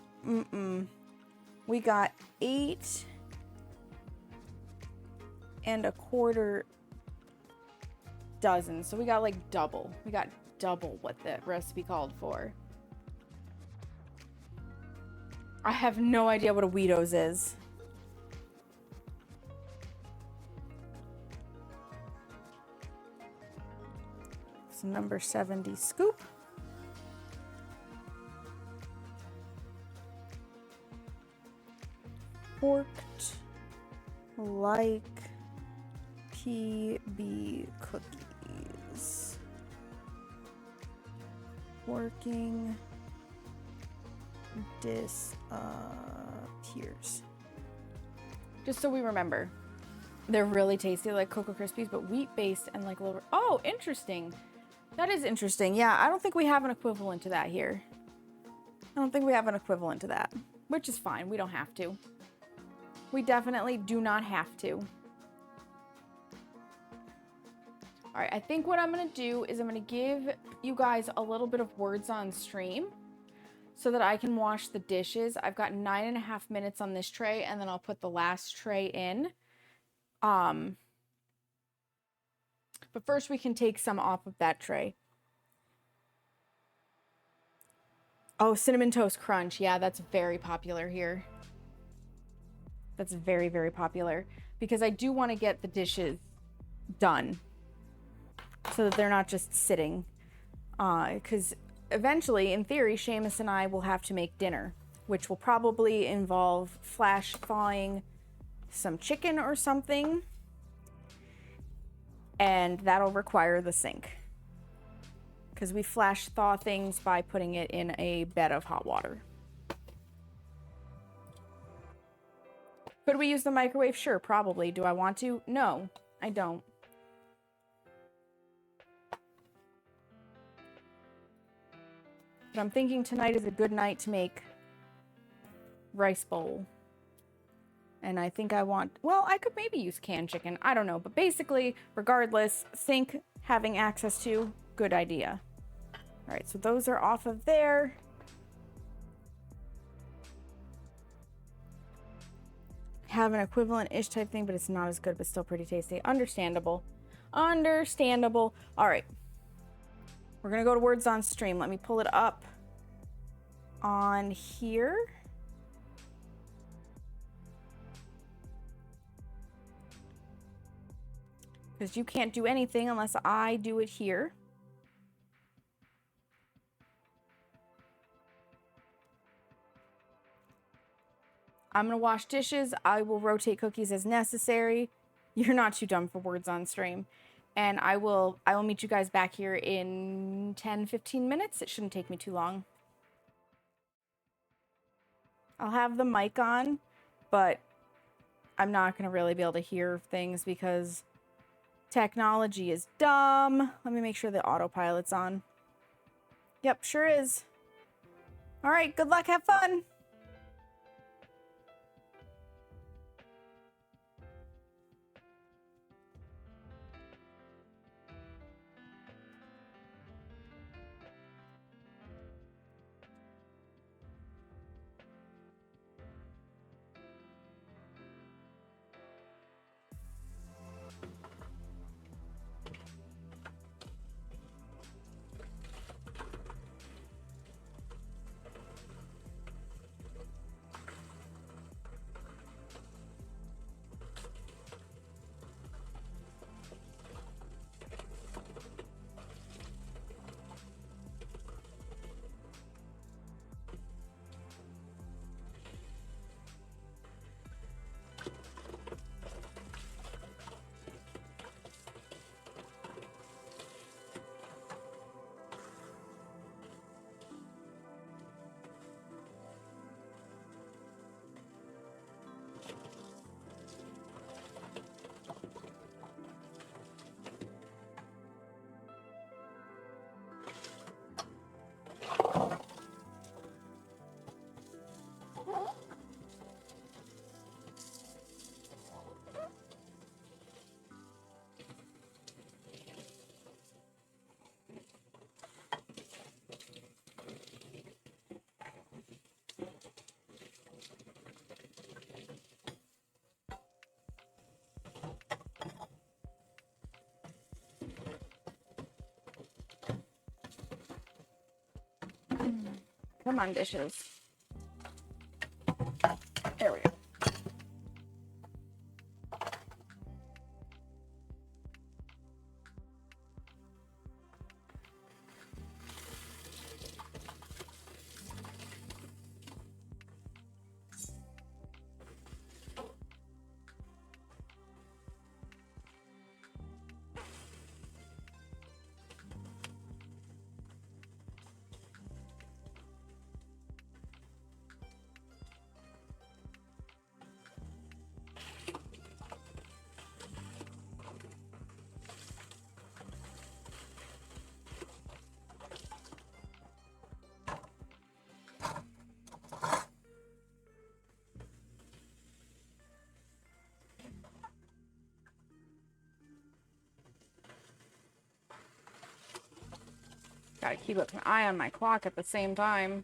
We got 8 1/4 dozen. So we got like double. We got double what the recipe called for. I have no idea what a Wheatos is. It's number 70 scoop. Forked like PB cookies. Working disappears. Just so we remember, they're really tasty, like Cocoa Krispies, but wheat-based and like a little... Oh, interesting. That is interesting. Yeah, I don't think we have an equivalent to that here. I don't think we have an equivalent to that, which is fine. We don't have to. We definitely do not have to. All right, I think what I'm going to do is I'm going to give you guys a little bit of words on stream so that I can wash the dishes. I've got 9.5 minutes on this tray, and then I'll put the last tray in. But first we can take some off of that tray. Oh, Cinnamon Toast Crunch. Yeah, that's very popular here. That's very, very popular because I do want to get the dishes done so that they're not just sitting. Because eventually, in theory, Seamus and I will have to make dinner, which will probably involve flash thawing some chicken or something. And that'll require the sink. Because we flash thaw things by putting it in a bed of hot water. Could we use the microwave? Sure, probably. Do I want to? No, I don't. But I'm thinking tonight is a good night to make rice bowl. And I think I want, well, I could maybe use canned chicken. I don't know. But basically, regardless, sink having access to, good idea. All right, so those are off of there. Have an equivalent-ish type thing, but it's not as good, but still pretty tasty. Understandable. Understandable. All right. We're going to go to words on stream. Let me pull it up on here. Because you can't do anything unless I do it here. I'm going to wash dishes. I will rotate cookies as necessary. You're not too dumb for words on stream. And I will meet you guys back here in 10-15 minutes. It shouldn't take me too long. I'll have the mic on, but I'm not going to really be able to hear things because technology is dumb. Let me make sure the autopilot's on. Yep, sure is. All right, good luck. Have fun. Come on, dishes. There we go. Gotta keep an eye on my clock at the same time.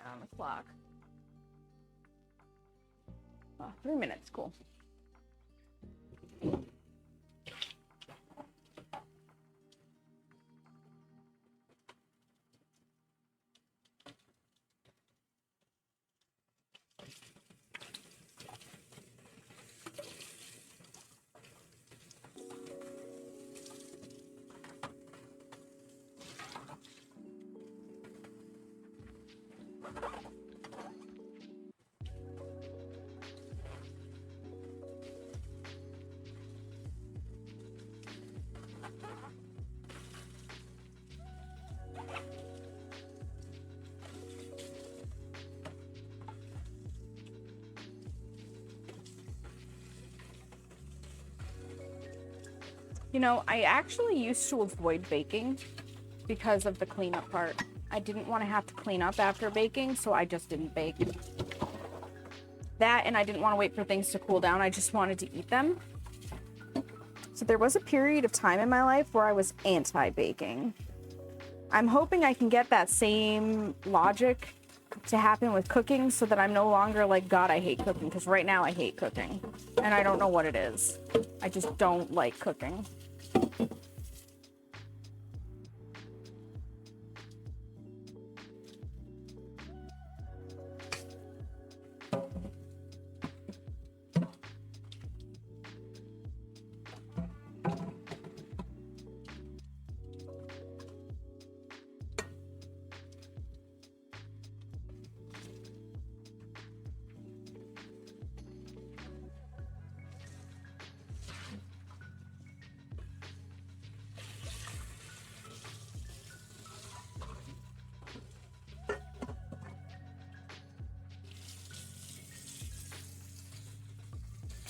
On the clock. Oh, 3 minutes, cool. You know, I actually used to avoid baking because of the cleanup part. I didn't want to have to clean up after baking, so I just didn't bake. That, and I didn't want to wait for things to cool down. I just wanted to eat them. So there was a period of time in my life where I was anti-baking. I'm hoping I can get that same logic to happen with cooking so that I'm no longer like, God, I hate cooking, because right now I hate cooking. And I don't know what it is. I just don't like cooking.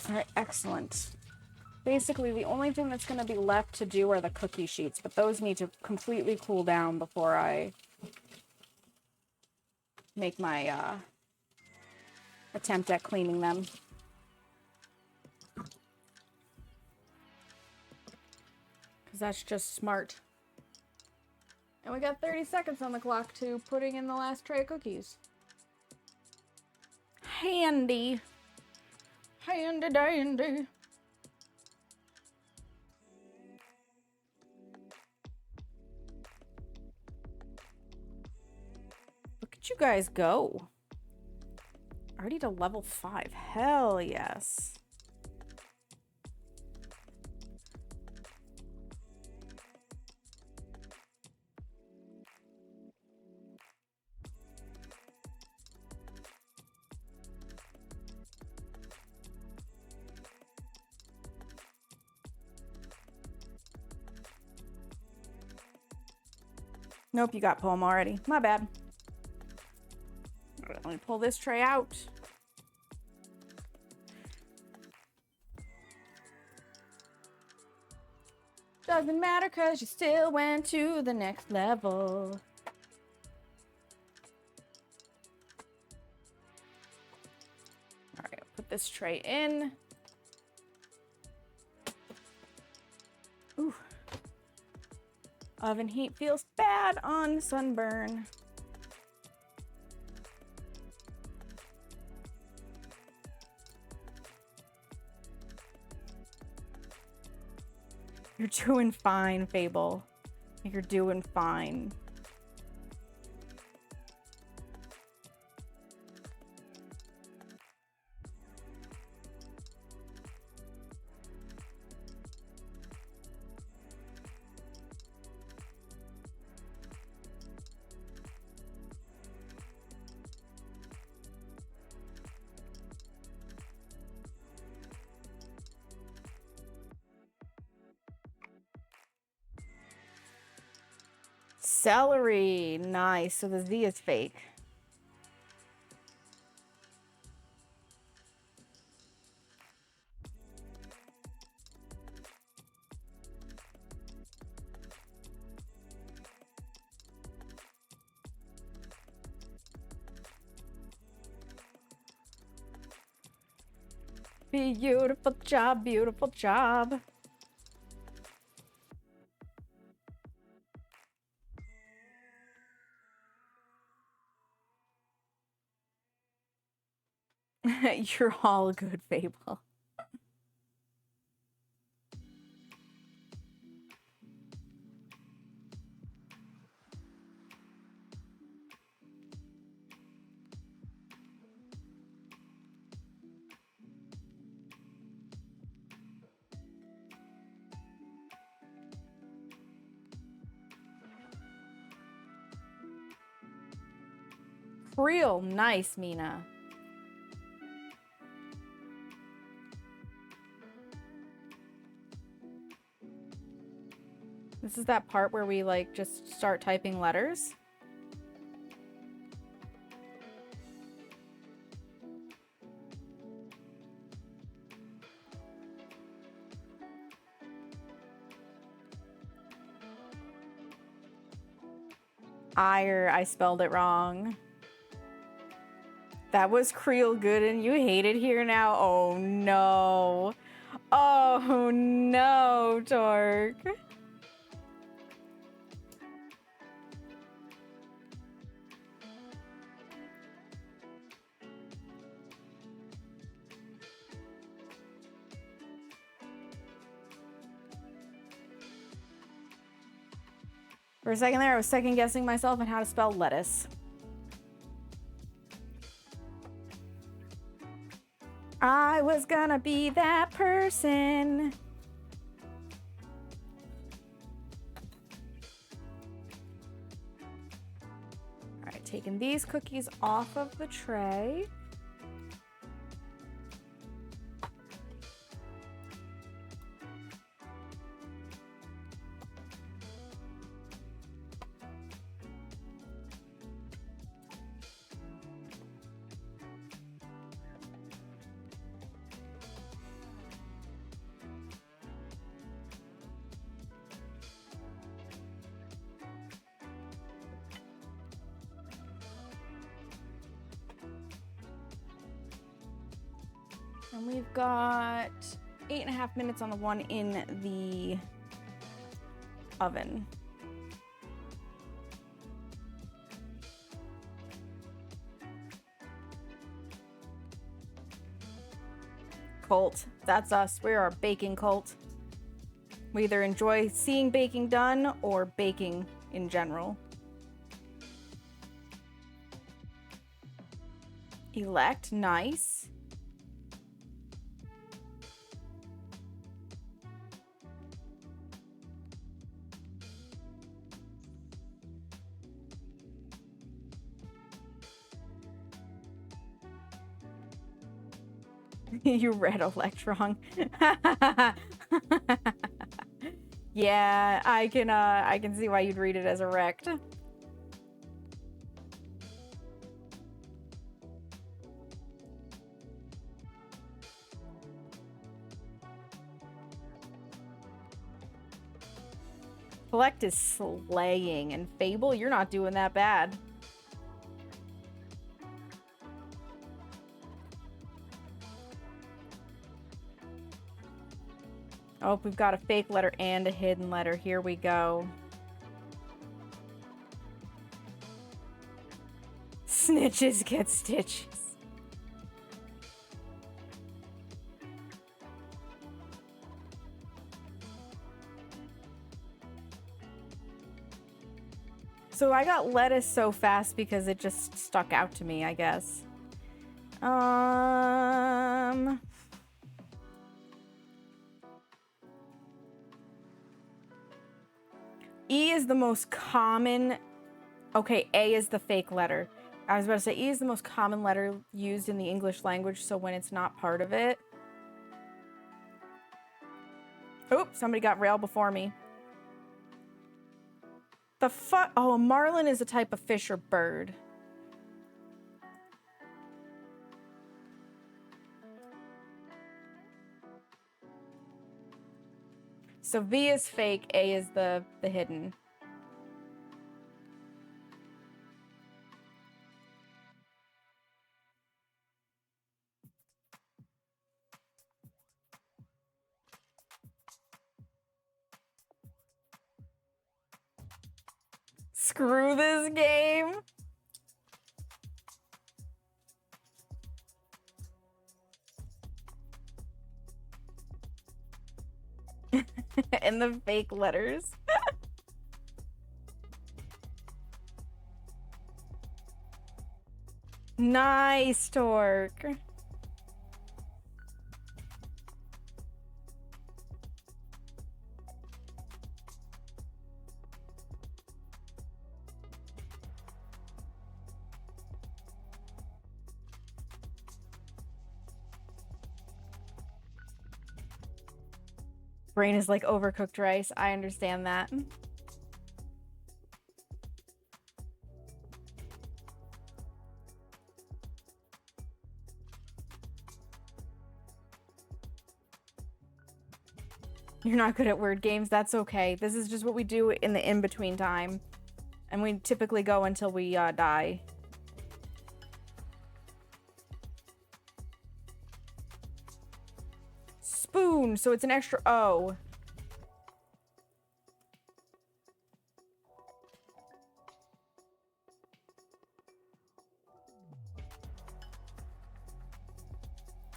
All right, excellent. Basically, the only thing that's going to be left to do are the cookie sheets, but those need to completely cool down before I make my attempt at cleaning them. Because that's just smart. And we got 30 seconds on the clock to putting in the last tray of cookies. Handy. Handy dandy. you guys go? Already to level 5. Hell yes. Nope, you got poem already. My bad. All right, let me pull this tray out. Doesn't matter because you still went to the next level. All right, put this tray in. Ooh. Oven heat feels bad on sunburn. You're doing fine, Fable. You're doing fine. Celery. Nice. So the Z is fake. Beautiful job, beautiful job. You're all good, Fable. Real nice, Mina. This is that part where we like just start typing letters. Ire, I spelled it wrong. That was Creel good and you hate it here now? Oh no. Oh no, Torque. For a second there, I was second guessing myself on how to spell lettuce. I was gonna be that person. All right, taking these cookies off of the tray. And we've got 8.5 minutes on the one in the oven. Cult. That's us. We're our baking cult. We either enjoy seeing baking done or baking in general. Elect, nice. You read elect wrong. Yeah, I can see why you'd read it as erect. Collect is slaying, and Fable, you're not doing that bad. Oh, we've got a fake letter and a hidden letter. Here we go. Snitches get stitches. So I got lettuce so fast because it just stuck out to me, I guess. E is the most common. Okay, A is the fake letter. I was about to say E is the most common letter used in the English language, so when it's not part of it. Oop, somebody got rail before me. The fuck? Oh, a marlin is a type of fish or bird. So V is fake, A is the hidden. Screw this game. And the fake letters. Nice, Torque. Brain is like overcooked rice. I understand that. You're not good at word games. That's okay. This is just what we do in the in-between time. And we typically go until we die. Spoon, so it's an extra O.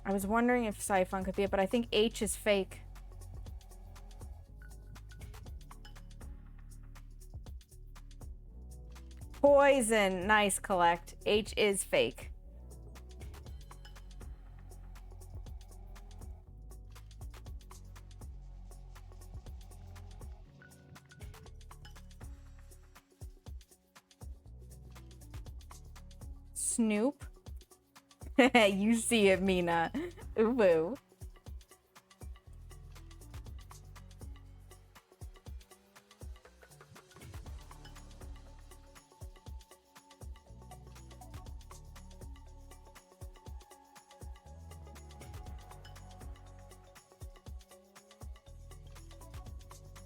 I was wondering if Siphon could be it, but I think H is fake. Poison. Nice, Collect. H is fake. Snoop. You see it, Mina. Ooh, ooh.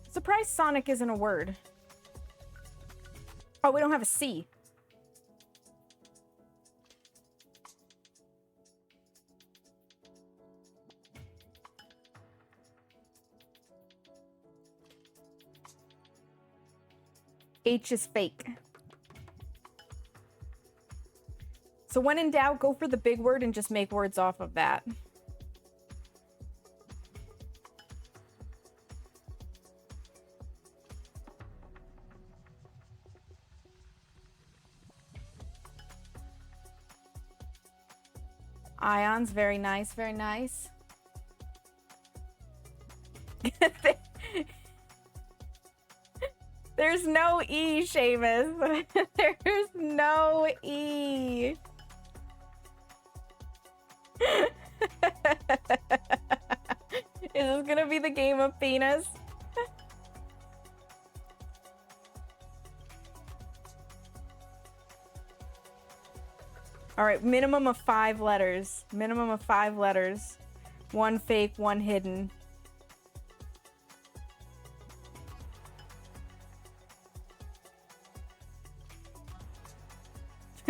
Surprised Sonic isn't a word. Oh, we don't have a C. H is fake. So when in doubt, go for the big word and just make words off of that. Ions, very nice, very nice. There's no E, Seamus. There's no E. Is this gonna be the game of penis? All right, minimum of 5 letters. Minimum of 5 letters. 1 fake, 1 hidden.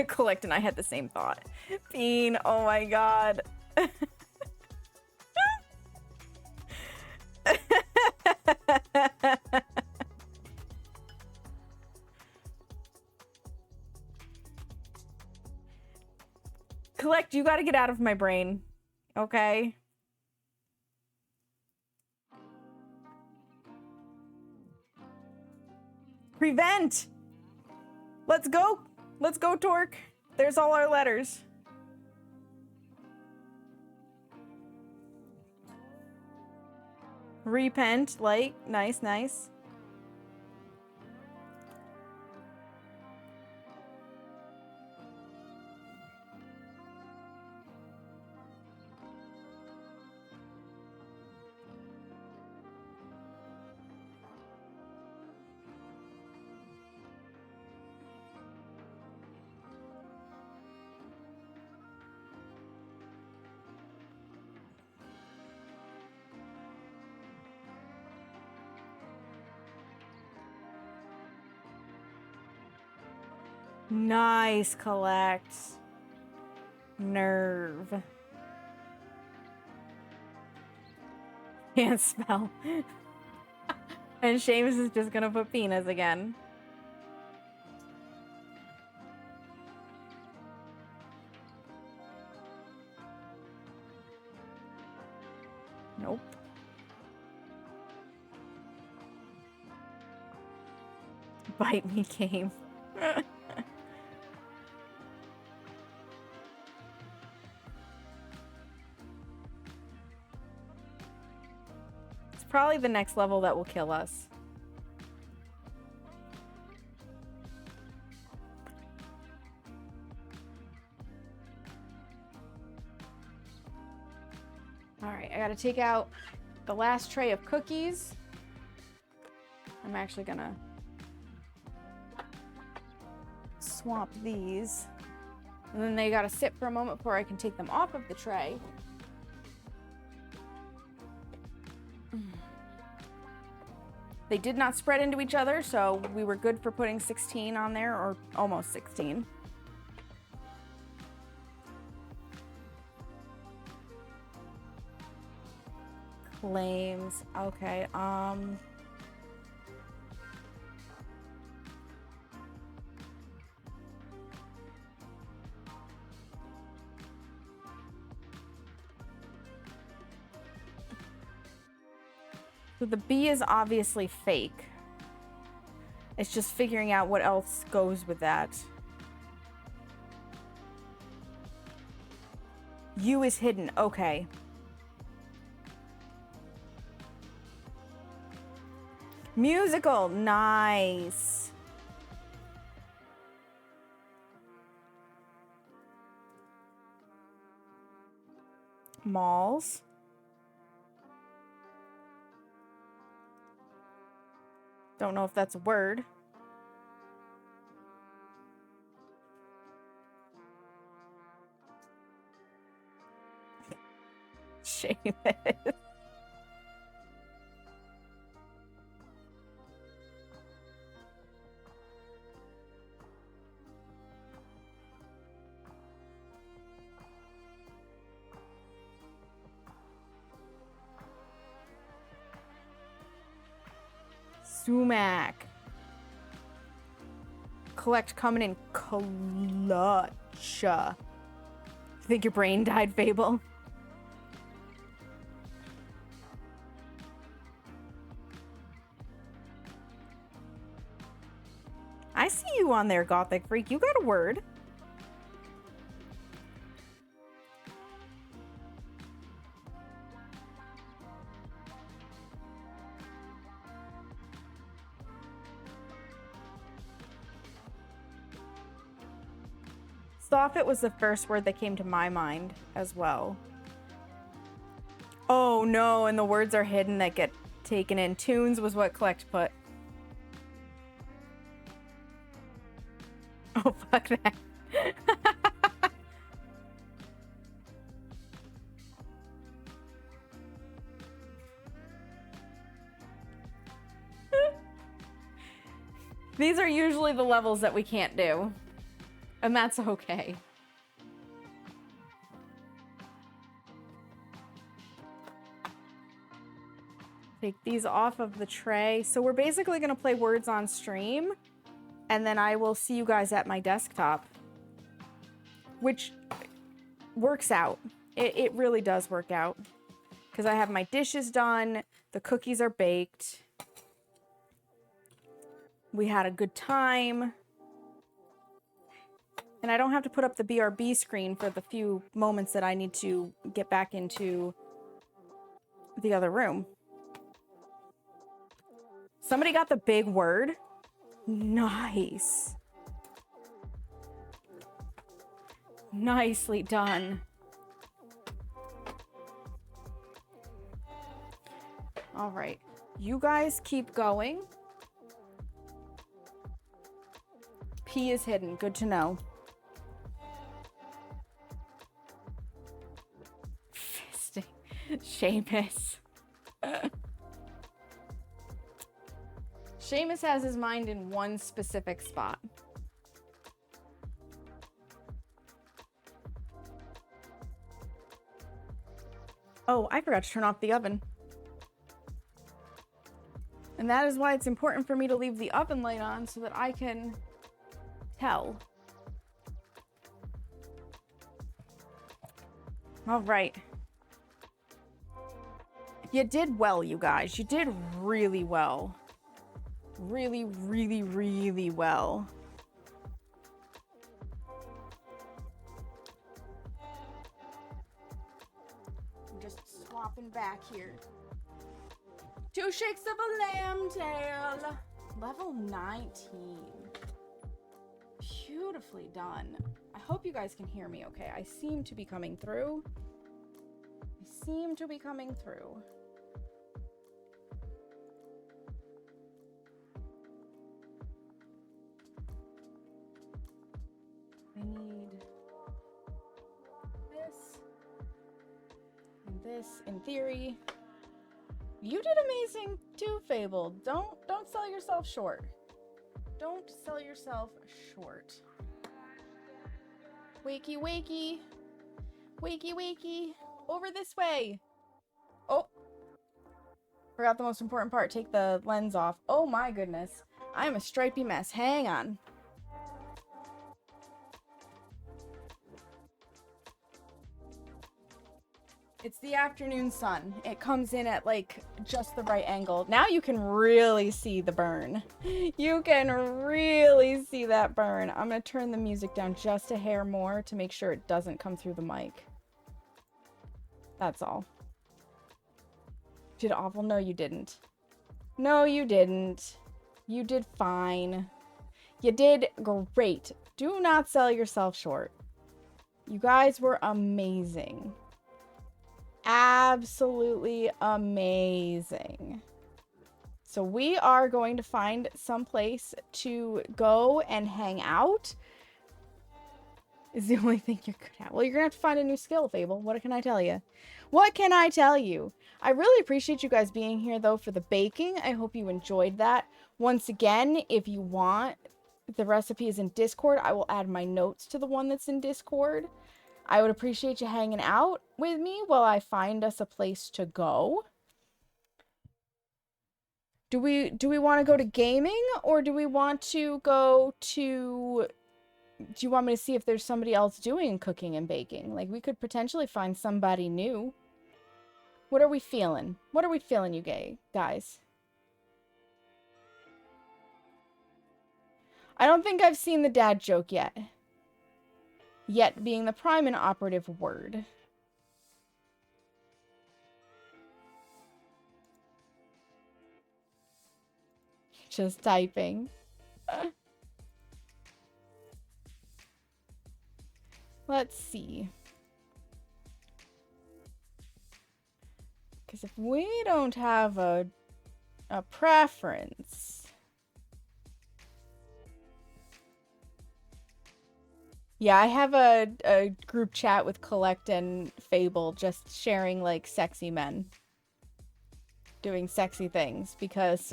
Collect and I had the same thought. Bean, oh my god. Collect, you gotta get out of my brain. Okay? Prevent! Let's go! Let's go, Torque. There's all our letters. Repent, like, nice, nice. Nice, Collect. Nerve. Can't spell. And Seamus is just gonna put penis again. Nope. Bite me game. It's probably the next level that will kill us. Alright, I gotta take out the last tray of cookies. I'm actually gonna swap these. And then they gotta sit for a moment before I can take them off of the tray. They did not spread into each other, so we were good for putting 16 on there, or almost 16. Claims. Okay, so the B is obviously fake. It's just figuring out what else goes with that. U is hidden. Okay. Musical. Nice. Malls. Don't know if that's a word. Seamus. Sumac. Collect coming in clutch. You think your brain died, Fable? I see you on there, Gothic Freak. You got a word. Soffit was the first word that came to my mind as well. Oh no, and the words are hidden that get taken in. Tunes was what Collect put. Oh, fuck that. These are usually the levels that we can't do. And that's okay. Take these off of the tray. So we're basically going to play words on stream. And then I will see you guys at my desktop. Which works out. It really does work out. Because I have my dishes done. The cookies are baked. We had a good time. And I don't have to put up the BRB screen for the few moments that I need to get back into the other room. Somebody got the big word. Nice. Nicely done. All right. You guys keep going. P is hidden. Good to know. Fisting. Seamus. Seamus has his mind in one specific spot. Oh, I forgot to turn off the oven. And that is why it's important for me to leave the oven light on so that I can tell. All right. You did well, you guys. You did really well. Really, really, really well. I'm just swapping back here. 2 shakes of a lamb tail. Level 19. Beautifully done. I hope you guys can hear me okay. I seem to be coming through. I need this and this in theory. You did amazing too, Fable. Don't sell yourself short. Don't sell yourself short. Wakey, wakey. Wakey, wakey. Over this way. Oh. Forgot the most important part. Take the lens off. Oh my goodness. I am a stripy mess. Hang on. It's the afternoon sun. It comes in at like just the right angle. Now you can really see the burn. You can really see that burn. I'm gonna turn the music down just a hair more to make sure it doesn't come through the mic. That's all. Did awful? No, you didn't. No, you didn't. You did fine. You did great. Do not sell yourself short. You guys were amazing. Absolutely amazing. So we are going to find some place to go and hang out. Is the only thing you're good at. Well, you're gonna have to find a new skill, Fable. What can I tell you? What can I tell you? I really appreciate you guys being here, though, for the baking. I hope you enjoyed that. Once again, if you want, the recipe is in Discord. I will add my notes to the one that's in Discord. I would appreciate you hanging out with me while I find us a place to go. Do we want to go to gaming, or do we want to go to... Do you want me to see if there's somebody else doing cooking and baking? Like, we could potentially find somebody new. What are we feeling? What are we feeling, you guys? I don't think I've seen the dad joke yet. Yet being the prime and operative word. Just typing. let's see. Because if we don't have a preference. Yeah, I have a group chat with Collect and Fable just sharing like sexy men doing sexy things because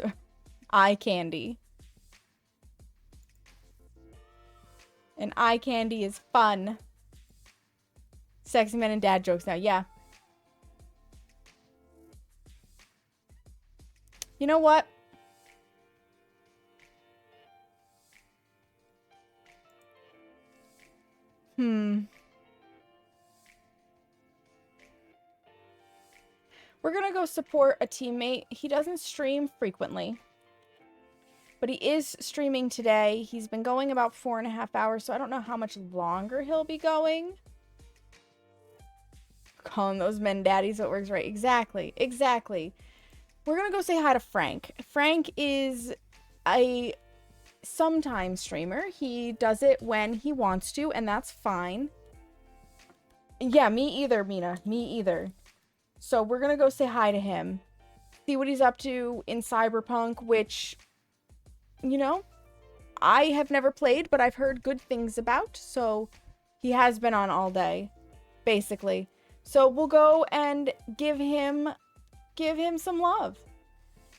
eye candy. And eye candy is fun. Sexy men and dad jokes now, yeah. You know what? We're gonna go support a teammate. He doesn't stream frequently, but he is streaming today. He's been going about 4.5 hours, so I don't know how much longer he'll be going. Calling those men daddies, it works right. Exactly, exactly. We're gonna go say hi to Frank. Frank is a sometime streamer. He does it when he wants to, and that's fine. Yeah, me either, Mina. Me either. So we're gonna go say hi to him. See what he's up to in Cyberpunk, which, you know, I have never played, but I've heard good things about. So he has been on all day, basically. So we'll go and give him some love.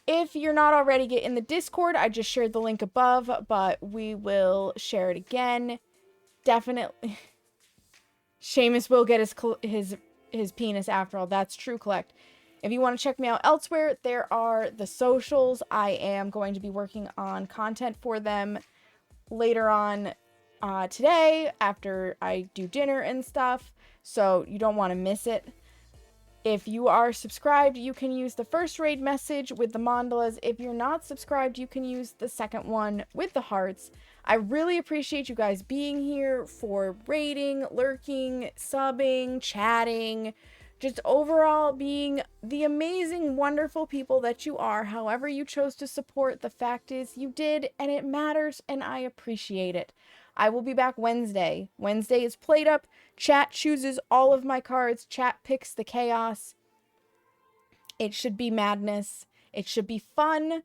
If you're not already in the Discord, I just shared the link above, but we will share it again. Definitely. Seamus will get his penis after all. That's true, Collect. If you want to check me out elsewhere, there are the socials. I am going to be working on content for them later on today after I do dinner and stuff. So you don't want to miss it. If you are subscribed, you can use the first raid message with the mandalas. If you're not subscribed, you can use the second one with the hearts. I really appreciate you guys being here for raiding, lurking, subbing, chatting, just overall being the amazing, wonderful people that you are. However you chose to support, the fact is you did, and it matters, and I appreciate it. I will be back Wednesday. Wednesday is played up. Chat chooses all of my cards. Chat picks the chaos. It should be madness. It should be fun.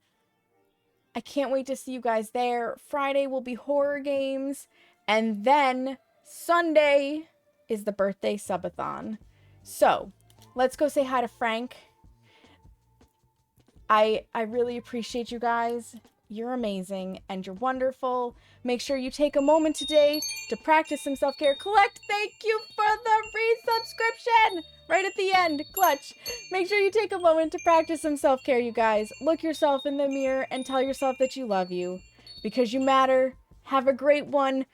I can't wait to see you guys there. Friday will be horror games. And then Sunday is the birthday subathon. So, let's go say hi to Frank. I really appreciate you guys. You're amazing and you're wonderful. Make sure you take a moment today to practice some self-care. Collect, thank you for the resubscription! Right at the end, clutch. Make sure you take a moment to practice some self-care, you guys. Look yourself in the mirror and tell yourself that you love you. Because you matter. Have a great one.